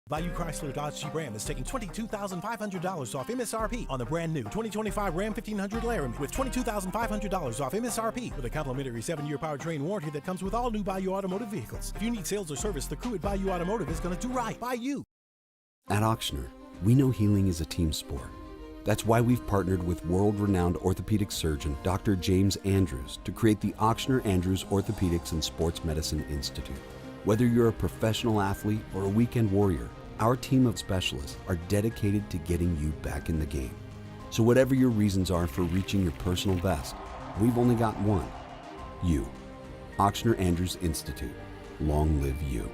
Bayou Chrysler Dodge Jeep Ram is taking $22,500 off MSRP on the brand new 2025 Ram 1500 Laramie with $22,500 off MSRP with a complimentary 7-year powertrain warranty that comes with all new Bayou Automotive vehicles. If you need sales or service, the crew at Bayou Automotive is going to do right by you. At Auctioner, we know healing is a team sport. That's why we've partnered with world-renowned orthopedic surgeon Dr. James Andrews to create the Auctioner Andrews Orthopedics and Sports Medicine Institute. Whether you're a professional athlete or a weekend warrior, our team of specialists are dedicated to getting you back in the game. So whatever your reasons are for reaching your personal best, we've only got one. You. Auctioner Andrews Institute. Long live you.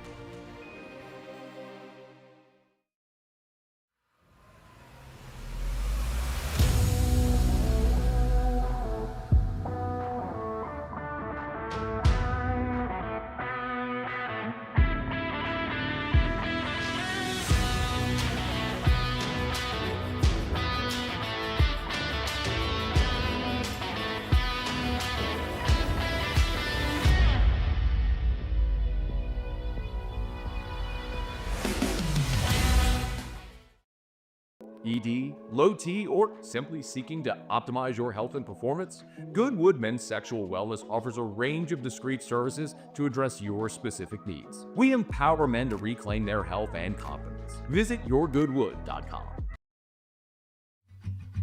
ED, low T, or simply seeking to optimize your health and performance? Goodwood Men's Sexual Wellness offers a range of discreet services to address your specific needs. We empower men to reclaim their health and confidence. Visit yourgoodwood.com.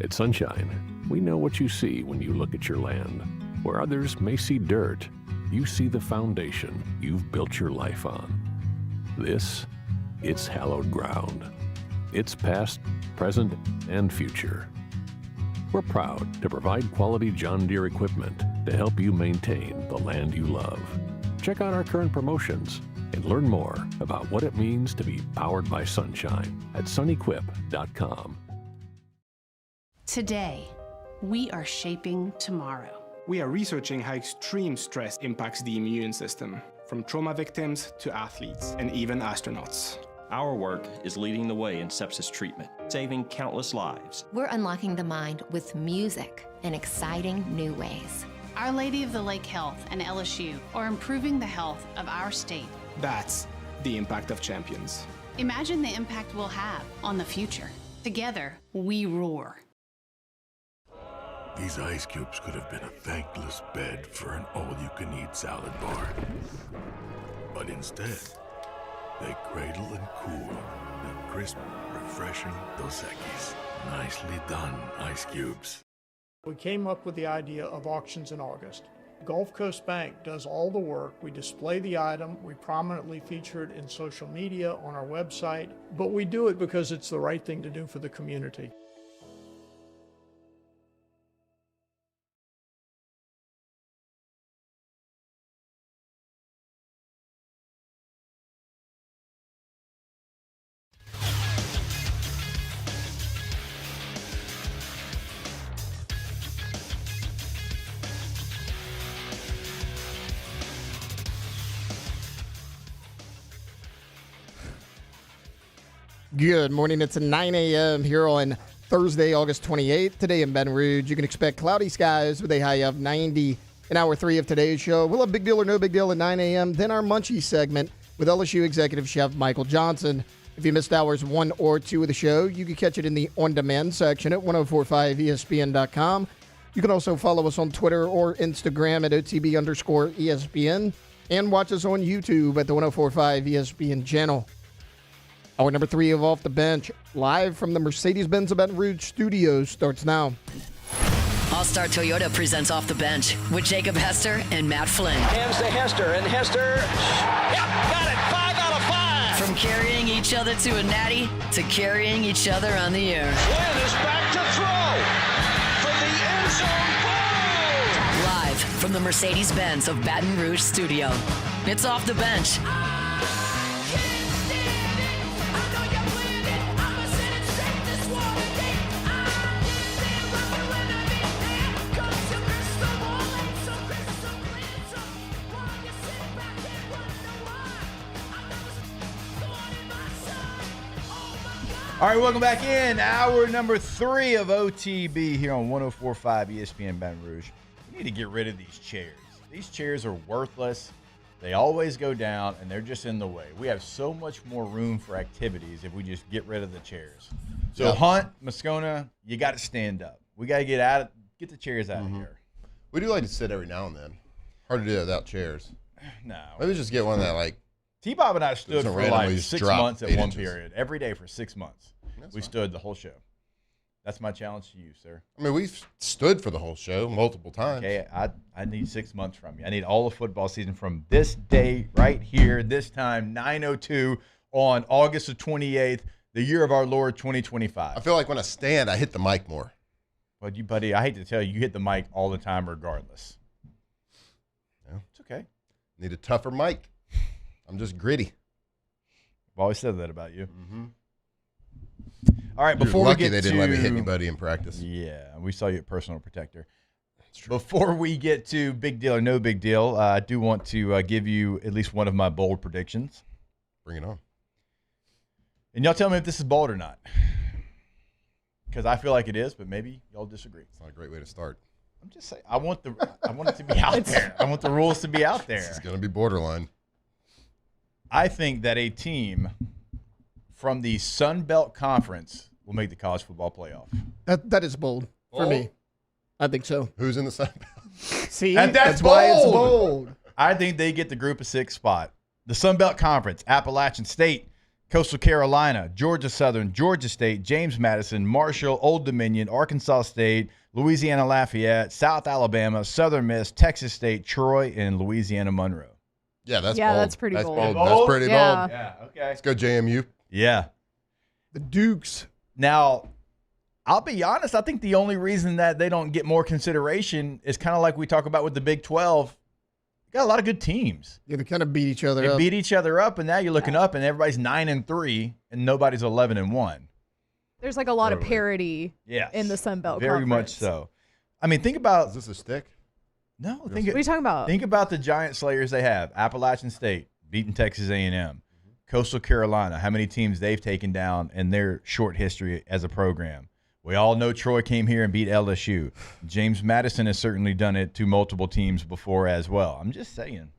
At Sunshine, we know what you see when you look at your land. Where others may see dirt, you see the foundation you've built your life on. This, it's hallowed ground. It's past, present, and future. We're proud to provide quality John Deere equipment to help you maintain the land you love. Check out our current promotions and learn more about what it means to be powered by sunshine at sunequip.com. Today, we are shaping tomorrow. We are researching how extreme stress impacts the immune system, from trauma victims to athletes and even astronauts. Our work is leading the way in sepsis treatment, saving countless lives. We're unlocking the mind with music in exciting new ways. Our Lady of the Lake Health and LSU are improving the health of our state. That's the impact of champions. Imagine the impact we'll have on the future. Together, we roar. These ice cubes could have been a thankless bed for an all-you-can-eat salad bar. But instead, they cradle and cool the crisp, refreshing Dos Equis. Nicely done, ice cubes. We came up with the idea of auctions in August. Gulf Coast Bank does all the work. We display the item, we prominently feature it in social media, on our website, but we do it because it's the right thing to do for the community. Good morning. It's 9 a.m. here on Thursday, August 28th. Today in Baton Rouge, you can expect cloudy skies with a high of 90 in hour 3 of today's show. We'll have Big Deal or No Big Deal at 9 a.m. Then our Munchie segment with LSU Executive Chef Michael Johnson. If you missed hours 1 or 2 of the show, you can catch it in the on-demand section at 1045ESPN.com. You can also follow us on Twitter or Instagram at OTB_ESPN and watch us on YouTube at the 104.5 ESPN channel. Hour number 3 of Off the Bench, live from the Mercedes-Benz of Baton Rouge studios, starts now. All-Star Toyota presents Off the Bench with Jacob Hester and Matt Flynn. Hands to Hester, and Hester, yep, got it, 5 out of 5. From carrying each other to a natty to carrying each other on the air. Flynn is back to throw from the end zone. Live from the Mercedes-Benz of Baton Rouge studio. It's Off the Bench. All right, welcome back in. Hour number 3 of OTB here on 104.5 ESPN Baton Rouge. We need to get rid of these chairs. These chairs are worthless. They always go down, and they're just in the way. We have so much more room for activities if we just get rid of the chairs. So, Yep. Hunt, Moscona, you got to stand up. We got to get the chairs out of here. We do like to sit every now and then. Hard to do without chairs. No. Maybe just get one that, like, T-Bob and I stood doesn't for randomly like 6 drop months at 8 one inches. period. Every day for 6 months. We stood the whole show. That's my challenge to you, sir. I mean, we've stood for the whole show multiple times. Okay, I need 6 months from you. I need all the football season from this day right here, this time, 9:02 on August the 28th, the year of our Lord 2025. I feel like when I stand, I hit the mic more. But you, buddy, I hate to tell you, you hit the mic all the time regardless. Yeah. It's okay. Need a tougher mic. I'm just gritty. I've always said that about you. Mm-hmm. All right, You're before lucky we get they didn't to, let me hit anybody in practice. Yeah, we saw you at Personal Protector. Before we get to big deal or no big deal, I do want to give you at least one of my bold predictions. Bring it on. And y'all tell me if this is bold or not. Because I feel like it is, but maybe y'all disagree. It's not a great way to start. I'm just saying, I want it to be out there. I want the rules to be out there. It's going to be borderline. I think that a team from the Sun Belt Conference will make the college football playoff. That is bold for me. I think so. Who's in the Sun Belt? See, And that's why it's bold. I think they get the Group of 6 spot. The Sun Belt Conference: Appalachian State, Coastal Carolina, Georgia Southern, Georgia State, James Madison, Marshall, Old Dominion, Arkansas State, Louisiana Lafayette, South Alabama, Southern Miss, Texas State, Troy, and Louisiana Monroe. Yeah, that's Yeah, bold. that's pretty bold. That's pretty Yeah. bold. Yeah, okay. Let's go JMU. Yeah. The Dukes. Now, I'll be honest, I think the only reason that they don't get more consideration is kind of like we talk about with the Big 12. You got a lot of good teams. Yeah, they kind of beat each other They up. beat each other up, and now you're looking up, and everybody's 9-3, and nobody's 11-1. There's like a lot of parity Yes. in the Sun Belt Very much Conference. so. I mean, think about. Is this a stick? No, What are you talking about? Think about the giant slayers they have. Appalachian State beating Texas A&M. Coastal Carolina, how many teams they've taken down in their short history as a program. We all know Troy came here and beat LSU. James Madison has certainly done it to multiple teams before as well. I'm just saying.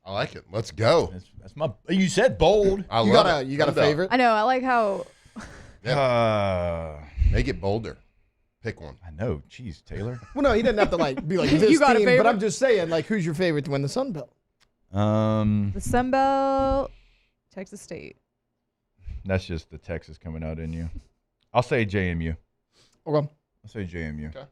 I like it. Let's go. That's my. You said bold. I You love got a it. you got a Sun Belt. favorite? I know. I like how. Make it bolder. Pick one. I know. Jeez, Taylor. Well, no, he didn't have to be like You this got a team. But favorite? I'm just saying, like, who's your favorite to win the Sun Belt? The Sun Belt, Texas State. That's just the Texas coming out in you. I'll say JMU. Okay. I'll say JMU. Okay.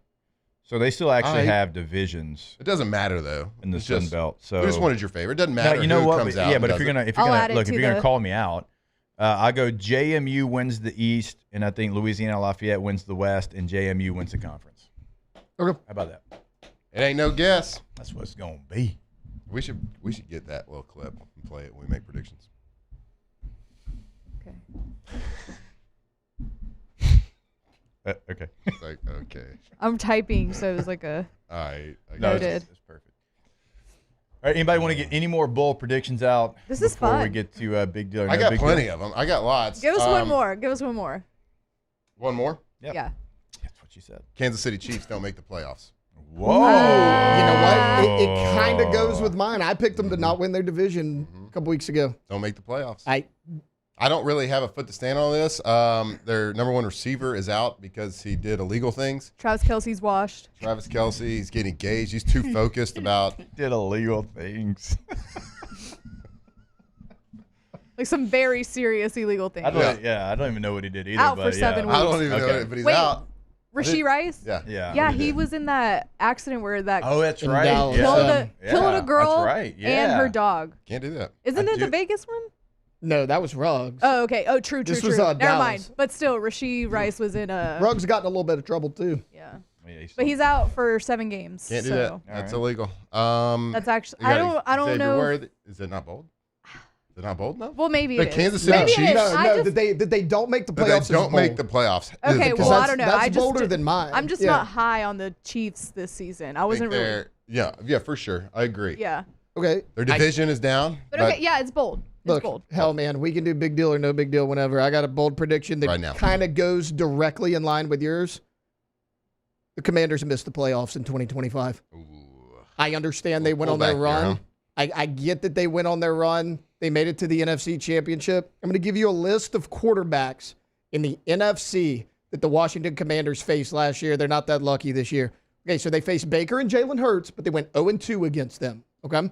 So they still actually All right. have divisions It doesn't matter though. in the It's Sun just- Belt. So Which one is your favorite? It doesn't No, matter. you know who what? comes But- out yeah, and but if does you're it. gonna I'll add it look, if to you're gonna the- call me out, I go JMU wins the East, and I think Louisiana Lafayette wins the West, and JMU wins the conference. Okay. How about that? It ain't no guess. That's what it's gonna be. We should get that little clip and play it when we make predictions. Okay. Okay. It's like, okay. I'm typing, so it was like a. All right. I No, got it. Noted. it's perfect. All right. Anybody want to get any more bold predictions out? This is before we fun. get to big deal? Or I no got big plenty deal? of them. I got lots. Give us one more. Give us one more. One more? Yep. Yeah. That's what you said. Kansas City Chiefs don't make the playoffs. Whoa. You know what? It kind of goes with mine. I picked them to not win their division a couple weeks ago. Don't make the playoffs. I don't really have a foot to stand on this. Their number one receiver is out because he did illegal things. Travis Kelce's washed. Travis Kelce, he's getting engaged. He's too focused about. Did illegal things. Like some very serious illegal things. I don't even know what he did either. Out but for 7 I weeks. don't even know it, but he's Wait, out. Rasheed Rice? Yeah. Yeah, he was in that accident where that Oh, that's In right. Dallas. killed a girl That's right. and her dog. Can't do that. Isn't it the Vegas one? No, that was Ruggs. Oh, okay. Oh, true. This was, Never Dallas. mind. But still, Rasheed Rice was in a. Ruggs got in a little bit of trouble too. Yeah. But he's out for 7 games. Can't do so. that. That's illegal. That's actually. I don't know. Is it not bold? Is it not bold enough? Well, maybe the it is. Kansas City Maybe it Chiefs. is. No, that they don't make the playoffs. They don't make the playoffs. Okay, well, I don't know. That's bolder than mine. I'm just not high on the Chiefs this season. I wasn't really. Yeah, for sure. I agree. Yeah. Okay. Their division is down. But okay, yeah, it's bold. Look, hell, man, we can do big deal or no big deal whenever. I got a bold prediction Right now. that kind of goes directly in line with yours. The Commanders missed the playoffs in 2025. I understand they went on their pull back run. here, I get that they went on their run. They made it to the NFC Championship. I'm going to give you a list of quarterbacks in the NFC that the Washington Commanders faced last year. They're not that lucky this year. Okay, so they faced Baker and Jalen Hurts, but they went 0-2 against them. Okay?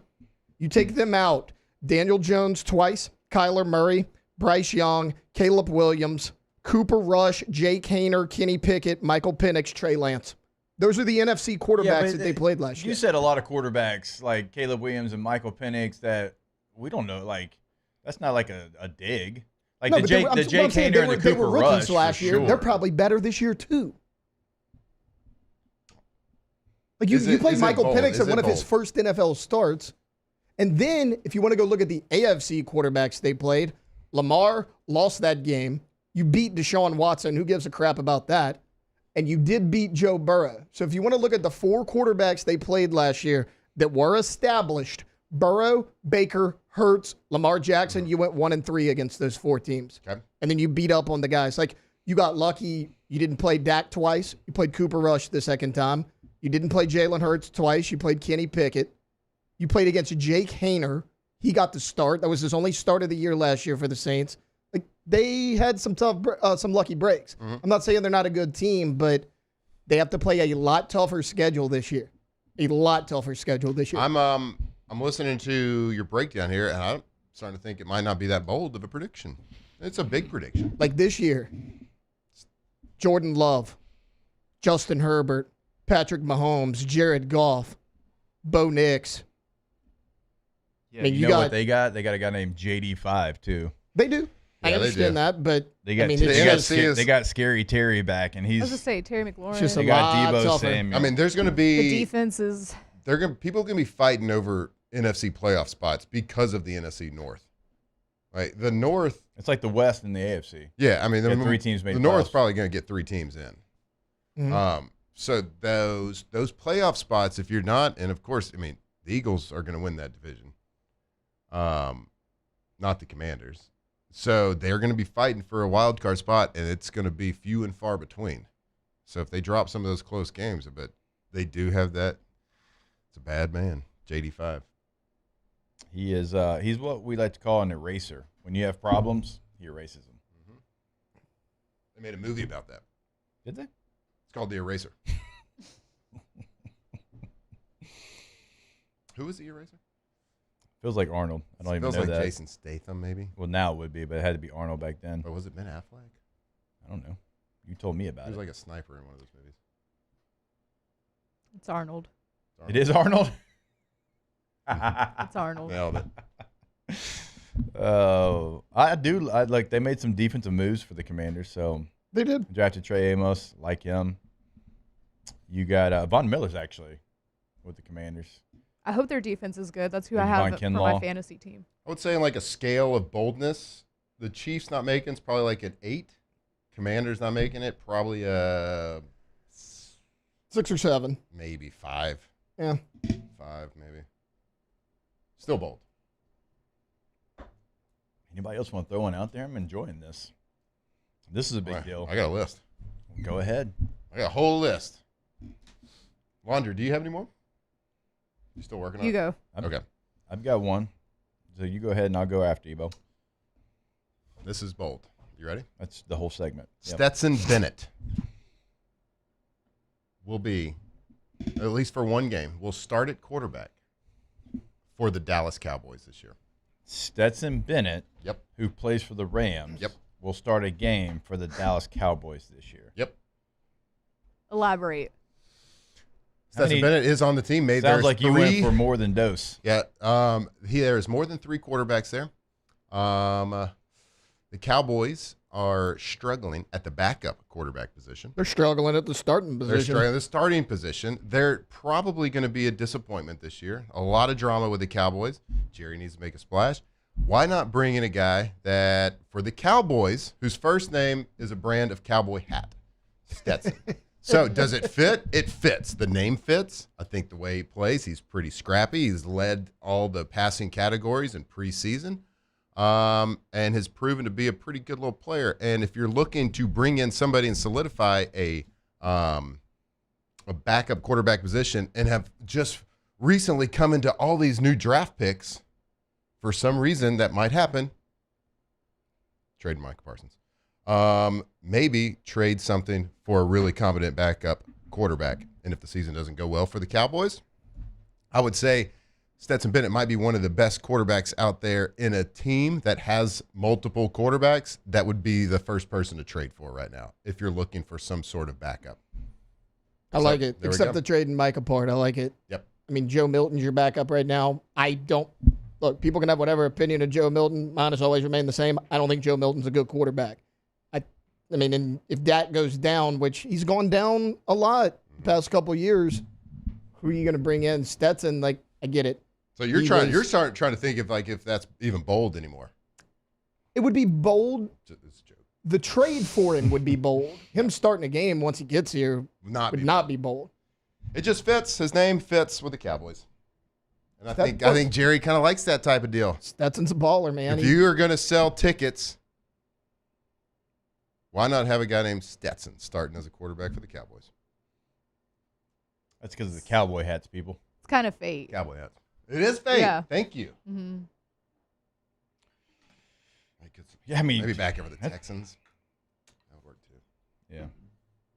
You take them out. Daniel Jones twice, Kyler Murray, Bryce Young, Caleb Williams, Cooper Rush, Jake Haener, Kenny Pickett, Michael Penix, Trey Lance. Those are the NFC quarterbacks that they played last year. You said a lot of quarterbacks like Caleb Williams and Michael Penix that we don't know. Like, that's not like a dig. Like No, the but Jake Haener and the they Cooper were rookies Rush last for year. sure. They're probably better this year too. Like Is you it- played is it Michael bold? Penix Is at it one of his bold? first NFL starts. And then if you want to go look at the AFC quarterbacks they played, Lamar lost that game. You beat Deshaun Watson. Who gives a crap about that? And you did beat Joe Burrow. So if you want to look at the 4 quarterbacks they played last year that were established, Burrow, Baker, Hurts, Lamar Jackson, you went 1-3 against those 4 teams. Okay. And then you beat up on the guys. Like, you got lucky you didn't play Dak twice. You played Cooper Rush the second time. You didn't play Jalen Hurts twice. You played Kenny Pickett. You played against Jake Haener. He got the start. That was his only start of the year last year for the Saints. Like, they had some some lucky breaks. I'm not saying they're not a good team, but they have to play a lot tougher schedule this year. A lot tougher schedule this year. I'm listening to your breakdown here, and I'm starting to think it might not be that bold of a prediction. It's a big prediction. Like this year, Jordan Love, Justin Herbert, Patrick Mahomes, Jared Goff, Bo Nix. Yeah, I mean, you know what they got? They got a guy named JD5 too. They do. I Yeah, they understand do. that, but They got I mean, the it's NFC just, they got Scary Terry back, and I was he's gonna say Terry McLaurin. just they a got lot Debo tougher. Samuel. I mean, there's going to the be defense is. people going to be fighting over NFC playoff spots because of the NFC North. Right, the North. it's like the West and the AFC. Yeah, I mean, You got 3 teams made the the North's playoffs. probably going to get 3 teams in. So those playoff spots, if you're not, and of course, I mean, the Eagles are going to win that division. Not the Commanders. So they're going to be fighting for a wild card spot, and it's going to be few and far between. So if they drop some of those close games, but they do have that. It's a bad man, JD5. He is. He's what we like to call an eraser. When you have problems, he erases them. They made a movie about that. Did they? It's called The Eraser. Who was the Eraser? Feels like Arnold. I don't even Feels know like that. Jason Statham, maybe. Well, now it would be, but it had to be Arnold back then. Or was it Ben Affleck? I don't know. You told me He about was it. like a sniper in one of those movies. It's Arnold. It is Arnold. It's Arnold. Nailed it. Oh, I do. I like. They made some defensive moves for the Commanders. So They did. drafted Trey Amos, like him. You got Von Miller's actually with the Commanders. I hope their defense is good. That's who Maybe I Von have for my Kinlaw. fantasy team. I would say in like a scale of boldness, the Chiefs not making is probably like an 8. Commanders not making it, probably a 6 or 7. maybe 5. Yeah. 5 maybe. Still bold. Anybody else want to throw one out there? I'm enjoying this. This is a big deal. I got a list. Go ahead. I got a whole list. Wander, do you have any more? You still working on You it? go. Okay. I've got one. So you go ahead and I'll go after you, Bo. This is bold. You ready? That's the whole segment. Yep. Stetson Bennett will be, at least for one game, will start at quarterback for the Dallas Cowboys this year. Stetson Bennett, yep, who plays for the Rams, yep, will start a game for the Dallas Cowboys this year. Yep. Elaborate. Stetson Bennett is on the team. Sounds like you went for more than Dose. Yeah. There's more than 3 quarterbacks there. The Cowboys are struggling at the backup quarterback position. They're struggling at the starting position. They're struggling at the starting position. They're probably going to be a disappointment this year. A lot of drama with the Cowboys. Jerry needs to make a splash. Why not bring in a guy that, for the Cowboys, whose first name is a brand of cowboy hat? Stetson. So does it fit? It fits. The name fits. I think the way he plays, he's pretty scrappy. He's led all the passing categories in preseason. And has proven to be a pretty good little player. And if you're looking to bring in somebody and solidify a backup quarterback position and have just recently come into all these new draft picks, for some reason that might happen, trade Micah Parsons. Maybe trade something for a really competent backup quarterback. And if the season doesn't go well for the Cowboys, I would say Stetson Bennett might be one of the best quarterbacks out there in a team that has multiple quarterbacks. That would be the first person to trade for right now if you're looking for some sort of backup. I like it, except the trade and Micah part. I like it. Yep. I mean, Joe Milton's your backup right now. I don't – look, people can have whatever opinion of Joe Milton. Mine has always remained the same. I don't think Joe Milton's a good quarterback. I mean, and if that goes down, which he's gone down a lot the past couple of years, who are you going to bring in? Stetson, like, I get it. So you're trying to think if that's even bold anymore. It would be bold. The trade for him would be bold. Him starting a game once he gets here would not be bold. It just fits. His name fits with the Cowboys. And I think Jerry kind of likes that type of deal. Stetson's a baller, man. If you are going to sell tickets, why not have a guy named Stetson starting as a quarterback for the Cowboys? That's because of the cowboy hats, people. It's kind of fate. Cowboy hats. It is fate. Yeah. Thank you. Mm-hmm. Yeah, I mean, maybe back over the Texans. That would work too. Yeah,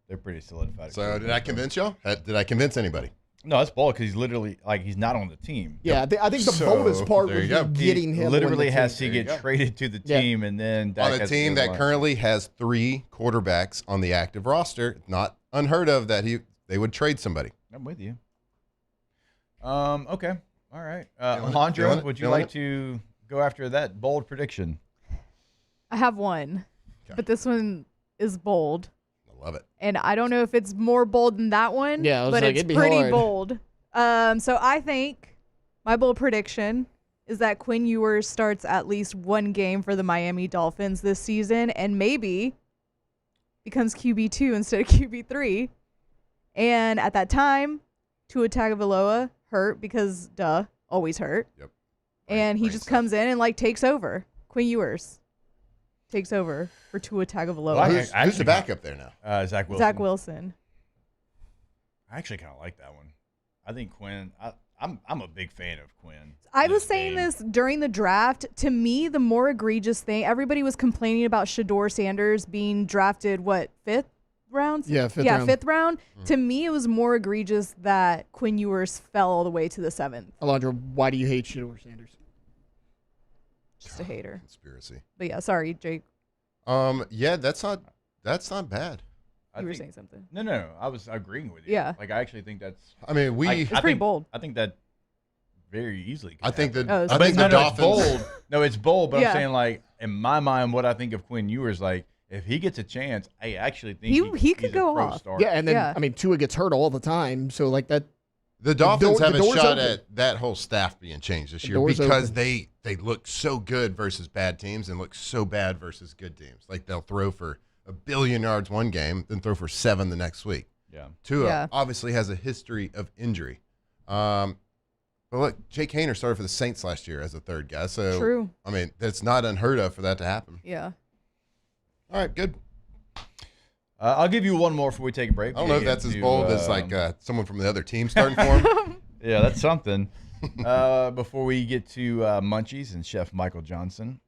they're pretty solidified. So did I convince y'all? Did I convince anybody? No, it's bold because he's literally he's not on the team. Yeah, I think the boldest part was getting him. Literally has to get traded to the team, and then on a team that currently has 3 quarterbacks on the active roster. Not unheard of that they would trade somebody. I'm with you. Okay, all right. Alondra, would you like to go after that bold prediction? I have one, but this one is bold. I love it. And I don't know if it's more bold than that one, but it's pretty bold. So I think my bold prediction is that Quinn Ewers starts at least one game for the Miami Dolphins this season and maybe becomes QB2 instead of QB3. And at that time, Tua Tagovailoa hurt because, always hurt. Yep. And he just comes in and, takes over. Quinn Ewers takes over for Tua Tagovailoa. Well, who's the backup there now? Zach Wilson. Zach Wilson. I actually kind of like that one. I think Quinn. I'm a big fan of Quinn. I was saying this during the draft. To me, the more egregious thing, everybody was complaining about Shedeur Sanders being drafted, 5th round? Yeah, 5th round. 5th round. To me, it was more egregious that Quinn Ewers fell all the way to the 7th. Alondra, why do you hate Shedeur Sanders? Just a hater. Conspiracy. But yeah, sorry, Jake. Yeah, that's not bad. You were saying something. No. I was agreeing with you. Yeah. I actually think that's. I mean, it's pretty bold. I think that very easily. I think that. Oh, I think the Dolphins. It's bold. No, it's bold. But I'm saying, in my mind, what I think of Quinn Ewers, if he gets a chance, I actually think he could he's go a pro off. starter. Yeah, and then I mean, Tua gets hurt all the time, so that. The Dolphins have a shot open. at that whole staff being changed this year because they look so good versus bad teams and look so bad versus good teams. They'll throw for 1 billion yards one game, then throw for 7 the next week. Yeah. Tua obviously has a history of injury. But look, Jake Haener started for the Saints last year as a 3rd guy. So True. I mean, that's not unheard of for that to happen. Yeah. All right, good. I'll give you one more before we take a break. I don't know if that's as bold as someone from the other team starting for him. Yeah, that's something. Before we get to Munchies and Chef Michael Johnson,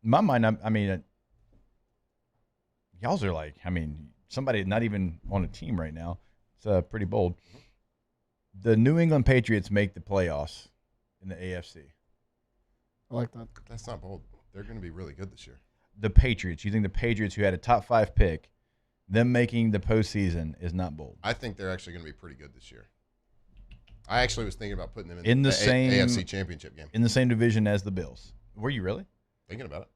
in my mind, I mean, Y'all's are like, I mean, somebody not even on a team right now. It's pretty bold. The New England Patriots make the playoffs in the AFC. I like that. That's not bold. They're going to be really good this year. The Patriots. You think the Patriots, who had a top 5 pick, them making the postseason is not bold? I think they're actually going to be pretty good this year. I actually was thinking about putting them in the same AFC Championship game. In the same division as the Bills. Were you really? Thinking about it.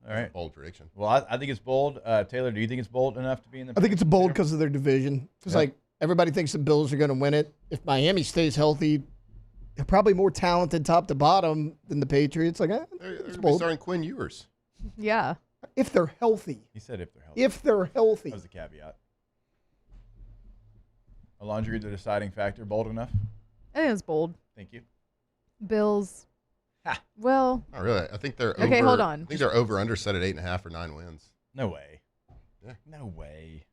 All right. Bold prediction. Well, I think it's bold. Taylor, do you think it's bold enough to be in the? I think it's bold because of their division. Because like everybody thinks the Bills are going to win it. If Miami stays healthy, they're probably more talented top to bottom than the Patriots. Like, they're starting Quinn Ewers. Yeah. If they're healthy. He said if they're healthy. If they're healthy. That was the caveat. Alondra, the deciding factor, bold enough? I think it's bold. Thank you. Bills. Ha. Well. Not really. I think they're okay. over, Hold on. I think they're over under set at 8.5 or 9 wins. No way. Yeah. No way.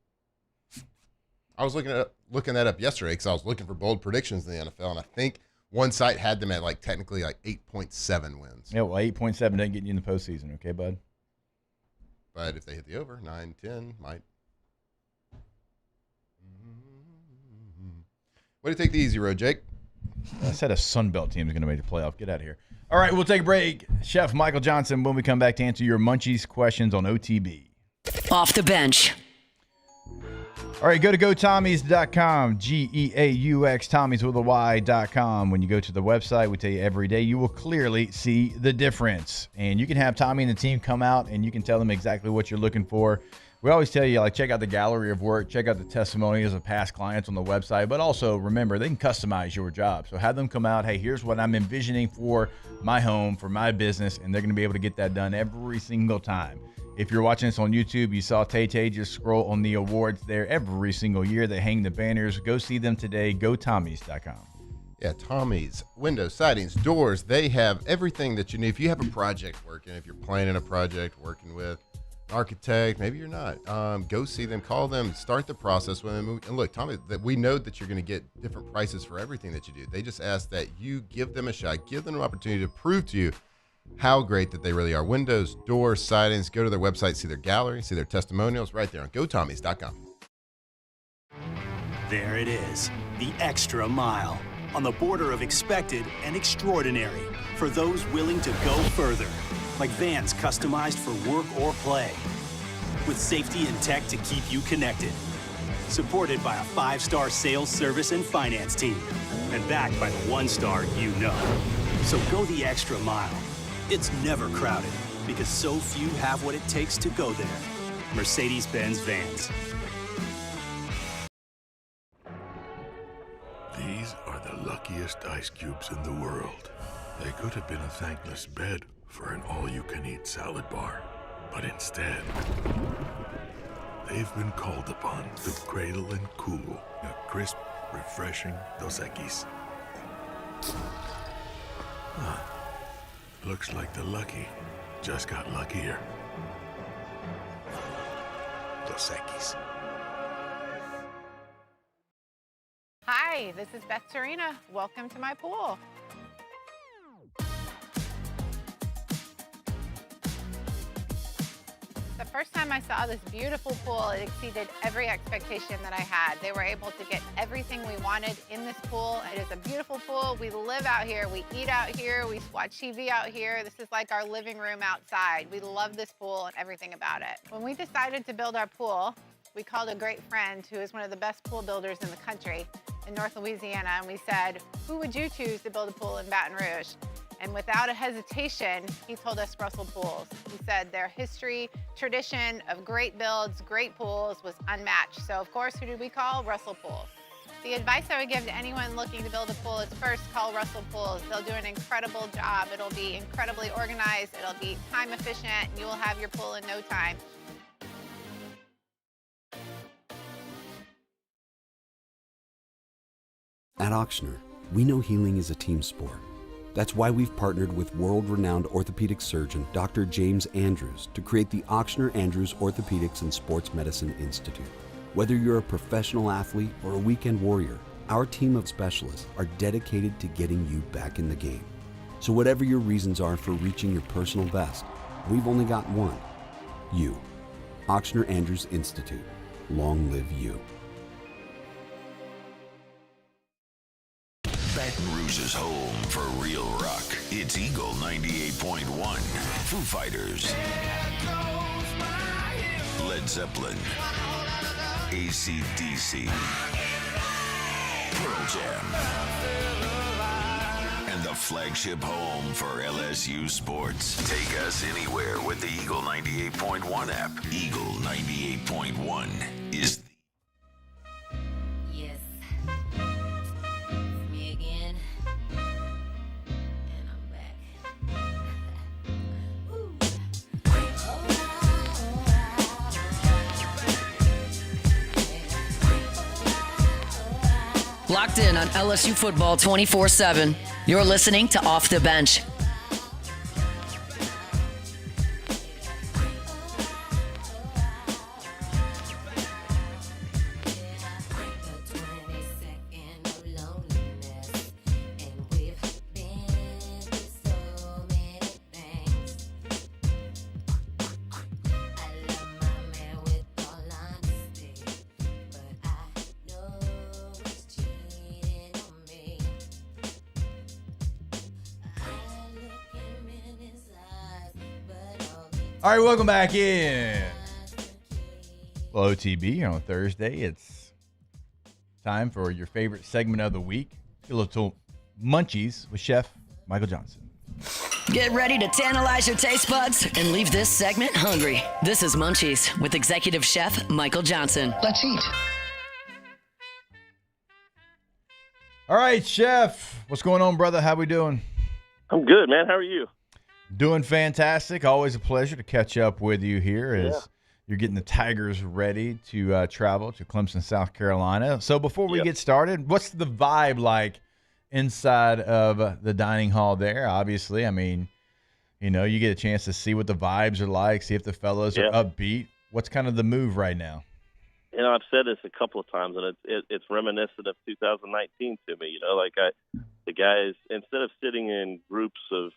I was looking that up yesterday because I was looking for bold predictions in the NFL, and I think one site had them at technically 8.7 wins. Yeah, well, 8.7 doesn't get you in the postseason, okay, bud? But if they hit the over, 9, 10 might. Way to take the easy road, Jake. I said a Sunbelt team is going to make the playoff. Get out of here. All right, we'll take a break. Chef Michael Johnson, when we come back to answer your Munchies questions on OTB. Off the bench. All right, go to GoTommies.com, Geaux, Tommies with a Y.com. When you go to the website, we tell you every day, you will clearly see the difference. And you can have Tommy and the team come out, and you can tell them exactly what you're looking for. We always tell you, check out the gallery of work, check out the testimonials of past clients on the website, but also remember, they can customize your job. So have them come out, hey, here's what I'm envisioning for my home, for my business, and they're going to be able to get that done every single time. If you're watching this on YouTube, you saw Tay just scroll on the awards there every single year. They hang the banners. Go see them today. GoTommies.com. Yeah, Tommy's, windows, sidings, doors, they have everything that you need. If you have a project working, if you're planning a project, working with an architect, maybe you're not, go see them, call them, start the process with them. And look, Tommy, that we know that you're going to get different prices for everything that you do. They just ask that you give them a shot, give them an opportunity to prove to you how great that they really are. Windows, doors, sidings, go to their website, see their gallery, see their testimonials right there on GoTommies.com. There it is, the extra mile, on the border of expected and extraordinary for those willing to go further, like vans customized for work or play, with safety and tech to keep you connected, supported by a 5-star sales, service, and finance team, and backed by the 1-star you know. So go the extra mile. It's never crowded because so few have what it takes to go there. Mercedes-Benz Vans. These are the luckiest ice cubes in the world. They could have been a thankless bed for an all-you-can-eat salad bar. But instead, they've been called upon to cradle and cool a crisp, refreshing Dos Equis. Huh. Looks like the lucky just got luckier. Dos Equis. Hi, this is Beth Serena. Welcome to my pool. The first time I saw this beautiful pool, it exceeded every expectation that I had. They were able to get everything we wanted in this pool. It is a beautiful pool. We live out here, we eat out here, we watch TV out here. This is like our living room outside. We love this pool and everything about it. When we decided to build our pool, we called a great friend who is one of the best pool builders in the country in North Louisiana, and we said, who would you choose to build a pool in Baton Rouge? And without a hesitation, he told us Russell Pools. He said their history, tradition of great builds, great pools was unmatched. So of course, who did we call? Russell Pools. The advice I would give to anyone looking to build a pool is first call Russell Pools. They'll do an incredible job. It'll be incredibly organized. It'll be time efficient. And you will have your pool in no time. At Auctioner, we know healing is a team sport. That's why we've partnered with world-renowned orthopedic surgeon Dr. James Andrews to create the Auctioner Andrews Orthopedics and Sports Medicine Institute. Whether you're a professional athlete or a weekend warrior, our team of specialists are dedicated to getting you back in the game. So whatever your reasons are for reaching your personal best, we've only got one: you. Ochsner Andrews Institute. Long live you. Baton Rouge's home for real rock. It's Eagle 98.1. Foo Fighters. Led Zeppelin. AC/DC. Pearl Jam. And the flagship home for LSU sports. Take us anywhere with the Eagle 98.1 app. Eagle 98.1 is Yes. It's me again. And I'm back. Locked in on LSU football 24/7. You're listening to Off the Bench. All right, welcome back in. Well, OTB here on Thursday. It's time for your favorite segment of the week. A little munchies with Chef Michael Johnson. Get ready to tantalize your taste buds and leave this segment hungry. This is Munchies with Executive Chef Michael Johnson. Let's eat. All right, Chef. What's going on, brother? How we doing? I'm good, man. How are you? Doing fantastic. Always a pleasure to catch up with you here as you're getting the Tigers ready to travel to Clemson, South Carolina. So before we get started, what's the vibe like inside of the dining hall there? Obviously, I mean, you know, you get a chance to see what the vibes are like, see if the fellows are upbeat. What's kind of the move right now? You know, I've said this a couple of times, and it's reminiscent of 2019 to me. You know, like the guys, instead of sitting in groups of,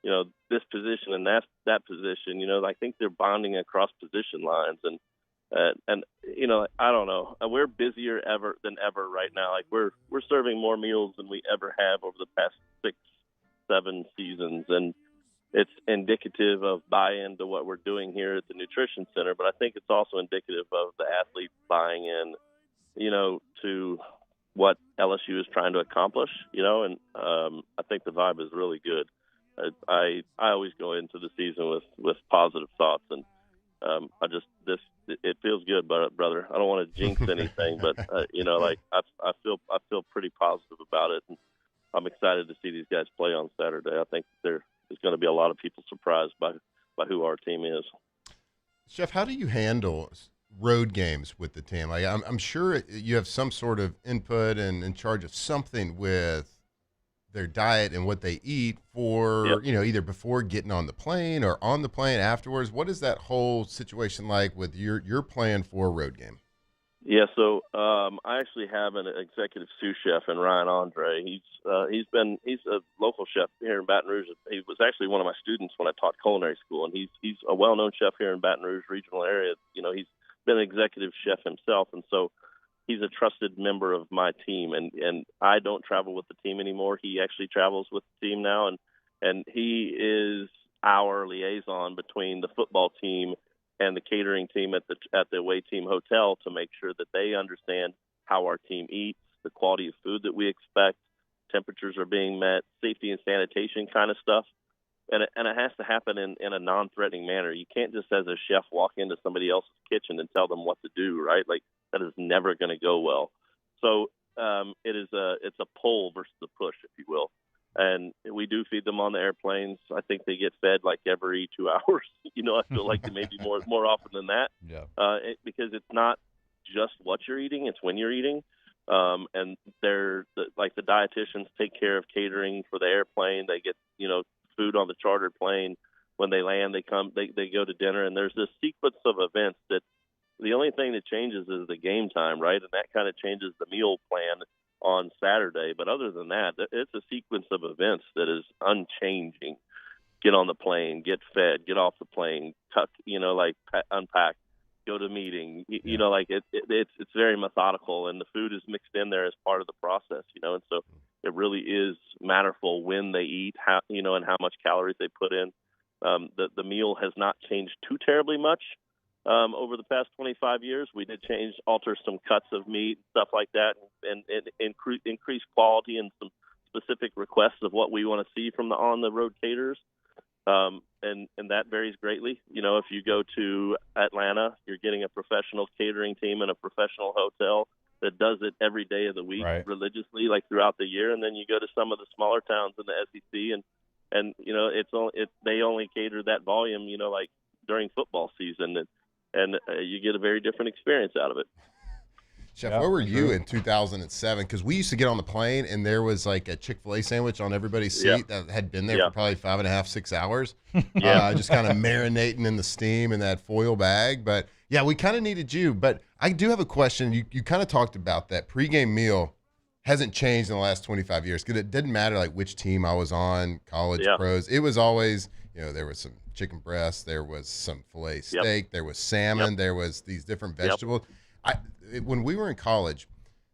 you know, this position and that position, you know, I think they're bonding across position lines. And you know, I don't know. We're busier than ever right now. Like we're serving more meals than we ever have over the past 6-7 seasons. And it's indicative of buy-in to what we're doing here at the Nutrition Center. But I think it's also indicative of the athletes buying in, you know, to what LSU is trying to accomplish, you know, and I think the vibe is really good. I always go into the season with positive thoughts, and it feels good, brother. I don't want to jinx anything, but you know, like I feel pretty positive about it, and I'm excited to see these guys play on Saturday. I think there's going to be a lot of people surprised by who our team is. Chef, how do you handle road games with the team? Like I'm sure you have some sort of input and in charge of something with their diet and what they eat for, you know, either before getting on the plane or on the plane afterwards. What is that whole situation like with your plan for a road game? Yeah, so I actually have an executive sous chef in Ryan Andre. He's a local chef here in Baton Rouge. He was actually one of my students when I taught culinary school, and he's a well-known chef here in Baton Rouge regional area. You know, he's been an executive chef himself, and so he's a trusted member of my team, and I don't travel with the team anymore. He actually travels with the team now, and he is our liaison between the football team and the catering team at the away team hotel to make sure that they understand how our team eats, the quality of food that we expect, temperatures are being met, safety and sanitation kind of stuff. And it has to happen in a non-threatening manner. You can't just, as a chef, walk into somebody else's kitchen and tell them what to do, right? Like, that is never going to go well. So it's a pull versus a push, if you will. And we do feed them on the airplanes. I think they get fed like every 2 hours. You know, I feel like maybe more often than that. Yeah. Because it's not just what you're eating; it's when you're eating. And the dietitians take care of catering for the airplane. They get, you know, food on the chartered plane. When they land, they go to dinner, and there's this sequence of events that the only thing that changes is the game time, right? And that kind of changes the meal plan on Saturday. But other than that, it's a sequence of events that is unchanging. Get on the plane, get fed, get off the plane, tuck, you know, like unpack. go to a meeting. You know, like it's very methodical, and the food is mixed in there as part of the process. You know, and so it really is matterful when they eat, how, you know, and how much calories they put in. The meal has not changed too terribly much over the past 25 years. We did alter some cuts of meat, stuff like that, and increase quality and some specific requests of what we want to see from the on-the-road caterers. And that varies greatly. You know, if you go to Atlanta, you're getting a professional catering team and a professional hotel that does it every day of the week religiously, like throughout the year. And then you go to some of the smaller towns in the SEC, and you know, they only cater that volume, you know, like during football season, and you get a very different experience out of it. Chef, where were you in 2007? Because we used to get on the plane, and there was like a Chick-fil-A sandwich on everybody's seat that had been there for probably 5.5, 6 hours. Just kind of marinating in the steam in that foil bag. But, yeah, we kind of needed you. But I do have a question. You kind of talked about that pregame meal hasn't changed in the last 25 years because it didn't matter like which team I was on, college, pros. It was always, you know, there was some chicken breast, there was some filet steak, there was salmon, there was these different vegetables. When we were in college,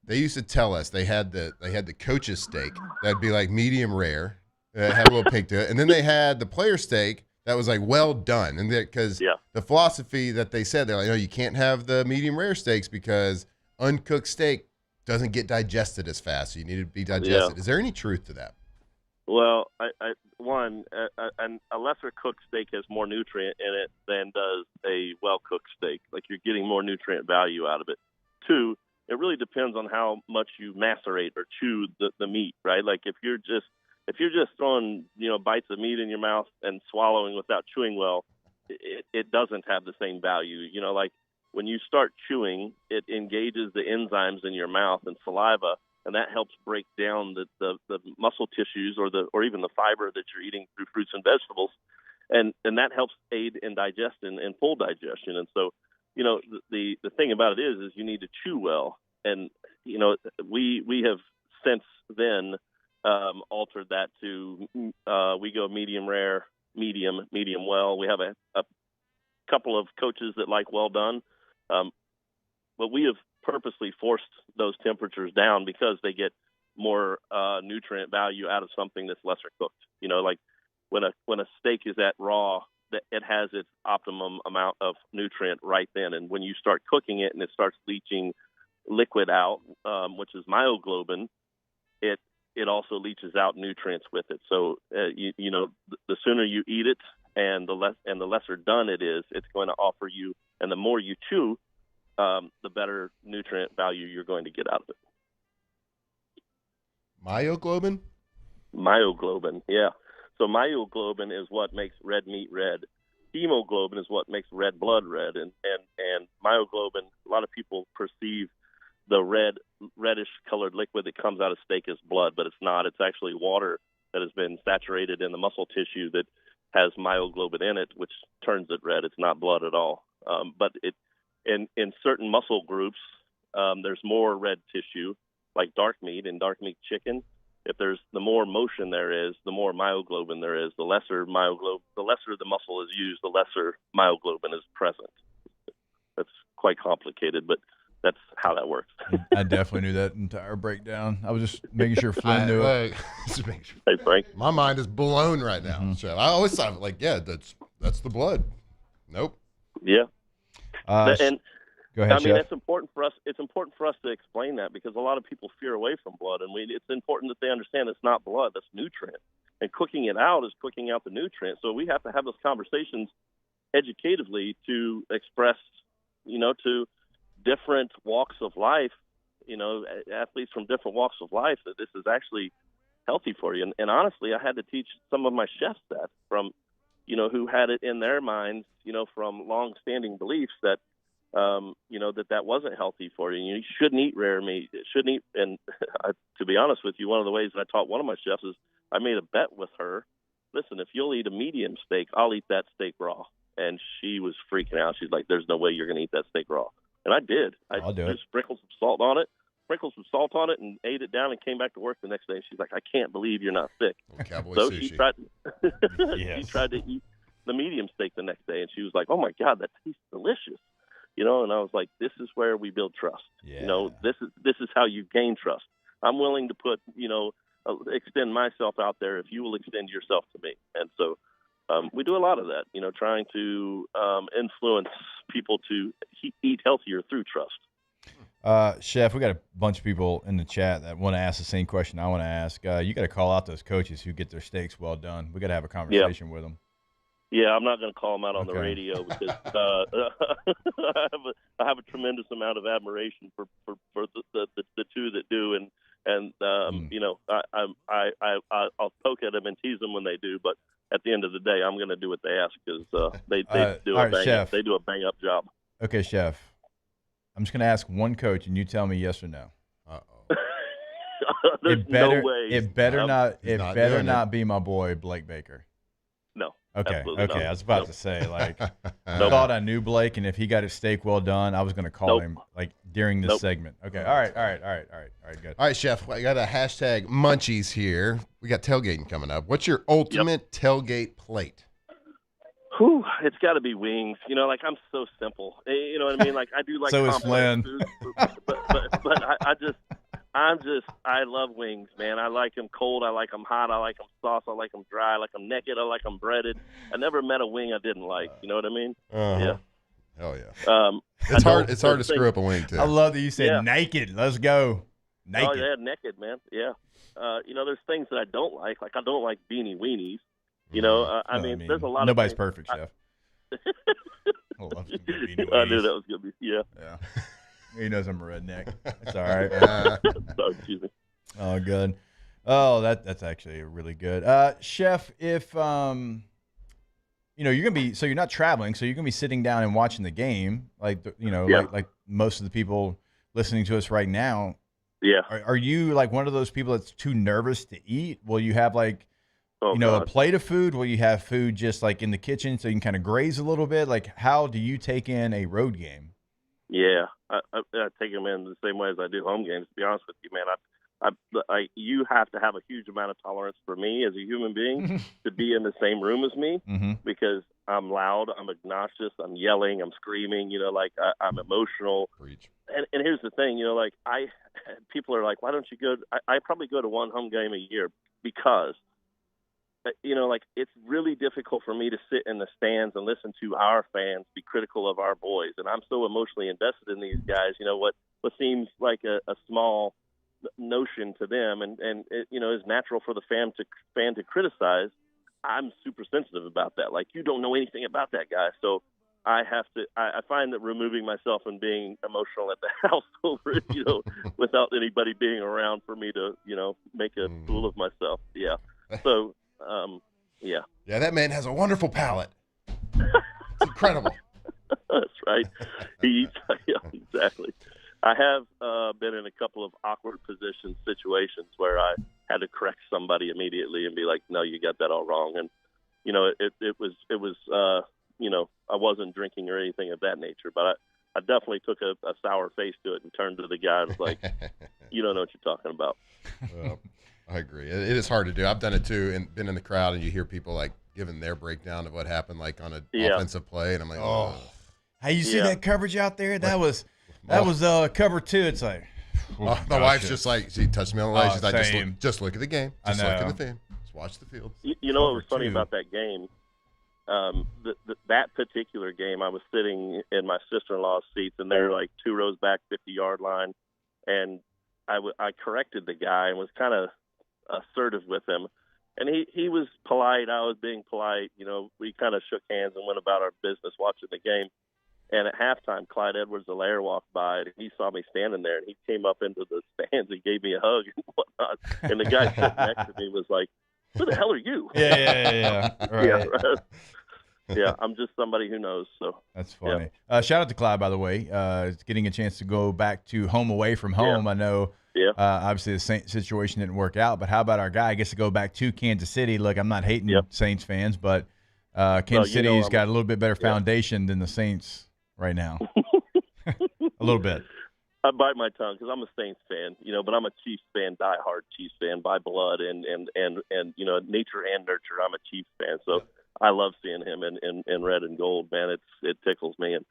they used to tell us they had the coach's steak that'd be like medium rare, have a little pink to it, and then they had the player steak that was like well done, and because the philosophy that they said, they're like, no, you can't have the medium rare steaks because uncooked steak doesn't get digested as fast, so you need it to be digested. Is there any truth to that? Well, a lesser cooked steak has more nutrient in it than does a well cooked steak. Like, you're getting more nutrient value out of it. 2, it really depends on how much you macerate or chew the meat, right? Like if you're just throwing, you know, bites of meat in your mouth and swallowing without chewing well, it doesn't have the same value. You know, like when you start chewing, it engages the enzymes in your mouth and saliva, and that helps break down the muscle tissues or even the fiber that you're eating through fruits and vegetables, and that helps aid in digestion and full digestion. And so, you know, the thing about it is you need to chew well, and you know, we have since then altered that to we go medium rare, medium well. We have a couple of coaches that like well done, but we have purposely forced those temperatures down because they get more nutrient value out of something that's lesser cooked. You know, like when a steak is at raw, it has its optimum amount of nutrient right then, and when you start cooking it and it starts leaching liquid out, which is myoglobin, it also leaches out nutrients with it. So you know, the sooner you eat it and the lesser done it is, it's going to offer you, and the more you chew, the better nutrient value you're going to get out of it. Myoglobin? Myoglobin, yeah. So myoglobin is what makes red meat red. Hemoglobin is what makes red blood red. And myoglobin, a lot of people perceive the reddish colored liquid that comes out of steak as blood, but it's not. It's actually water that has been saturated in the muscle tissue that has myoglobin in it, which turns it red. It's not blood at all. But in certain muscle groups, there's more red tissue, like dark meat and dark meat chicken. If there's the more motion there is, the more myoglobin there is. The lesser the muscle is used, the lesser myoglobin is present. That's quite complicated, but that's how that works. I definitely knew that entire breakdown. I was just making sure Flynn knew it. Hey, Frank. My mind is blown right now. So I always thought, like, yeah, that's the blood. Nope. Yeah. And go ahead, I mean, Chef. it's important for us. It's important for us to explain that because a lot of people fear away from blood, and it's important that they understand it's not blood; that's nutrient. And cooking it out is cooking out the nutrient. So we have to have those conversations educatively to express, you know, to different walks of life, you know, athletes from different walks of life, that this is actually healthy for you. And honestly, I had to teach some of my chefs that from, you know, who had it in their minds, you know, from long-standing beliefs that, you know, that wasn't healthy for you. You shouldn't eat rare meat. It shouldn't eat. And to be honest with you, one of the ways that I taught one of my chefs is I made a bet with her. Listen, if you'll eat a medium steak, I'll eat that steak raw. And she was freaking out. She's like, there's no way you're going to eat that steak raw. And I did. I'll do it. Sprinkled some salt on it, and ate it down and came back to work the next day. And she's like, I can't believe you're not sick. Cowboy so sushi. she tried to eat the medium steak the next day, and she was like, oh, my God, that tastes delicious. And I was like, this is where we build trust. This is how you gain trust. I'm willing to put, extend myself out there if you will extend yourself to me. And so we do a lot of that, trying to influence people to eat healthier through trust. Chef, we got a bunch of people in the chat that want to ask the same question I want to ask. You got to call out those coaches who get their steaks well done. We got to have a conversation with them. Yeah, I'm not going to call them out on the radio because I have a tremendous amount of admiration for the two that do, and I'll poke at them and tease them when they do, but at the end of the day, I'm going to do what they ask because they do a bang up job. Okay, Chef. I'm just going to ask one coach, and you tell me yes or no. There's no way. It better not be my boy Blake Baker. No. Okay. I was about to say, I thought I knew Blake, and if he got his steak well done, I was going to call him during this segment. Okay. All right. Good. All right, Chef. I got a hashtag munchies here. We got tailgating coming up. What's your ultimate tailgate plate? Whew, it's got to be wings. I'm so simple. You know what I mean? I do so is Flynn. Food, but I love wings, man. I like them cold. I like them hot. I like them sauce. I like them dry. I like them naked. I like them breaded. I never met a wing I didn't like. You know what I mean? Yeah. Hell yeah. It's hard to screw up a wing too. I love that you said naked. Let's go. Naked. Oh yeah, naked, man. Yeah. There's things that I don't like. I don't like beanie weenies. I mean, there's a lot. Nobody's perfect, Chef. I love some good beanie weenies. I knew that was gonna be. Yeah. He knows I'm a redneck. It's all right. Sorry, excuse me. Oh, good. Oh, that's actually really good. Chef, if you're gonna be, so you're not traveling, so you're gonna be sitting down and watching the game, like most of the people listening to us right now. Yeah. Are you like one of those people that's too nervous to eat? Will you have a plate of food? Will you have food just in the kitchen so you can kind of graze a little bit? How do you take in a road game? Yeah, I take them in the same way as I do home games. To be honest with you, man, you have to have a huge amount of tolerance for me as a human being to be in the same room as me because I'm loud, I'm obnoxious, I'm yelling, I'm screaming. I'm emotional. Preach. And here's the thing, people are like, why don't you go? I probably go to one home game a year because. It's really difficult for me to sit in the stands and listen to our fans be critical of our boys. And I'm so emotionally invested in these guys. What seems like a small notion to them and it, is natural for the fan to criticize. I'm super sensitive about that. You don't know anything about that guy. So I find that removing myself and being emotional at the house over it, without anybody being around for me to, make a fool of myself. Yeah. So, yeah. Yeah, that man has a wonderful palate. It's incredible. That's right. He eats. Yeah, exactly. I have been in a couple of awkward situations where I had to correct somebody immediately and be like, "No, you got that all wrong." And it was I wasn't drinking or anything of that nature, but I definitely took a sour face to it and turned to the guy and was like, "You don't know what you're talking about." I agree. It is hard to do. I've done it too, and been in the crowd, and you hear people giving their breakdown of what happened, on an offensive play, and I'm like, oh. Hey, you see that coverage out there? That was cover 2. It's like, my wife's just she touched me on the leg. She's like, just look at the game. Just look at the film. Just watch the field. You know what was funny about that game? That particular game, I was sitting in my sister-in-law's seats, and they're 2 rows back, 50-yard line, and I corrected the guy and was kind of assertive with him, and he was polite. I was being polite. We kind of shook hands and went about our business watching the game. And at halftime, Clyde Edwards-Helaire walked by, and he saw me standing there, and he came up into the stands and gave me a hug and whatnot. And the guy sitting next to me was like, "Who the hell are you?" Yeah. Right. Yeah, right. Yeah, I'm just somebody who knows. So that's funny. Yeah. Shout out to Clyde, by the way. Getting a chance to go back to home away from home. Yeah. I know. Yeah. Obviously, the Saints situation didn't work out, but how about our guy gets to go back to Kansas City? Look, I'm not hating Saints fans, but Kansas City's got a little bit better foundation than the Saints right now. A little bit. I bite my tongue because I'm a Saints fan, but I'm a Chiefs fan, diehard Chiefs fan by blood and nature and nurture. I'm a Chiefs fan, so I love seeing him in red and gold. Man, it tickles me, and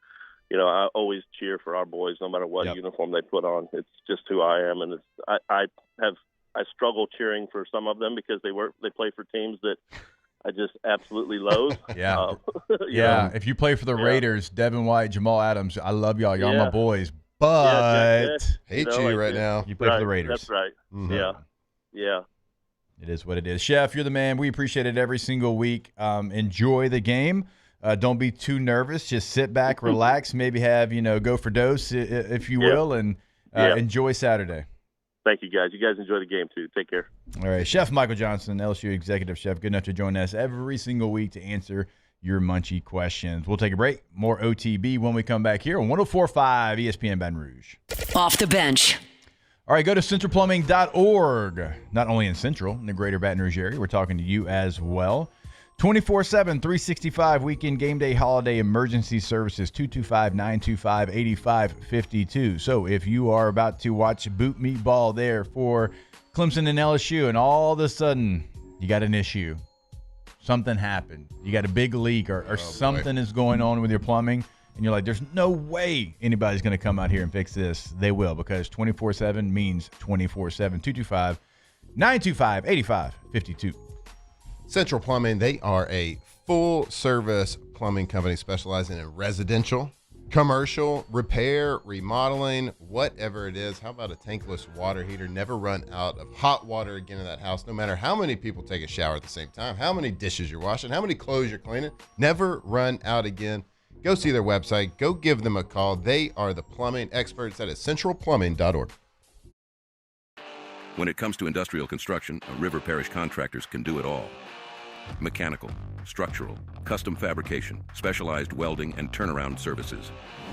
I always cheer for our boys, no matter what uniform they put on. It's just who I am, and I struggle cheering for some of them because they play for teams that I just absolutely loathe. Yeah. If you play for the Raiders, Devin White, Jamal Adams, I love y'all. Y'all my boys. But hate you right now. You play for the Raiders. That's right. Mm-hmm. Yeah. It is what it is. Chef, you're the man. We appreciate it every single week. Enjoy the game. Don't be too nervous. Just sit back, relax, maybe have, go for dose, if you will, and enjoy Saturday. Thank you, guys. You guys enjoy the game, too. Take care. All right. Chef Michael Johnson, LSU executive chef, good enough to join us every single week to answer your munchie questions. We'll take a break. More OTB when we come back here on 104.5 ESPN Baton Rouge. Off the bench. All right, go to centralplumbing.org. Not only in Central, in the greater Baton Rouge area, we're talking to you as well. 24/7, 365 weekend game day holiday emergency services, 225-925-8552. So if you are about to watch boot meat ball there for Clemson and LSU, and all of a sudden you got an issue, something happened, you got a big leak or something is going on with your plumbing, and you're like, there's no way anybody's going to come out here and fix this. They will, because 24/7 means 24/7. 225-925-8552. Central Plumbing, they are a full-service plumbing company specializing in residential, commercial, repair, remodeling, whatever it is. How about a tankless water heater? Never run out of hot water again in that house, no matter how many people take a shower at the same time, how many dishes you're washing, how many clothes you're cleaning. Never run out again. Go see their website. Go give them a call. They are the plumbing experts at centralplumbing.org. When it comes to industrial construction, River Parish Contractors can do it all. Mechanical, structural, custom fabrication, specialized welding, and turnaround services.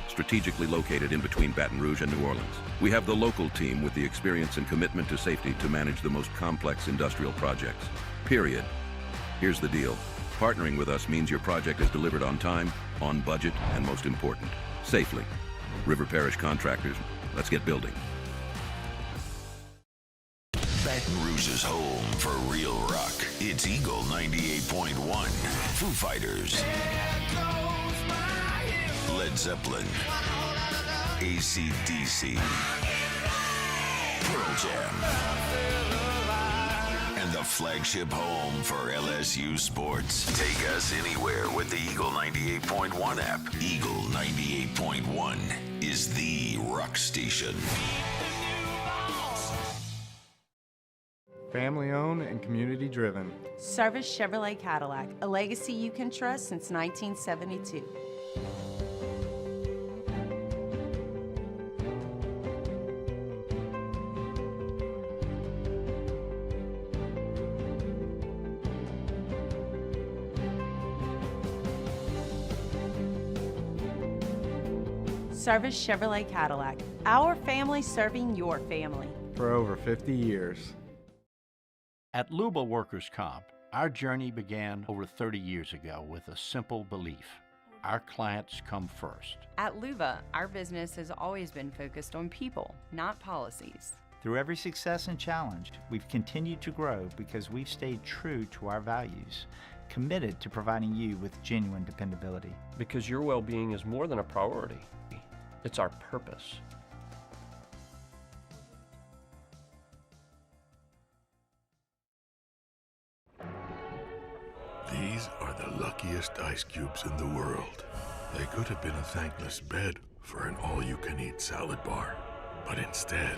Strategically located in between Baton Rouge and New Orleans, we have the local team with the experience and commitment to safety to manage the most complex industrial projects. Period. Here's the deal. Partnering with us means your project is delivered on time, on budget, and most important, safely. River Parish Contractors, let's get building. Baton Rouge's home for real rock. It's Eagle 98.1. Foo Fighters. Led Zeppelin. AC/DC. Pearl Jam. And the flagship home for LSU sports. Take us anywhere with the Eagle 98.1 app. Eagle 98.1 is the rock station. Family owned and community driven. Service Chevrolet Cadillac, a legacy you can trust since 1972. Service Chevrolet Cadillac, our family serving your family. For over 50 years. At Luba Workers' Comp, our journey began over 30 years ago with a simple belief. Our clients come first. At Luba, our business has always been focused on people, not policies. Through every success and challenge, we've continued to grow because we've stayed true to our values, committed to providing you with genuine dependability. Because your well-being is more than a priority. It's our purpose. These are the luckiest ice cubes in the world. They could have been a thankless bed for an all-you-can-eat salad bar. But instead,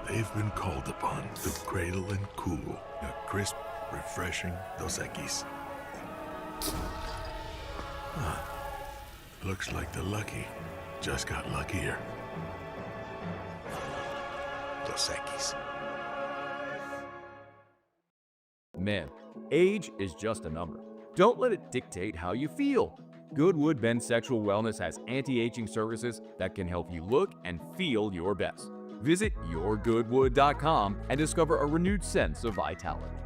they've been called upon to cradle and cool a crisp, refreshing Dos Equis. Looks like the lucky just got luckier. Dos Equis. Man, age is just a number. Don't let it dictate how you feel. Goodwood Bend Sexual Wellness has anti-aging services that can help you look and feel your best. Visit yourgoodwood.com and discover a renewed sense of vitality.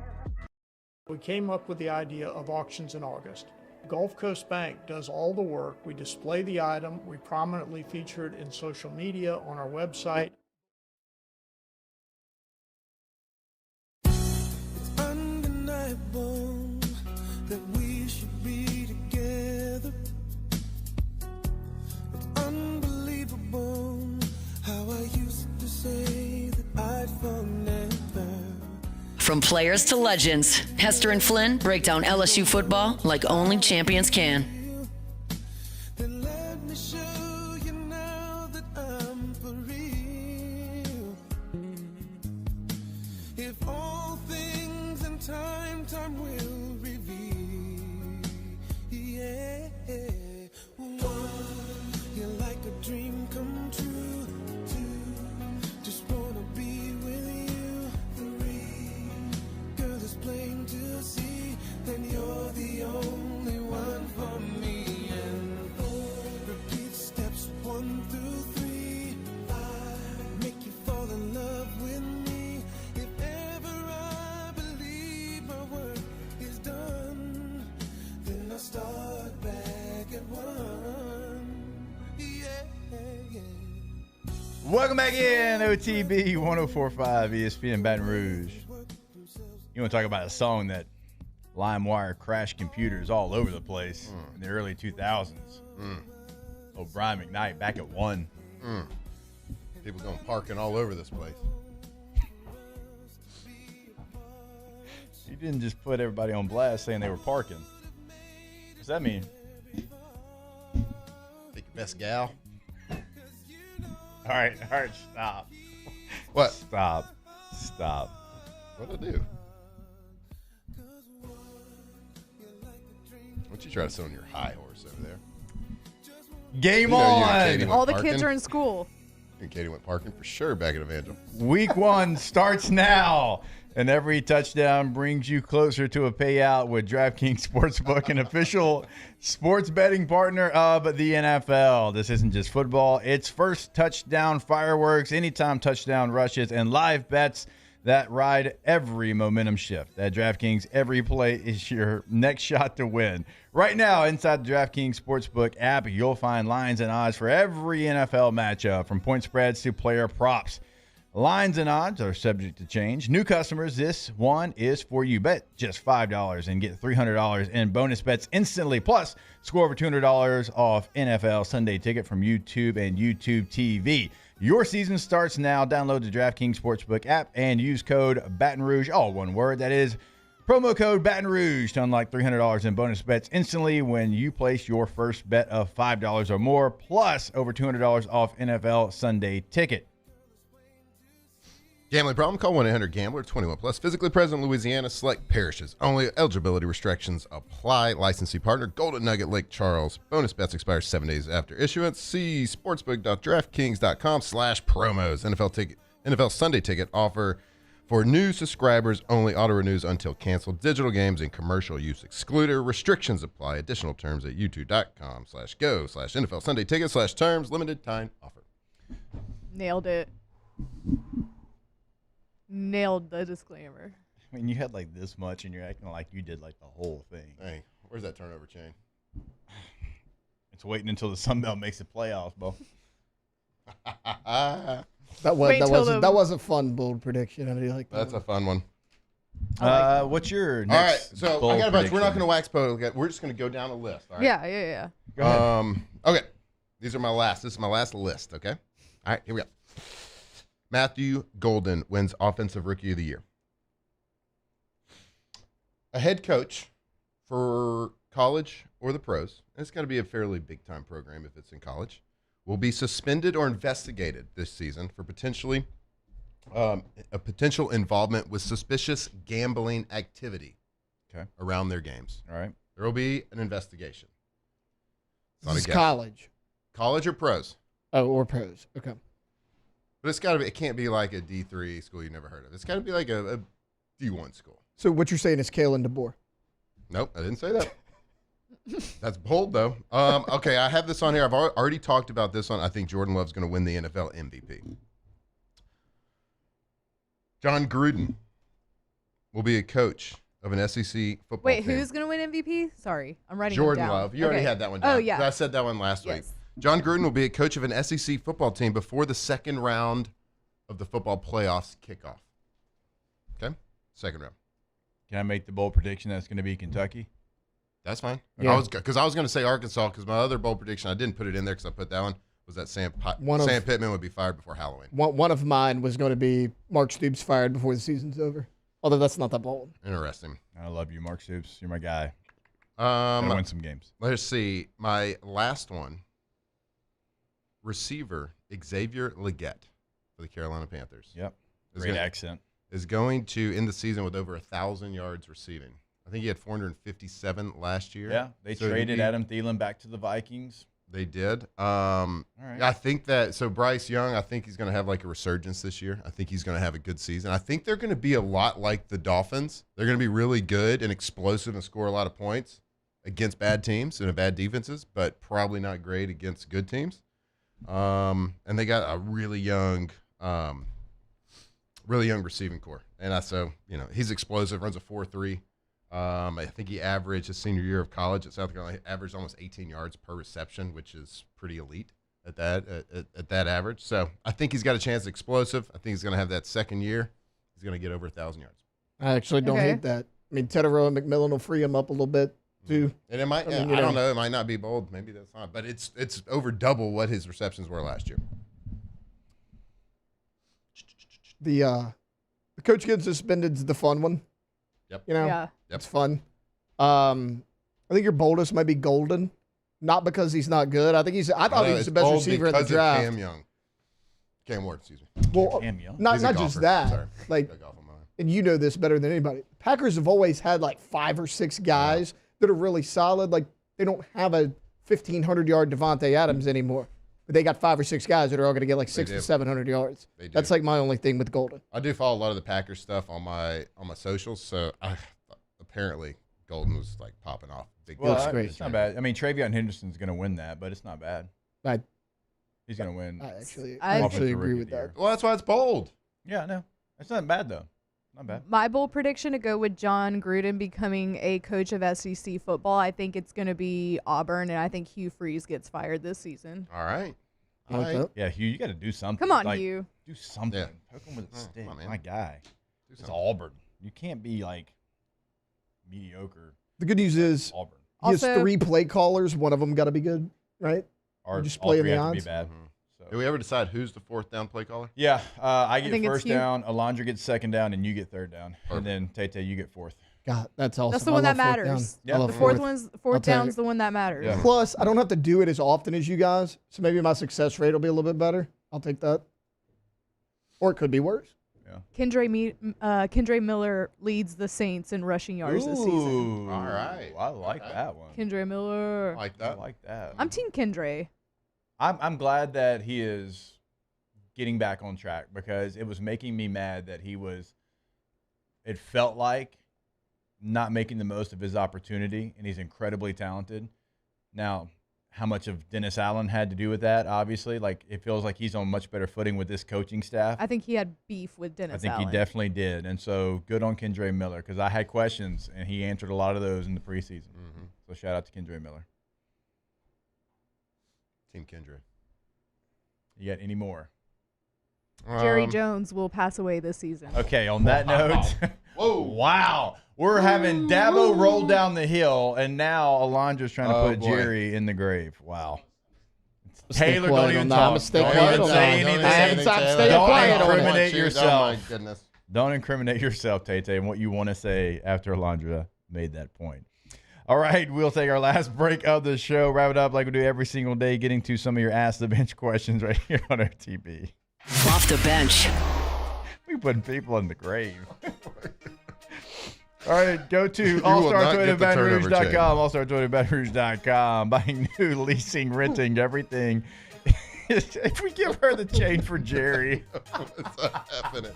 We came up with the idea of auctions in August. Gulf Coast Bank does all the work. We display the item. We prominently feature it in social media, on our website. That we should be together. From players to legends, Hester and Flynn break down LSU football like only champions can. Time will reveal. Yeah. You're like a dream come true. Just wanna be with you. 3, girl, it's plain to see. Then you're the only one for me. And 4, repeat steps 1 through 3. 5, make you fall in love with me. If ever I believe my work is done, then I start back at 1. Yeah. Welcome back in, OTB 104.5 ESPN Baton Rouge. You want to talk about a song that LimeWire crashed computers all over the place in the early 2000s. Oh, Brian McKnight back at 1. People going parking all over this place. You didn't just put everybody on blast saying they were parking. What's that mean? Pick your best gal. All right, stop. What? Stop. What'd I do? What you try to sit on your high horse over there? Game on! All the kids are in school. You and Katie went parking for sure back at Evangel. Week 1 starts now. And every touchdown brings you closer to a payout with DraftKings Sportsbook, an official sports betting partner of the NFL. This isn't just football. It's first touchdown fireworks, anytime touchdown rushes, and live bets that ride every momentum shift. At DraftKings, every play is your next shot to win. Right now, inside the DraftKings Sportsbook app, you'll find lines and odds for every NFL matchup, from point spreads to player props. Lines and odds are subject to change. New customers, this one is for you. Bet just $5 and get $300 in bonus bets instantly. Plus, score over $200 off NFL Sunday Ticket from YouTube and YouTube TV. Your season starts now. Download the DraftKings Sportsbook app and use code Baton Rouge, all one word. That is promo code Baton Rouge to unlock $300 in bonus bets instantly when you place your first bet of $5 or more, plus over $200 off NFL Sunday Ticket. Gambling problem? Call 1-800-GAMBLER. 21 plus. Physically present in Louisiana. Select parishes. Only eligibility restrictions apply. Licensee partner Golden Nugget Lake Charles. Bonus bets expire 7 days after issuance. See sportsbook.draftkings.com/promos. NFL Sunday Ticket offer for new subscribers only. Auto renews until canceled. Digital games and commercial use excluded. Restrictions apply. Additional terms at youtube.com/go/NFL Sunday Ticket/terms. Limited time offer. Nailed it. Nailed the disclaimer. I mean, you had like this much, and you're acting like you did like the whole thing. Hey, where's that turnover chain? It's waiting until the Sun Belt makes the playoffs, Bo. That was a fun bold prediction. I do like that. That's a fun one. What's your next? All right, so I got a bunch. We're not going to wax poetic. We're just going to go down a list. All right? Yeah. Go ahead. Okay, these are my last. This is my last list. Okay. All right, here we go. Matthew Golden wins Offensive Rookie of the Year. A head coach for college or the pros, and it's got to be a fairly big-time program if it's in college, will be suspended or investigated this season for potential involvement with suspicious gambling activity around their games. All right. There will be an investigation. This is college. College or pros? Oh, or pros. Okay. But it's got to be. It can't be like a D3 school you never heard of. It's got to be like a D1 school. So what you're saying is Kalen DeBoer? Nope, I didn't say that. That's bold, though. Okay, I have this on here. I've already talked about this one. I think Jordan Love's going to win the NFL MVP. John Gruden will be a coach of an SEC football team. Wait, who's going to win MVP? Sorry, I'm writing Jordan it down. Love. You already had that one down. Oh, yeah. I said that one last week. John Gruden will be a coach of an SEC football team before the second round of the football playoffs kickoff. Okay? Second round. Can I make the bold prediction that it's going to be Kentucky? That's fine. Yeah. Because I was going to say Arkansas, because my other bold prediction, I didn't put it in there because I put that one, was that Sam Pittman would be fired before Halloween. One of mine was going to be Mark Stoops fired before the season's over. Although that's not that bold. Interesting. I love you, Mark Stoops. You're my guy. Gonna win some games. Let's see. My last one. Receiver Xavier Legette for the Carolina Panthers. Yep. Great accent. Is going to end the season with over 1,000 yards receiving. I think he had 457 last year. Yeah, they traded Adam Thielen back to the Vikings. They did. right. I think that, so Bryce Young, I think he's going to have like a resurgence this year. I think he's going to have a good season. I think they're going to be a lot like the Dolphins. They're going to be really good and explosive and score a lot of points against bad teams and bad defenses, but probably not great against good teams. And they got a really young receiving core. And so, he's explosive, runs a 4.3. I think he averaged his senior year of college at South Carolina, averaged almost 18 yards per reception, which is pretty elite at that average. So I think he's got a chance. Explosive. I think he's going to have that second year. He's going to get over 1,000 yards. I actually don't hate that. I mean, Teterow and McMillan will free him up a little bit too. And it might. I don't know. It might not be bold. Maybe that's not. But it's over double what his receptions were last year. The coach getting suspended is the fun one. Yep. It's fun. I think your boldest might be Golden, not because he's not good. I thought he was the best receiver in the draft. Cam Ward, excuse me. Well, Cam Young. not just that. Sorry. And you know this better than anybody. Packers have always had like 5 or 6 guys that are really solid. Like they don't have a 1,500-yard Devontae Adams anymore. But they got 5 or 6 guys that are all going to get like 600 to 700 yards. That's like my only thing with Golden. I do follow a lot of the Packers stuff on my socials, so apparently Golden was like popping off. It's not bad. I mean, Travion Henderson's going to win that, but it's not bad. He's going to win. I actually agree with that. Well, that's why it's bold. Yeah, no, it's not bad though. Not bad. My bold prediction to go with John Gruden becoming a coach of SEC football. I think it's going to be Auburn, and I think Hugh Freeze gets fired this season. All right. Yeah, Hugh, you got to do something. Come on, Hugh. Do something. Yeah. Poke him with a stick. Come on, man. My guy. It's Auburn. You can't be like mediocre. The good news is Auburn. He has 3 play callers. One of them got to be good, right? Or just play in the odds. odds. Be bad. So. Do we ever decide who's the 4th down play caller? Yeah, I get think it's first Hugh. down. Alondra gets second down, and you get third down, and then Tate, you get 4th. God, that's awesome. That's the one that matters. Yeah. The fourth down's the one that matters. Yeah. Plus, I don't have to do it as often as you guys, so maybe my success rate will be a little bit better. I'll take that. Or it could be worse. Kendre Miller leads the Saints in rushing yards this season. All right. I like that one. Kendre Miller. I like that. I like that. I'm Team Kendre. I'm glad that he is getting back on track because it was making me mad that it felt like not making the most of his opportunity, and he's incredibly talented. Now, how much of Dennis Allen had to do with that, obviously? Like, it feels like he's on much better footing with this coaching staff. I think he had beef with Dennis Allen. I think he definitely did. And so, good on Kendre Miller because I had questions, and he answered a lot of those in the preseason. Mm-hmm. So, shout out to Kendre Miller. Team Kendre. You got any more? Jerry Jones will pass away this season. Okay, on that note, whoa, wow. We're having Dabo roll down the hill, and now Alondra's trying to put Jerry in the grave. Wow. Taylor, don't even talk. Don't even say anything. Don't incriminate yourself. Oh, my goodness. Don't incriminate yourself, Tate, and what you want to say after Alondra made that point. All right, we'll take our last break of the show, wrap it up like we do every single day, getting to some of your Ask the Bench questions right here on OTB. Off the bench. We putting people in the grave. All right, go to allstartoyotabatonrouge.com, allstartoyotabatonrouge.com. Buying new, leasing, renting, everything. If we give her the chain for Jerry. What's happening?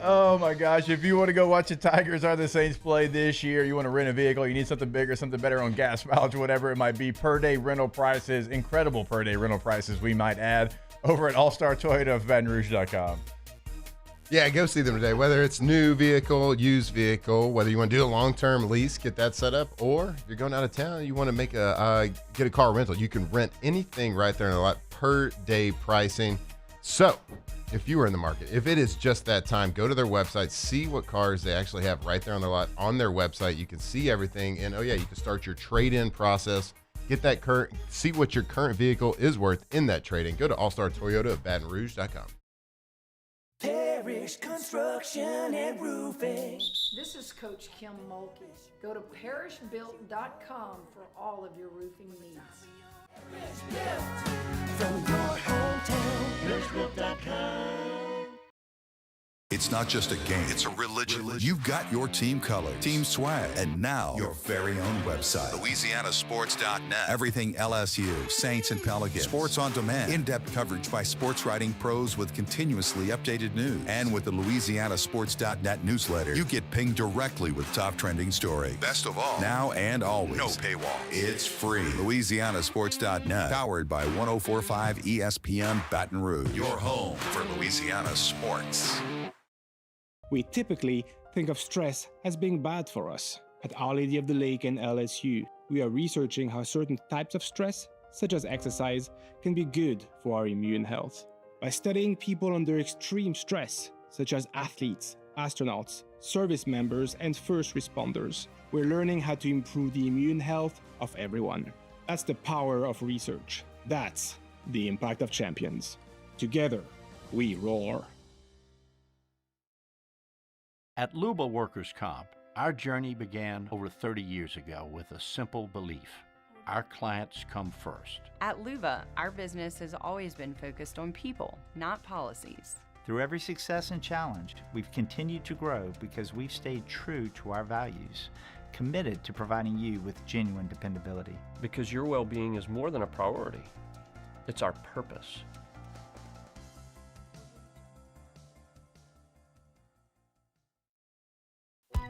Oh, my gosh. If you want to go watch the Tigers or the Saints play this year, you want to rent a vehicle, you need something bigger, something better on gas mileage, whatever it might be, per-day rental prices, incredible per-day rental prices, we might add, over at allstartoyotabatonrouge.com. Yeah, go see them today. Whether it's new vehicle, used vehicle, whether you want to do a long-term lease, get that set up, or if you're going out of town, you want to make get a car rental. You can rent anything right there in the lot, per-day pricing. So, if you are in the market, if it is just that time, go to their website, see what cars they actually have right there on their lot on their website. You can see everything, and you can start your trade-in process. Get that see what your current vehicle is worth in that trade-in. Go to allstartoyotabatonrouge.com. Parish Construction. construction and roofing. This is Coach Kim Mulkey. Go to parishbuilt.com for all of your roofing needs. From your hometown, parishbuilt.com. It's not just a game, it's a religion. You've got your team colors, team swag, and now your very own website. LouisianaSports.net. Everything LSU, Saints, and Pelicans. Sports on demand. In-depth coverage by sports writing pros with continuously updated news. And with the LouisianaSports.net newsletter, you get pinged directly with top trending stories. Best of all, now and always, no paywall. It's free. LouisianaSports.net. Powered by 104.5 ESPN Baton Rouge. Your home for Louisiana sports. We typically think of stress as being bad for us. At Our Lady of the Lake and LSU, we are researching how certain types of stress, such as exercise, can be good for our immune health. By studying people under extreme stress, such as athletes, astronauts, service members, and first responders, we're learning how to improve the immune health of everyone. That's the power of research. That's the impact of champions. Together, we roar. At Luba Workers' Comp, our journey began over 30 years ago with a simple belief. Our clients come first. At Luba, our business has always been focused on people, not policies. Through every success and challenge, we've continued to grow because we've stayed true to our values, committed to providing you with genuine dependability. Because your well-being is more than a priority. It's our purpose.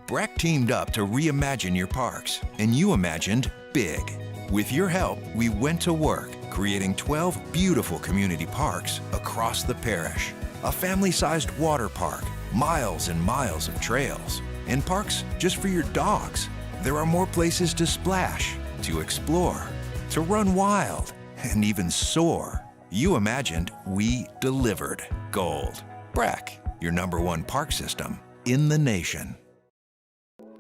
Breck teamed up to reimagine your parks, and you imagined big. With your help, we went to work, creating 12 beautiful community parks across the parish. A family-sized water park, miles and miles of trails, and parks just for your dogs. There are more places to splash, to explore, to run wild, and even soar. You imagined, we delivered. Gold. Breck, your #1 park system in the nation.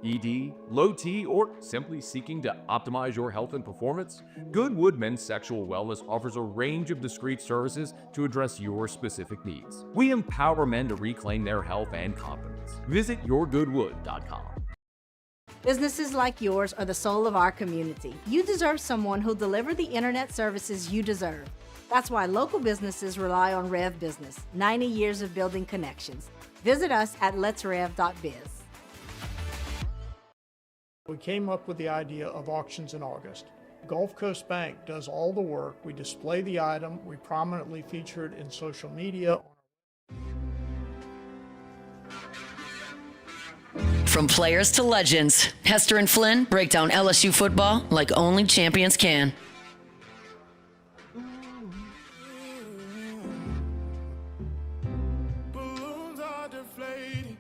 ED, low T, or simply seeking to optimize your health and performance? Goodwood Men's Sexual Wellness offers a range of discreet services to address your specific needs. We empower men to reclaim their health and confidence. Visit yourgoodwood.com. Businesses like yours are the soul of our community. You deserve someone who'll deliver the internet services you deserve. That's why local businesses rely on Rev Business, 90 years of building connections. Visit us at letsrev.biz. We came up with the idea of auctions in August. Gulf Coast Bank does all the work. We display the item, we prominently feature it in social media. From players to legends, Hester and Flynn break down LSU football like only champions can. Balloons are deflating.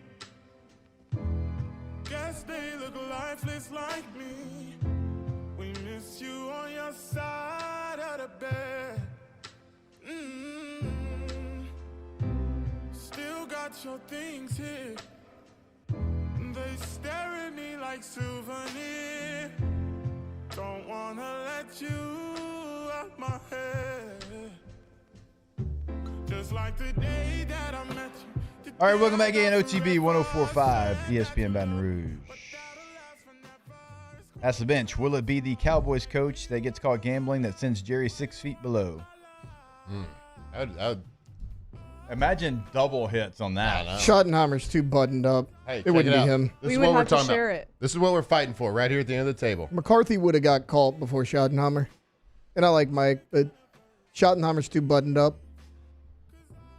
Guess they look lifeless like me. We miss you on your side of the bed. Still got your things here. They stare at me like souvenir. Don't wanna let you out my head. Just like the day that I met you. All right, welcome back in OTB 104.5 ESPN Baton Rouge. That's the bench. Will it be the Cowboys coach that gets caught gambling that sends Jerry 6 feet below? I'd imagine double hits on that. Schottenheimer's too buttoned up. Hey, it wouldn't be him. This is what we're talking about. This is what we're fighting for right here at the end of the table. McCarthy would have got caught before Schottenheimer. And I like Mike, but Schottenheimer's too buttoned up.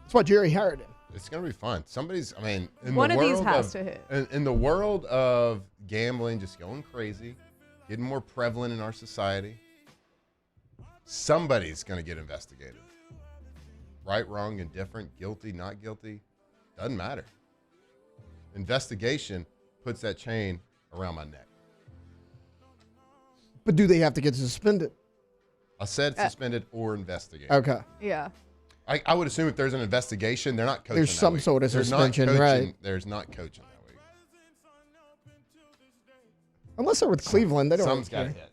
That's why Jerry hired him. It's going to be fun. Somebody's, I mean, in One the of world these has to hit. In the world of gambling just going crazy, getting more prevalent in our society, somebody's going to get investigated. Right, wrong, indifferent, guilty, not guilty, doesn't matter. Investigation puts that chain around my neck. But do they have to get suspended? I said suspended or investigated. Okay. Yeah. I would assume if there's an investigation, they're not coaching. There's some sort of suspension, right? There's not coaching that week. Unless they're with Cleveland, they don't. Some's got to hit.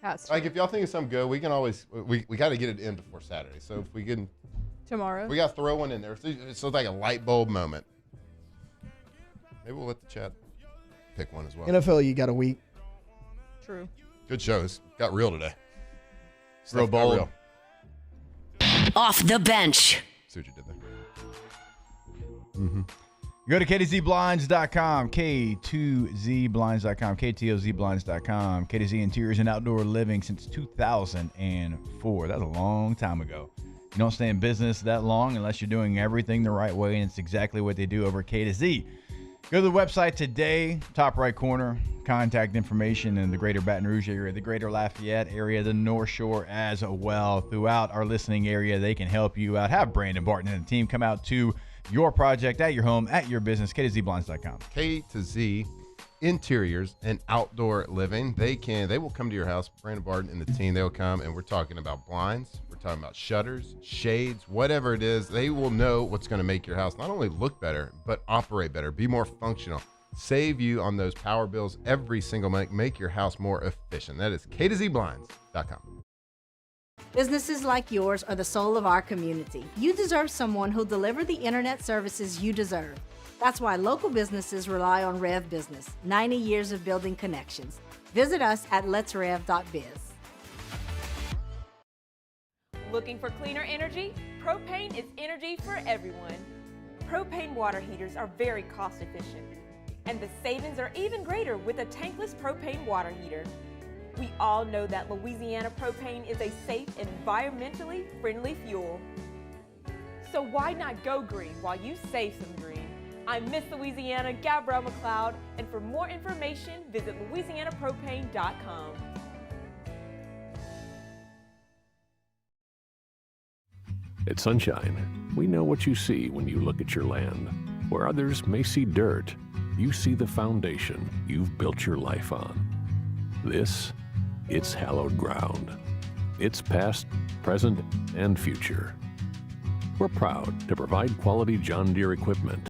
That's like if y'all think of something good, we can always we got to get it in before Saturday. So if we can tomorrow, we got to throw one in there. It's like a light bulb moment. maybe we'll let the chat pick one as well. NFL, you got a week. True. Good shows. Got real today. Real bold. Off the bench. See what you did there. Mm-hmm. Go to KTZBlinds.com, K2ZBlinds.com, KTOZBlinds.com. KTZ Interiors and Outdoor Living since 2004. That's a long time ago. You don't stay in business that long unless you're doing everything the right way, and it's exactly what they do over at K2Z. Go to the website today, top right corner, contact information in the greater Baton Rouge area, the greater Lafayette area, the North Shore as well. Throughout our listening area, they can help you out. Have Brandon Barton and the team come out to your project, at your home, at your business, KTZBlinds.com. K2Z Interiors and Outdoor Living. They will come to your house. Brandon Barton and the team, they'll come, and we're talking about blinds. We're talking about shutters, shades, whatever it is. They will know what's going to make your house not only look better, but operate better, be more functional, save you on those power bills every single month, make your house more efficient. That is K2ZBlinds.com. Businesses like yours are the soul of our community. You deserve someone who'll deliver the internet services you deserve. That's why local businesses rely on Rev Business, 90 years of building connections. Visit us at letsrev.biz. Looking for cleaner energy? Propane is energy for everyone. Propane water heaters are very cost efficient, and the savings are even greater with a tankless propane water heater. We all know that Louisiana propane is a safe and environmentally friendly fuel. So why not go green while you save some green? I'm Miss Louisiana, Gabrielle McLeod, and for more information, visit louisianapropane.com. At Sunshine, we know what you see when you look at your land. Where others may see dirt, you see the foundation you've built your life on. It's hallowed ground. It's past, present, and future. We're proud to provide quality John Deere equipment